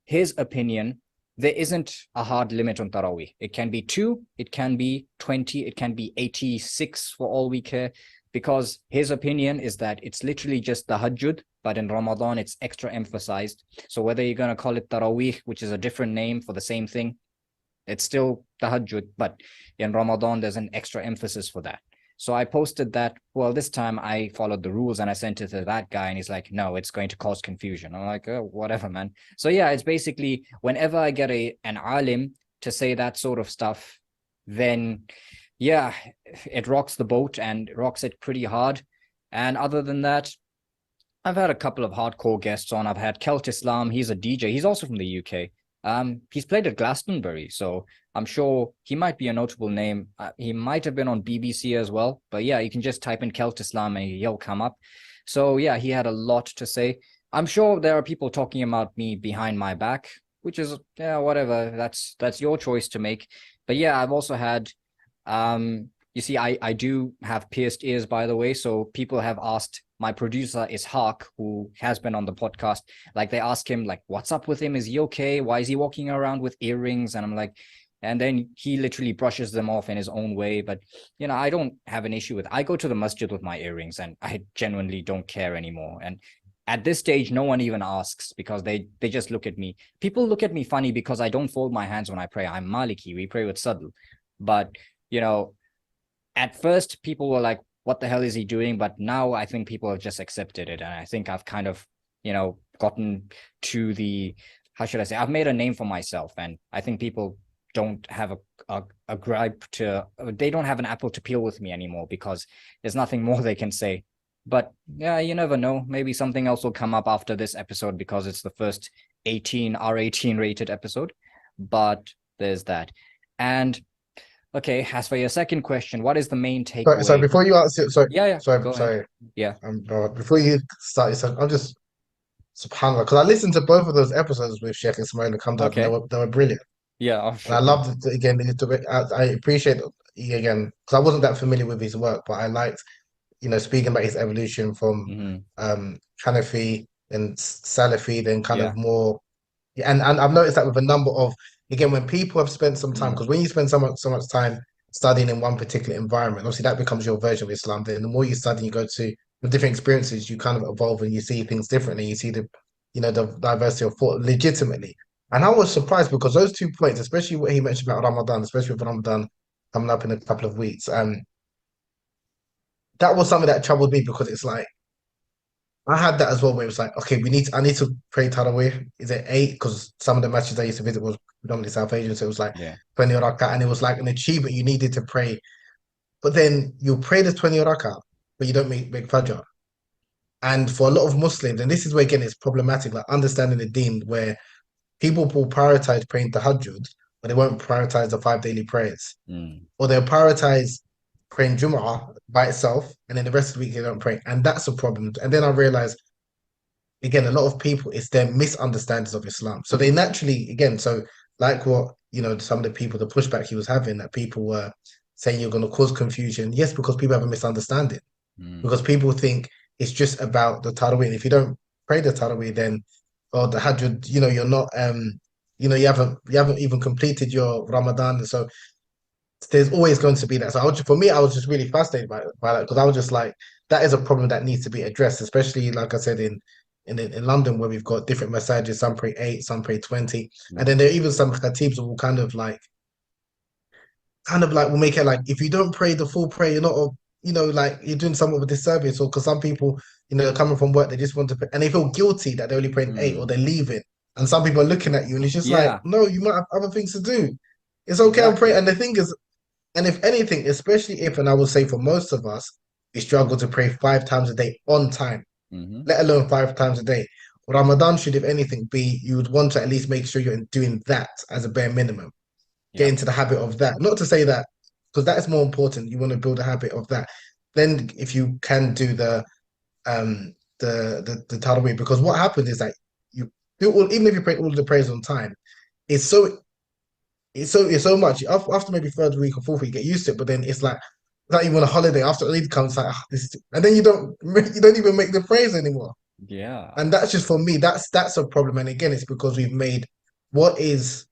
his opinion, there isn't a hard limit on Taraweeh. It can be 2, it can be 20, it can be 86 for all we care, because his opinion is that it's literally just tahajjud, but in Ramadan it's extra emphasized. So whether you're going to call it Taraweeh, which is a different name for the same thing, it's still tahajjud, but in Ramadan there's an extra emphasis for that. So I posted that. Well, this time I followed the rules and I sent it to that guy, and he's like, no, it's going to cause confusion. I'm like, oh, whatever, man. So yeah, it's basically whenever I get an alim to say that sort of stuff, then yeah, it rocks the boat and rocks it pretty hard. And other than that, I've had a couple of hardcore guests on. I've had Celt Islam. He's a DJ. He's also from the UK. He's played at Glastonbury, so I'm sure he might be a notable name. He might have been on BBC as well, but yeah, you can just type in Celt Islam and he'll come up. So yeah, he had a lot to say. I'm sure there are people talking about me behind my back, which is, yeah, whatever. That's your choice to make. But yeah, I've also had, you see, I do have pierced ears, by the way. So people have asked my producer Ishaq, who has been on the podcast, like they ask him, like, what's up with him? Is he okay? Why is he walking around with earrings? And I'm like, and then he literally brushes them off in his own way. But, you know, I don't have an issue with it. I go to the masjid with my earrings and I genuinely don't care anymore. And at this stage, no one even asks because they just look at me. People look at me funny because I don't fold my hands when I pray. I'm Maliki. We pray with sadl. But, you know, at first people were like, what the hell is he doing? But now I think people have just accepted it. And I think I've kind of, you know, gotten to the, how should I say, I've made a name for myself. And I think people don't have a gripe to, they don't have an apple to peel with me anymore because there's nothing more they can say. But yeah, you never know. Maybe something else will come up after this episode because it's the first R18 rated episode. But there's that. And Okay, as for your second question, what is the main Sorry, takeaway? before you answer, Yeah, go sorry. ahead. Yeah. Before you start, I'm just subhanAllah, because I listened to both of those episodes with Sheikh Ismail and Hamdad, and Okay. they were brilliant. Yeah, oh, And I shukran. loved it again. I appreciate it again because I wasn't that familiar with his work, but I liked, speaking about his evolution from Hmm. Hanafi and Salafi, then kind Yeah. of more. And I've noticed that with a number of, again, when people have spent some time, Mm. because when you spend so much time studying in one particular environment, obviously that becomes your version of Islam. Then the more you study, you go to with different experiences, you kind of evolve and you see things differently. You see the diversity of thought legitimately. And I was surprised because those 2 points, especially what he mentioned about Ramadan, especially with Ramadan coming up in a couple of weeks, that was something that troubled me because it's like I had that as well, where it was like, okay, I need to pray Tarawih. Is it 8? Because some of the matches I used to visit was predominantly South Asian, so it was like Yeah. 20 rakah, and it was like an achievement you needed to pray. But then you pray the 20 rakah, but you don't make Fajr. And for a lot of Muslims, and this is where again it's problematic, like understanding the deen, where people will prioritize praying tahajjud, but they won't prioritize the 5 daily prayers. Mm. Or they'll prioritize praying Jum'ah by itself, and then the rest of the week they don't pray. And that's a problem. And then I realized, again, a lot of people, it's their misunderstandings of Islam. So they naturally, again, so like what, some of the people, the pushback he was having, that people were saying you're going to cause confusion. Yes, because people have a misunderstanding. Mm. Because people think it's just about the Taraweeh. And if you don't pray the Taraweeh, then, or the Hajj, you're not, you haven't even completed your Ramadan. And so there's always going to be that. So for me, I was just really fascinated by that because I was just like, that is a problem that needs to be addressed, especially like I said in London where we've got different messages. Some pray 8, some pray 20, and Yeah. then there are even some khatibs who will kind of like will make it like if you don't pray the full prayer, you're not like you're doing somewhat of a disservice. Or because some people, they're coming from work, they just want to pray, and they feel guilty that they're only praying 8 or Mm. they're leaving. And some people are looking at you, and it's just like, Yeah, no, you might have other things to do. It's okay, I'm praying. exactly. And the thing is, and if anything, especially if, and I would say for most of us, we struggle to pray 5 times a day on time, Hmm. let alone 5 times a day. Ramadan should, if anything, be you would want to at least make sure you're doing that as a bare minimum. Get Yeah. into the habit of that. Not to say that, because that is more important. You want to build a habit of that. Then if you can do the Taraweeh, because what happens is that you do all, even if you pray all of the prayers on time, it's so it's so much after maybe third week or fourth week, you get used to it. But then it's like not even a holiday after Eid comes, like and then you don't even make the praise anymore. Yeah. And that's just for me. That's a problem. And again, it's because we've made what is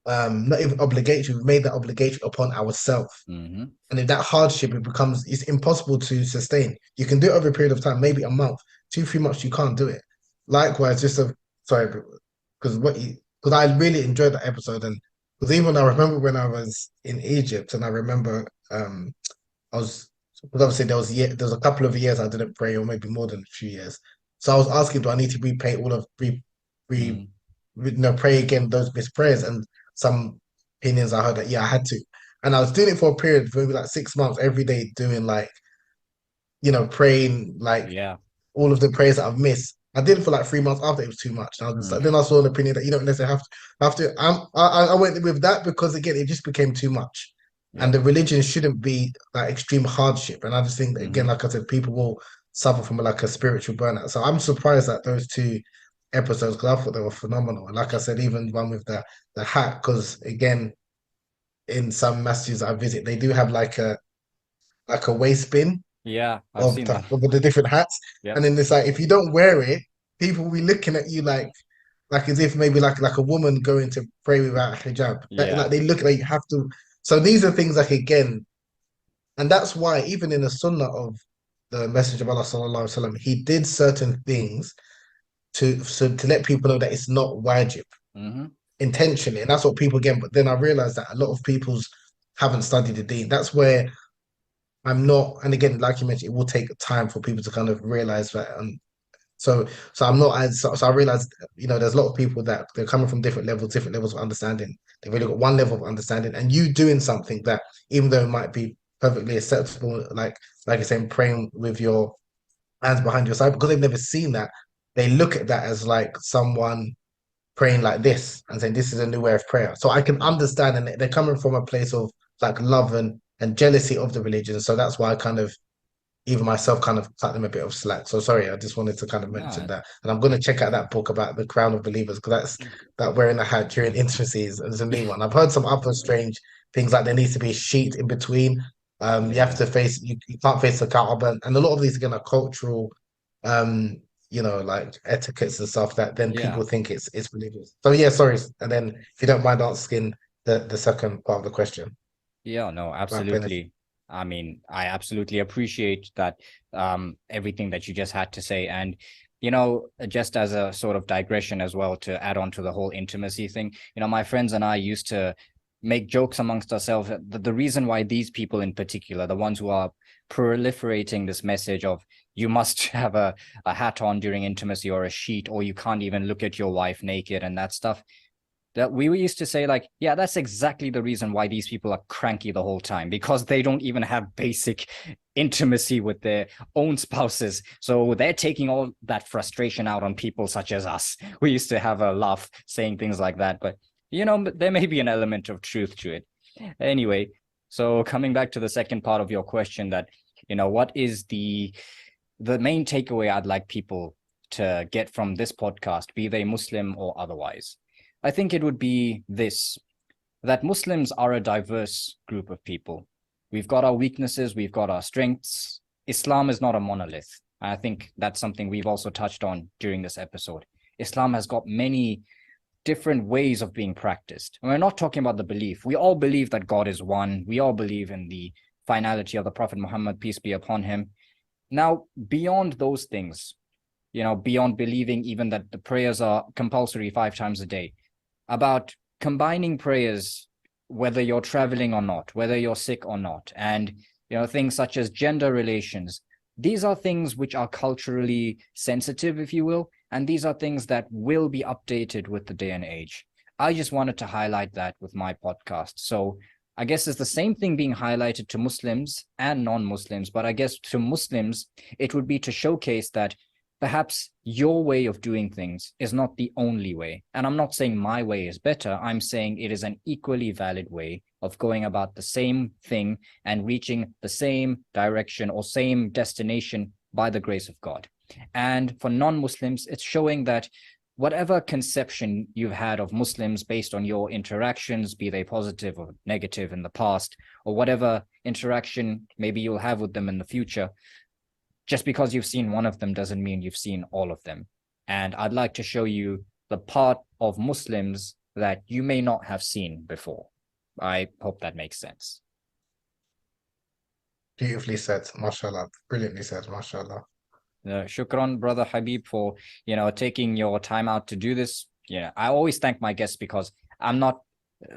not even obligation. We've made that obligation upon ourselves. Hmm. And if that hardship, it's impossible to sustain. You can do it over a period of time, maybe a month, 2, 3 months. You can't do it. Likewise, sorry, because I really enjoyed that episode, and because even I remember when I was in Egypt, and I remember I was because obviously there was a couple of years I didn't pray, or maybe more than a few years. So I was asking, do I need to repay all of re, Mm. pray again those missed prayers? And some opinions I heard that yeah, I had to. And I was doing it for a period, for maybe like 6 months, every day, doing like, praying like Yeah. all of the prayers that I've missed. I did it for like 3 months after it was too much. And I was just Mm. like, then I saw an opinion that you don't necessarily have to. I went with that because again, it just became too much. And Yeah. the religion shouldn't be like extreme hardship. And I just think that again, Hmm. like I said, people will suffer from like a spiritual burnout. So I'm surprised at those 2 episodes because I thought they were phenomenal. And like I said, even one with the hat, because again, in some masjids I visit, they do have like a waist bin Yeah, I've of seen that. the different hats, Yeah. and then it's like if you don't wear it, people will be looking at you like as if maybe like a woman going to pray without hijab. Like Yeah. they look like you have to. So these are things like again, and that's why even in the sunnah of the Messenger of Allah sallallahu alaihi wasallam, he did certain things to let people know that it's not wajib Hmm. intentionally, and that's what people get. But then I realized that a lot of people's haven't studied the deen. That's where I'm not, and again, like you mentioned, it will take time for people to kind of realize that. And so I'm not as so I realized, there's a lot of people that they're coming from different levels of understanding. They've really got one level of understanding, and you doing something that, even though it might be perfectly acceptable, like you're saying, praying with your hands behind your side, because they've never seen that, they look at that as like someone praying like this and saying this is a new way of prayer. So I can understand, and they're coming from a place of like love and jealousy of the religion. So that's why I kind of even myself kind of cut them a bit of slack. So sorry, I just wanted to kind of mention No, that. And I'm going to check out that book about the crown of believers because that's that wearing a hat during intimacy is a new one. I've heard some other strange things like there needs to be a sheet in between. You have yeah, to face you can't face the Kaaba, and a lot of these again are cultural, um, like etiquettes and stuff that then yeah. people think it's religious. So yeah, sorry. And then if you don't mind asking the second part of the question Yeah, no, about benefit. absolutely. I mean, I absolutely appreciate that everything that you just had to say. And, just as a sort of digression as well to add on to the whole intimacy thing, my friends and I used to make jokes amongst ourselves. The reason why these people in particular, the ones who are proliferating this message of you must have a hat on during intimacy or a sheet, or you can't even look at your wife naked and that stuff, that we used to say like, yeah, that's exactly the reason why these people are cranky the whole time, because they don't even have basic intimacy with their own spouses. So they're taking all that frustration out on people such as us. We used to have a laugh saying things like that, but there may be an element of truth to it. Anyway, so coming back to the second part of your question, that, what is the main takeaway I'd like people to get from this podcast, be they Muslim or otherwise? I think it would be this, that Muslims are a diverse group of people. We've got our weaknesses, we've got our strengths. Islam is not a monolith. I think that's something we've also touched on during this episode. Islam has got many different ways of being practiced. And we're not talking about the belief. We all believe that God is one. We all believe in the finality of the Prophet Muhammad, peace be upon him. Now, beyond those things, beyond believing even that the prayers are compulsory 5 times a day, about combining prayers, whether you're traveling or not, whether you're sick or not, and things such as gender relations. These are things which are culturally sensitive, if you will, and these are things that will be updated with the day and age. I just wanted to highlight that with my podcast. So I guess it's the same thing being highlighted to Muslims and non-Muslims, but I guess to Muslims, it would be to showcase that perhaps your way of doing things is not the only way. And I'm not saying my way is better. I'm saying it is an equally valid way of going about the same thing and reaching the same direction or same destination by the grace of God. And for non-Muslims, it's showing that whatever conception you've had of Muslims based on your interactions, be they positive or negative in the past, or whatever interaction maybe you'll have with them in the future, just because you've seen one of them doesn't mean you've seen all of them. And I'd like to show you the part of Muslims that you may not have seen before. I hope that makes sense. Beautifully said, mashallah. Brilliantly said, mashallah. Shukran, brother Habib, for taking your time out to do this. I always thank my guests because I'm not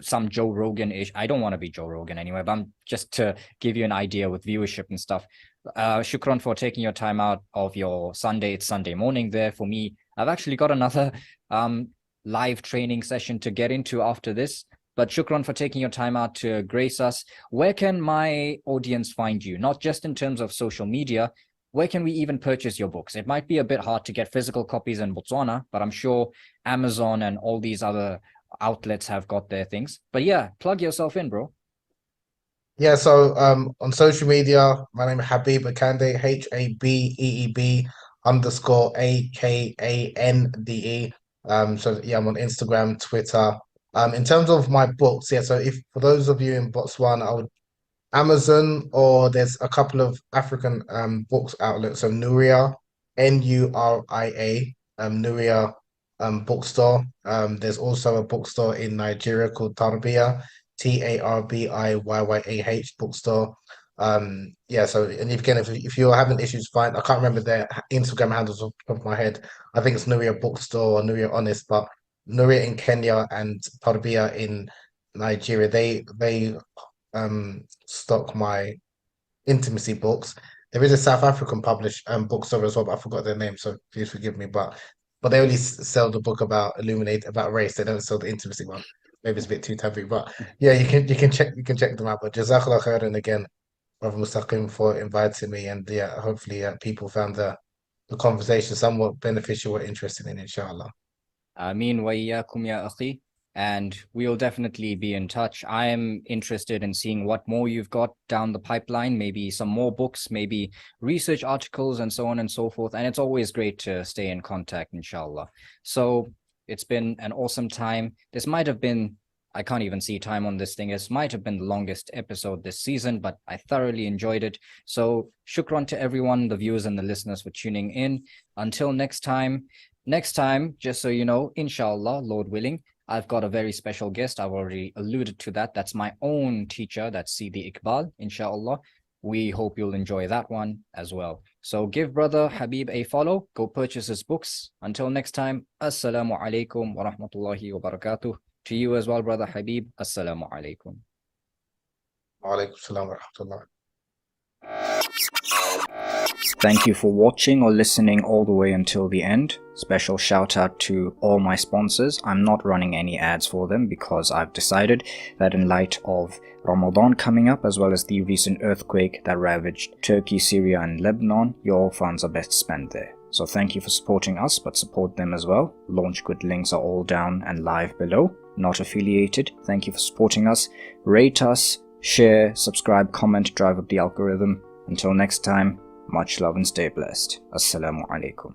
some Joe Rogan-ish. I don't want to be Joe Rogan anyway, but I'm just to give you an idea with viewership and stuff. Shukran for taking your time out of your Sunday. It's Sunday morning there for me. I've actually got another live training session to get into after this. But shukran for taking your time out to grace us. Where can my audience find you? Not just in terms of social media. Where can we even purchase your books? It might be a bit hard to get physical copies in Botswana, but I'm sure Amazon and all these other outlets have got their things. But yeah, plug yourself in, bro. Yeah, so on social media, my name is Habeeb Akande, HABEEB_AKANDE. So yeah, I'm on Instagram, Twitter. In terms of my books, yeah, so if for those of you in Botswana, I would Amazon, or there's a couple of African books outlets. So Nuria, Nuria, Nuria bookstore. There's also a bookstore in Nigeria called Tarbiya, Tarbiyyah bookstore. Yeah, so and again, if you're having issues, fine. I can't remember their Instagram handles off the top of my head. I think it's Nuria Bookstore or Nuria Honest, but Nuria in Kenya and Tarbiya in Nigeria, they stock my intimacy books. There is a South African published bookstore as well, but I forgot their name, so please forgive me. But they only sell the book about race. They don't sell the intimacy one. Maybe it's a bit too taboo, but yeah, you can check them out. But Jazakallah khairan again, Brother Mustaqim, for inviting me, and yeah, hopefully people found the conversation somewhat beneficial or interesting, inshallah. Ameen wa iyyakum ya akhi. and we'll definitely be in touch. I am interested in seeing what more you've got down the pipeline, maybe some more books, maybe research articles, and so on and so forth. And it's always great to stay in contact, inshallah. So it's been an awesome time. This might have been, I can't even see time on this thing. This might have been the longest episode this season, but I thoroughly enjoyed it. So shukran to everyone, the viewers and the listeners, for tuning in. Until next time, just so you know, inshallah, Lord willing, I've got a very special guest. I've already alluded to that. That's my own teacher. That's Sidi Iqbal, inshallah. We hope you'll enjoy that one as well. So give brother Habeeb a follow. Go purchase his books. Until next time, assalamu alaikum wa rahmatullahi wa barakatuh. To you as well, brother Habeeb, assalamu alaikum. Wa alaikum salam wa rahmatullah. Thank you for watching or listening all the way until the end. Special shout out to all my sponsors. I'm not running any ads for them because I've decided that in light of Ramadan coming up, as well as the recent earthquake that ravaged Turkey, Syria and Lebanon, your funds are best spent there. So thank you for supporting us, but support them as well. Launch Good links are all down and live below. Not affiliated. Thank you for supporting us. Rate us, share, subscribe, comment, drive up the algorithm. Until next time, much love and stay blessed. Assalamu alaikum.